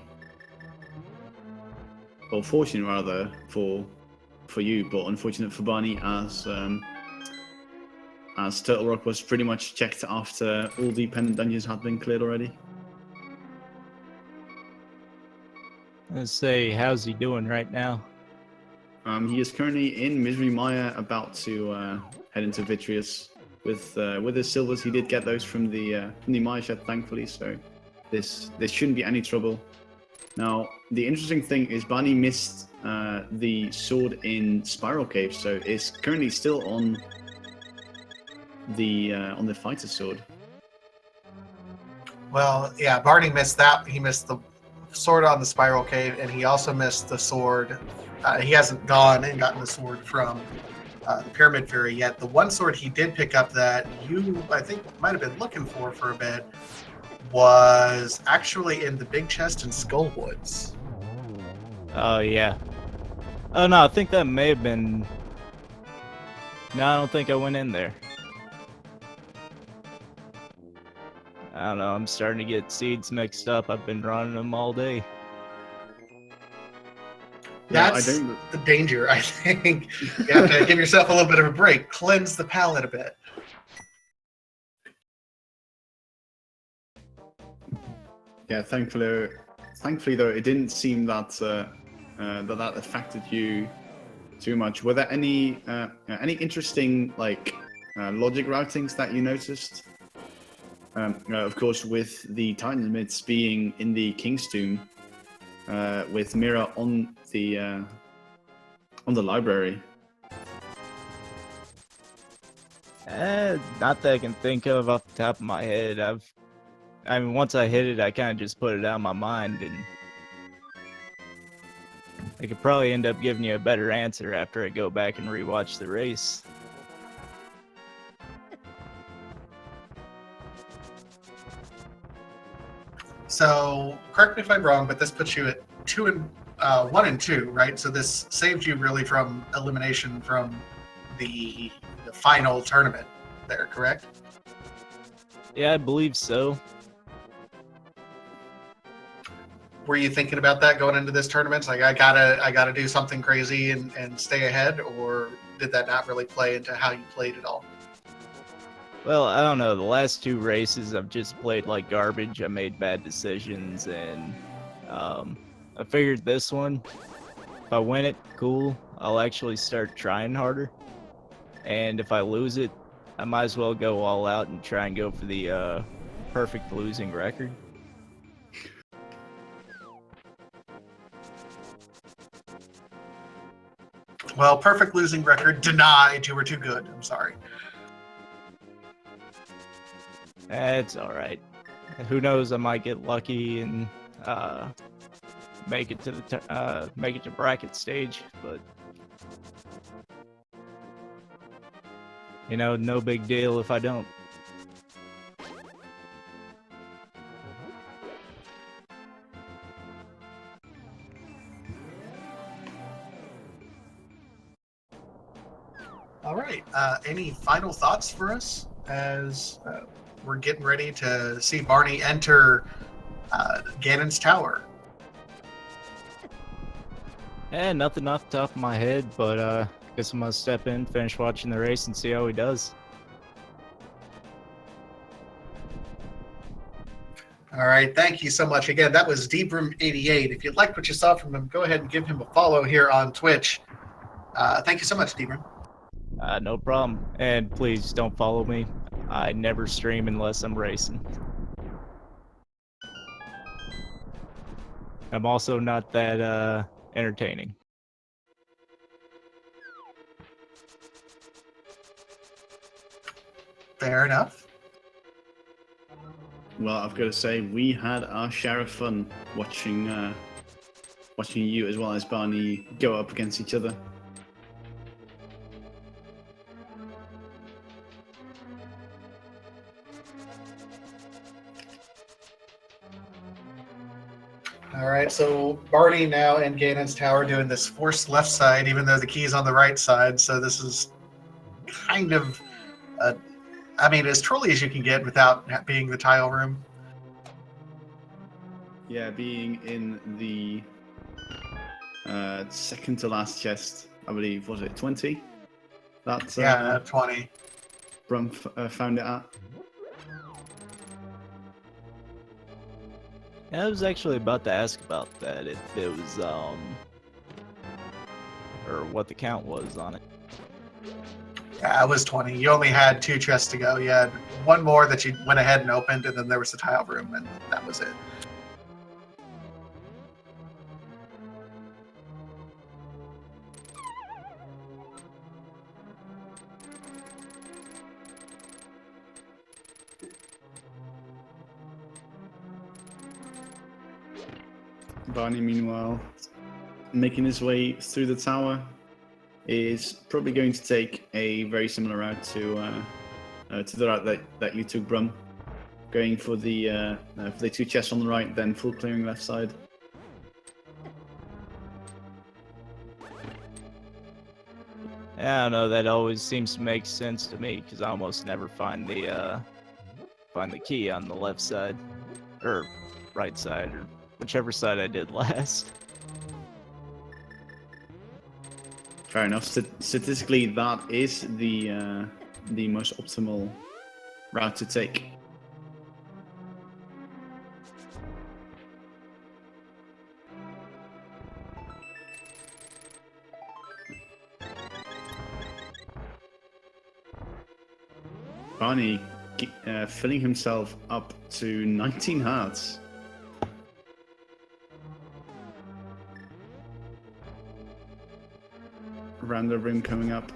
Or fortune, rather, for you, but unfortunate for Barney, as Turtle Rock was pretty much checked after all the pendant dungeons had been cleared already. Let's say, how's he doing right now? He is currently in Misery Mire, about to head into Vitreous. With his silvers, he did get those from the Mire shed, thankfully. So this shouldn't be any trouble. Now, the interesting thing is Barney missed the sword in Spiral Cave, so it's currently still on the fighter sword. Well, yeah, Barney missed that. He missed the sword on the Spiral Cave, and he also missed the sword. He hasn't gone and gotten the sword from the Pyramid Fury yet. The one sword he did pick up that you, I think, might have been looking for a bit was actually in the big chest in Skullwoods. Oh, yeah. Oh, no, I think that may have been... No, I don't think I went in there. I don't know, I'm starting to get seeds mixed up. I've been running them all day. That's the danger, I think. You have to give yourself a little bit of a break. Cleanse the palate a bit. Yeah, thankfully though, it didn't seem that that affected you too much. Were there any interesting like logic routings that you noticed? Of course, with the Titan myths being in the King's Tomb, with Mire on the library. Not that I can think of off the top of my head. I mean, once I hit it, I kind of just put it out of my mind, and I could probably end up giving you a better answer after I go back and rewatch the race. So, correct me if I'm wrong, but this puts you at 1 and 2, right? So this saved you really from elimination from the final tournament there, correct? Yeah, I believe so. Were you thinking about that going into this tournament? Like, I gotta do something crazy and stay ahead, or did that not really play into how you played at all? Well, I don't know. The last 2 races, I've just played like garbage. I made bad decisions, and I figured this one, if I win it, cool. I'll actually start trying harder. And if I lose it, I might as well go all out and try and go for the perfect losing record. Well, perfect losing record denied. You were too good. I'm sorry. It's all right. Who knows? I might get lucky and make it to bracket stage, but you know, no big deal if I don't. All right. Any final thoughts for us as we're getting ready to see Barney enter Ganon's tower? Nothing off the top of my head, but guess I'm gonna step in, finish watching the race, and see how he does. All right. Thank you so much. Again, that was DBrum88. If you liked what you saw from him, go ahead and give him a follow here on Twitch. Thank you so much, DBrum. No problem. And please don't follow me. I never stream unless I'm racing. I'm also not that entertaining. Fair enough. Well, I've got to say, we had our share of fun watching you as well as Barney go up against each other. All right, so Barney now in Ganon's tower doing this forced left side, even though the key's on the right side. So this is kind of, I mean, as trolly as you can get without being the tile room. Yeah, being in the second to last chest, I believe, was it 20? That's 20. Brum found it at. Yeah, I was actually about to ask about that, if it was, or what the count was on it. Yeah, it was 20. You only had 2 chests to go. You had one more that you went ahead and opened, and then there was the tile room, and that was it. Barney, meanwhile, making his way through the tower, is probably going to take a very similar route to the route that you took, Brum. Going for the 2 chests on the right, then full clearing left side. Yeah, I don't know, that always seems to make sense to me, because I almost never find the key on the left side, or right side, or whichever side I did last. Fair enough. Statistically, that is the most optimal route to take. Barney filling himself up to 19 hearts. Random room coming up.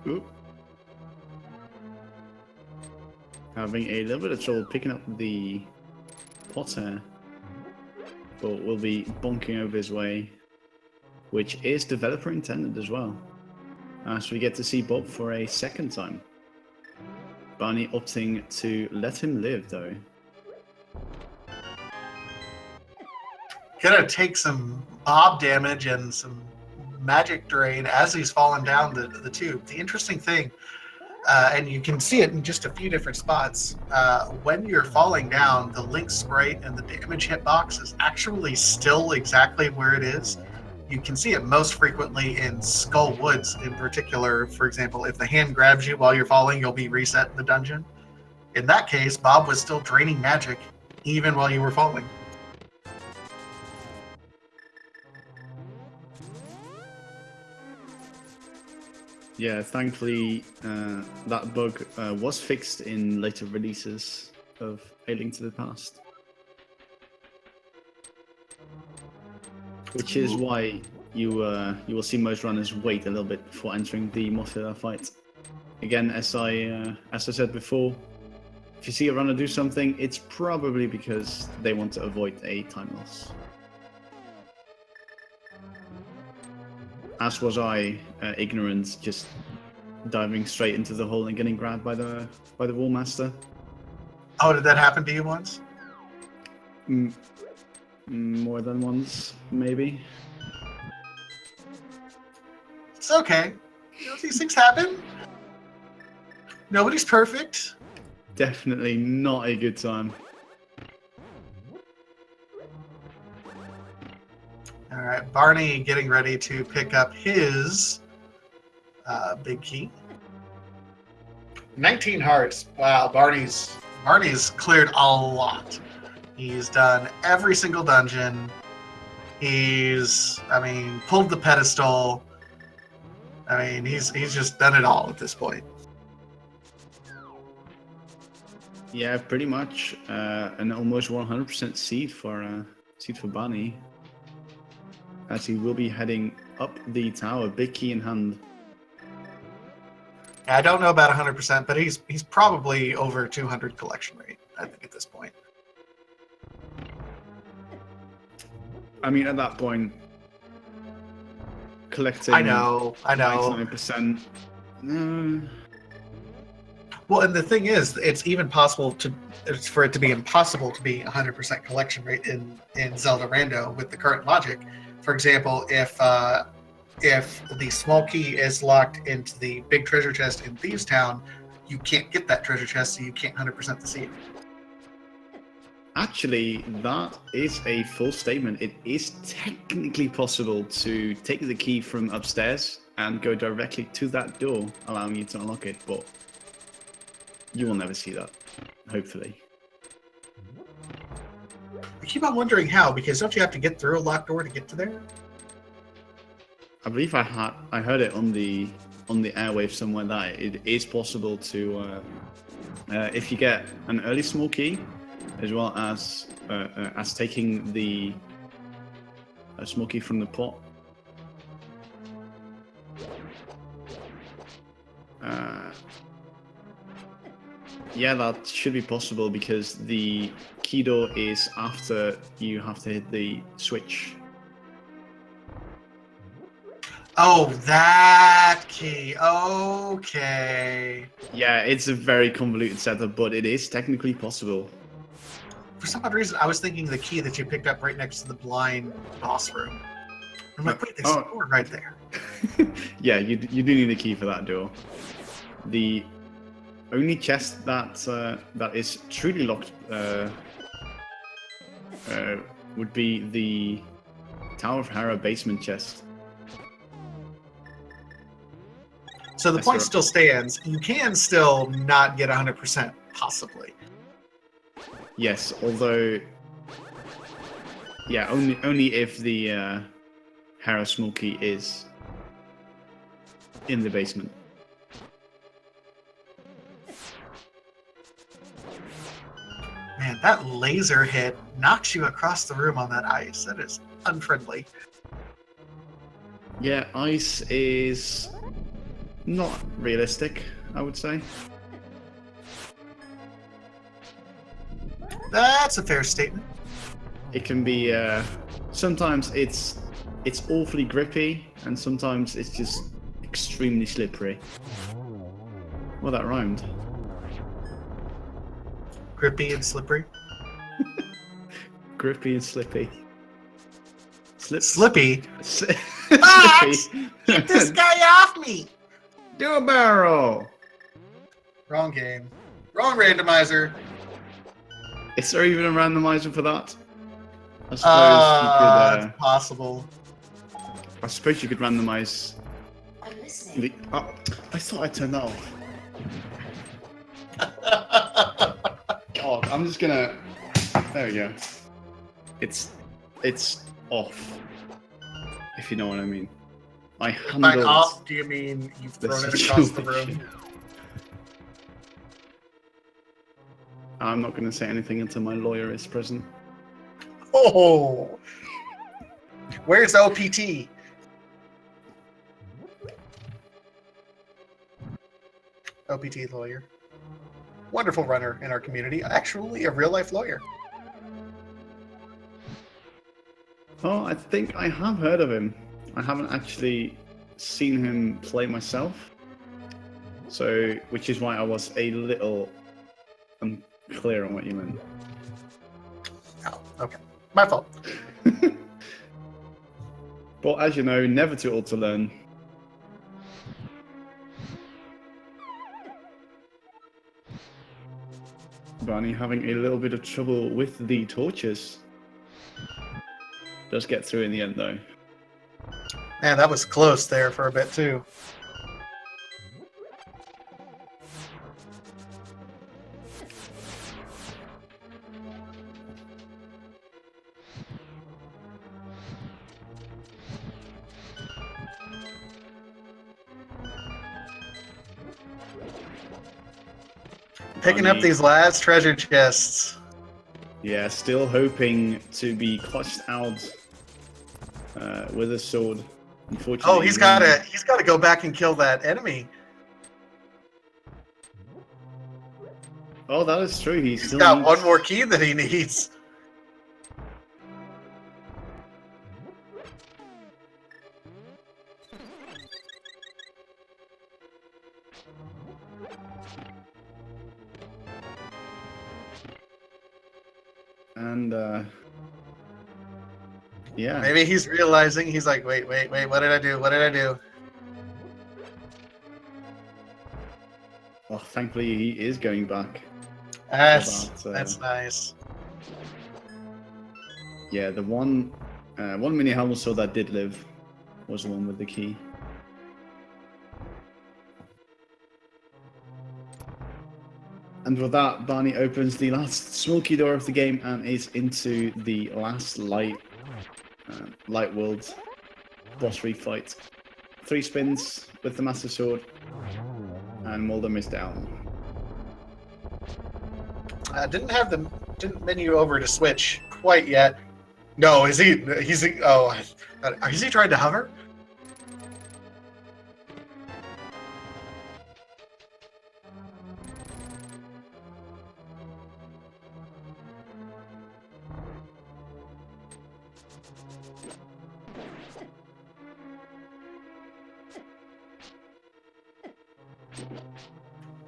Oop. Having a little bit of trouble picking up the Potter, but will be bonking over his way, which is developer intended as well. As we get to see Bob for a second time. Barney opting to let him live, though. Gonna take some Bob damage and some magic drain as he's falling down the tube. The interesting thing, and you can see it in just a few different spots, when you're falling down, the link sprite and the damage hitbox is actually still exactly where it is. You can see it most frequently in Skull Woods in particular. For example, if the hand grabs you while you're falling, you'll be reset in the dungeon. In that case, Bob was still draining magic even while you were falling. Yeah, thankfully that bug was fixed in later releases of A Link to the Past. Which is why you will see most runners wait a little bit before entering the Mothra fight. Again, as I said before, if you see a runner do something, it's probably because they want to avoid a time loss. As was I, ignorant, just diving straight into the hole and getting grabbed by the Wall Master. Oh, did that happen to you once? More than once, maybe. It's okay. You know, these things happen. Nobody's perfect. Definitely not a good time. All right, Barney getting ready to pick up his big key. 19 hearts. Wow, Barney's cleared a lot. He's done every single dungeon. He's, pulled the pedestal. He's just done it all at this point. Yeah, pretty much an almost 100% seed for Barney. As he will be heading up the tower, big key in hand. I don't know about 100%, but he's probably over 200 collection rate, I think, at this point. At that point, collecting I know. 99%. Well, and the thing is, it's even possible for it to be impossible to be 100% collection rate in Zelda Rando with the current logic. For example, if the small key is locked into the big treasure chest in Thieves Town, you can't get that treasure chest, so you can't 100% the seed. Actually, that is a full statement. It is technically possible to take the key from upstairs and go directly to that door, allowing you to unlock it, but you will never see that, hopefully. I keep on wondering how, because don't you have to get through a locked door to get to there? I believe I heard it on the airwave somewhere that it is possible to, if you get an early small key, as well as taking the small key from the pot. Yeah, that should be possible because the key door is after you have to hit the switch. Oh, that key. Okay. Yeah, it's a very convoluted setup, but it is technically possible. For some odd reason, I was thinking the key that you picked up right next to the blind boss room. I'm like, wait, there's a door right there. Yeah, you do need a key for that door. The only chest that is truly locked would be the Tower of Hera basement chest. So the That's point right. still stands. You can still not get 100%, possibly. Yes, although, yeah, only if the Hera small key is in the basement. Man, that laser hit knocks you across the room on that ice. That is unfriendly. Yeah, ice is not realistic, I would say. That's a fair statement. It can be sometimes it's awfully grippy, and sometimes it's just extremely slippery. Well, that rhymed. Grippy and slippery. Grippy and slippy. Slippy? Slippy. Get this guy off me! Do a barrel. Wrong game. Wrong randomizer. Is there even a randomizer for that? I suppose It's possible. I suppose you could randomize. I'm listening. Oh, I thought I turned that off. God, I'm just gonna. There we go. It's off. If you know what I mean. I By handled. off, do you mean you've the thrown it across the room? situation. I'm not gonna say anything until my lawyer is present. Oh! Where's OPT? OPT lawyer. Wonderful runner in our community. Actually, a real life lawyer. Oh, I think I have heard of him. I haven't actually seen him play myself. So, which is why I was a little unclear on what you meant. Oh, okay. My fault. But as you know, never too old to learn. Barney having a little bit of trouble with the torches. Does get through in the end though. Man, that was close there for a bit too. Picking up Barney- these last treasure chests. Yeah, still hoping to be clutched out with a sword. Unfortunately, Oh, he's gotta go back and kill that enemy. Oh, that is true. He He's still got needs... one more key that he needs. And yeah, Maybe he's realizing, he's like, wait, what did I do? What did I do? well, thankfully he is going back. That's About, nice. Yeah, the one mini helmet sword that did live was the one with the key. And with that, Barney opens the last small key door of the game and is into the last light world boss refight. 3 spins with the master sword, and Moldum is down. Didn't menu over to switch quite yet. No, is he? Is he trying to hover?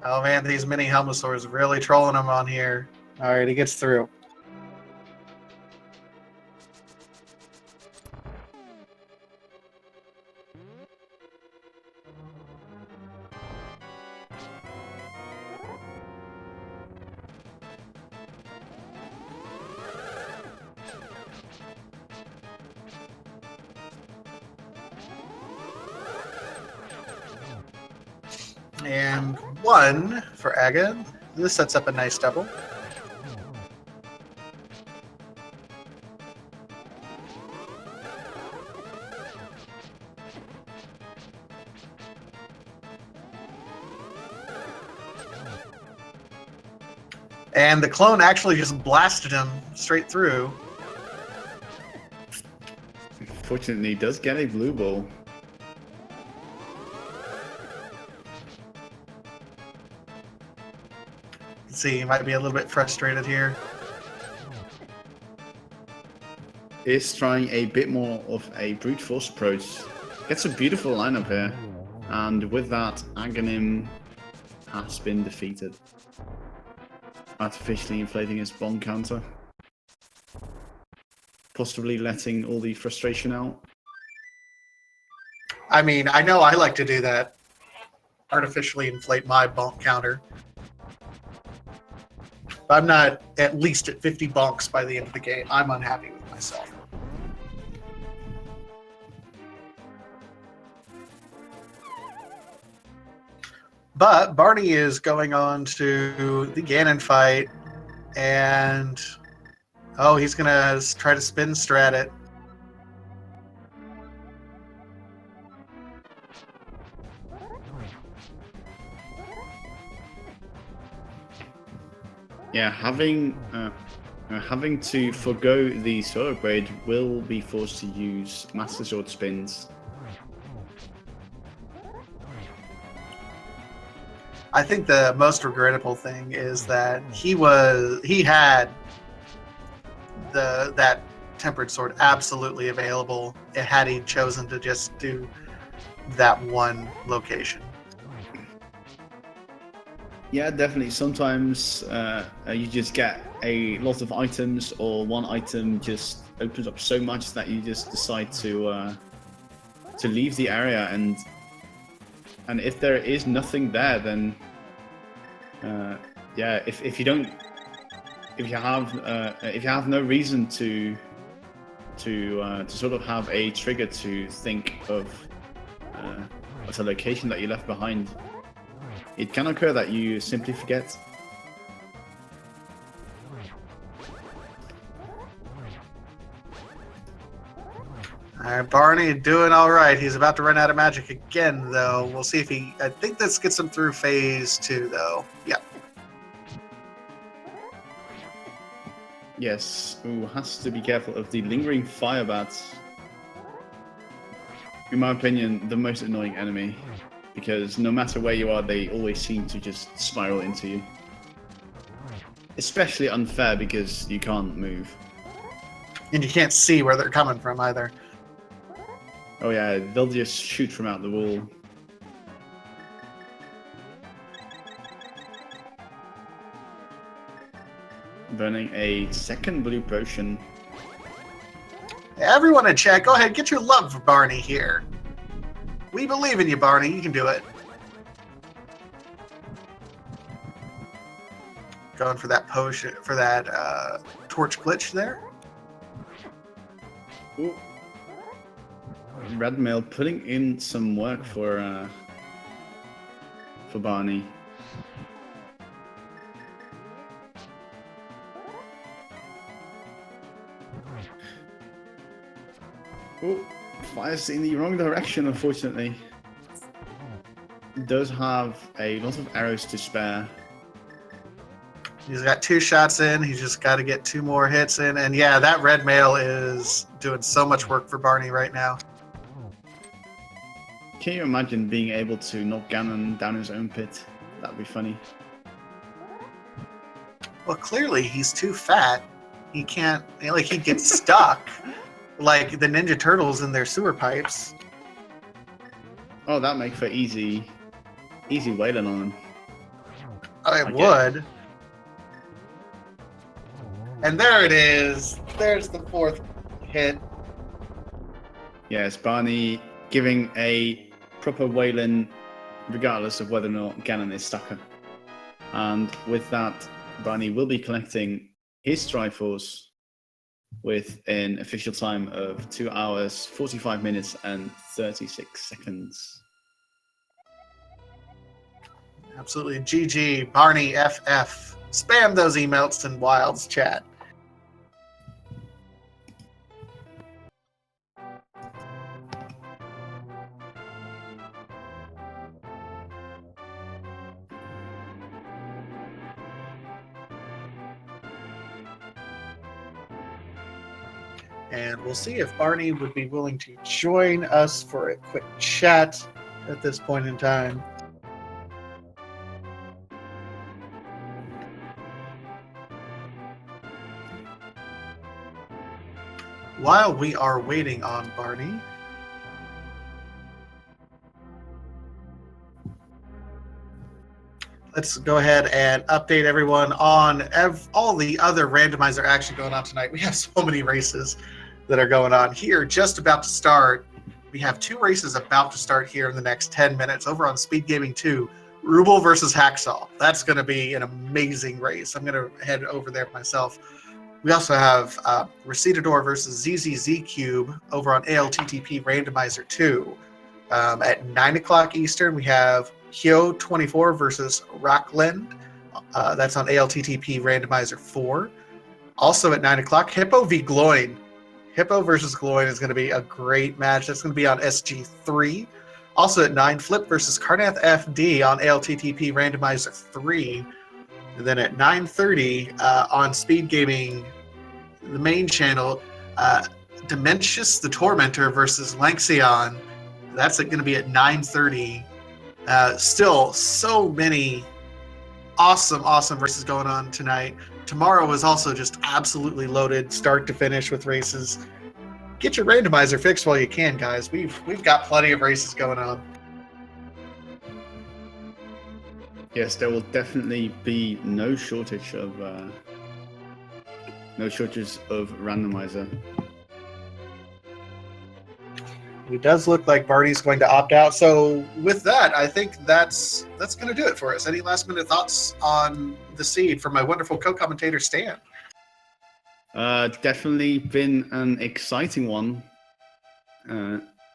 Oh man, these mini Helmosaurs really trolling him on here. Alright, he gets through. And 1 for Aga. This sets up a nice double. And the clone actually just blasted him straight through. Fortunately, he does get a blue ball. See, he might be a little bit frustrated here. Is trying a bit more of a brute force approach. Gets a beautiful lineup here. And with that, Aghanim has been defeated. Artificially inflating his bomb counter. Possibly letting all the frustration out. I mean, I know I like to do that. Artificially inflate my bonk counter. If I'm not at least at 50 bonks by the end of the game, I'm unhappy with myself. But Barney is going on to the Ganon fight, and oh, he's gonna try to spin strat it. Yeah, having to forgo the sword upgrade will be forced to use Master Sword spins. I think the most regrettable thing is that he had that tempered sword absolutely available had he chosen to just do that one location. Yeah, definitely. Sometimes you just get a lot of items, or one item just opens up so much that you just decide to leave the area, and if there is nothing there, then yeah, if you have no reason to sort of have a trigger to think of a location that you left behind, it can occur that you simply forget. Alright, Barney doing alright. He's about to run out of magic again, though. We'll see if I think this gets him through phase 2, though. Yep. Yes, ooh, has to be careful of the lingering fire bats. In my opinion, the most annoying enemy. Because no matter where you are, they always seem to just spiral into you. Especially unfair because you can't move. And you can't see where they're coming from either. Oh yeah, they'll just shoot from out the wall. Burning a second blue potion. Everyone in chat, go ahead, get your love for Barney here. We believe in you, Barney. You can do it. Going for that potion, for that torch glitch there. Ooh. Red Mail putting in some work for Barney. Ooh. Fires in the wrong direction, unfortunately. Does have a lot of arrows to spare. He's got 2 shots in. He's just got to get 2 more hits in. And yeah, that red mail is doing so much work for Barney right now. Can you imagine being able to knock Ganon down his own pit? That'd be funny. Well, clearly he's too fat. He can't, like, he gets stuck. Like the Ninja Turtles in their sewer pipes. Oh, that makes for easy easy wailing on him. I get would. And there it is. There's the fourth hit. Yes, Barney giving a proper wailing, regardless of whether or not Ganon is stucker. And with that, Barney will be collecting his Triforce with an official time of 2 hours, 45 minutes, and 36 seconds. Absolutely. GG, barnyFF. Spam those emails in Wilds chat. And we'll see if Barney would be willing to join us for a quick chat at this point in time. While we are waiting on Barney, let's go ahead and update everyone on all the other randomizer action going on tonight. We have so many races that are going on here, just about to start. We have 2 races about to start here in the next 10 minutes over on Speed Gaming 2. Rubel versus Hacksaw. That's going to be an amazing race. I'm going to head over there myself. We also have Recitador versus ZZZ Cube over on ALTTP Randomizer 2. At 9 o'clock Eastern, we have Hyo 24 versus Rockland. That's on ALTTP Randomizer 4. Also at 9 o'clock, Hippo v. Gloin. Hippo versus Gloin is going to be a great match. That's going to be on SG3. Also at 9, Flip versus Karnath FD on ALTTP Randomizer 3. And then at 9:30 on Speed Gaming, the main channel, Dementius the Tormentor versus Lanxion. That's going to be at 9:30. Still, so many awesome races going on tonight. Tomorrow is also just absolutely loaded, start to finish with races. Get your randomizer fixed while you can, guys. We've got plenty of races going on. Yes, there will definitely be no shortage of randomizer. It does look like Barney's going to opt out. So with that, I think that's going to do it for us. Any last minute thoughts on the seed from my wonderful co-commentator Stan? Definitely been an exciting one.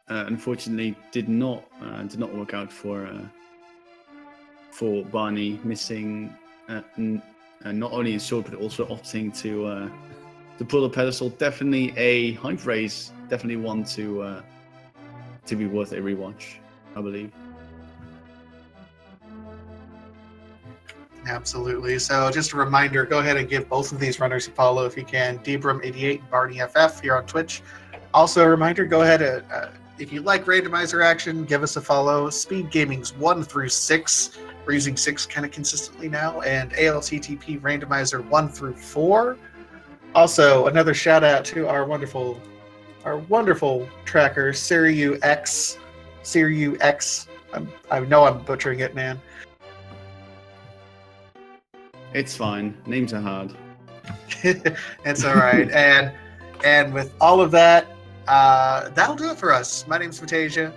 Unfortunately, did not work out for Barney, missing not only his sword but also opting to pull the pedestal. Definitely a hype race. Definitely one to be worth a rewatch, I believe. Absolutely. So just a reminder, go ahead and give both of these runners a follow if you can. DBrum88 and barnyFF here on Twitch. Also a reminder, go ahead and if you like randomizer action, give us a follow. Speed Gaming's 1 through 6. We're using 6 kind of consistently now, and ALTTP randomizer 1 through 4. Also, another shout out to our wonderful tracker, Siriu X. I know I'm butchering it, man. It's fine. Names are hard. It's all right. and with all of that, that'll do it for us. My name's Fantasia.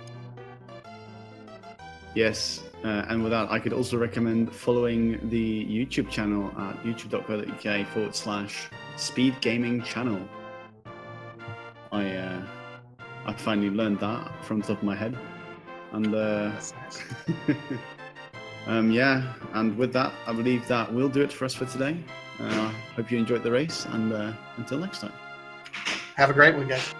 Yes, and with that, I could also recommend following the YouTube channel at youtube.co.uk/Speed Gaming Channel. I finally learned that from the top of my head, and That's nice. yeah, and with that, I believe that will do it for us for today. Hope you enjoyed the race, and until next time. Have a great one, guys.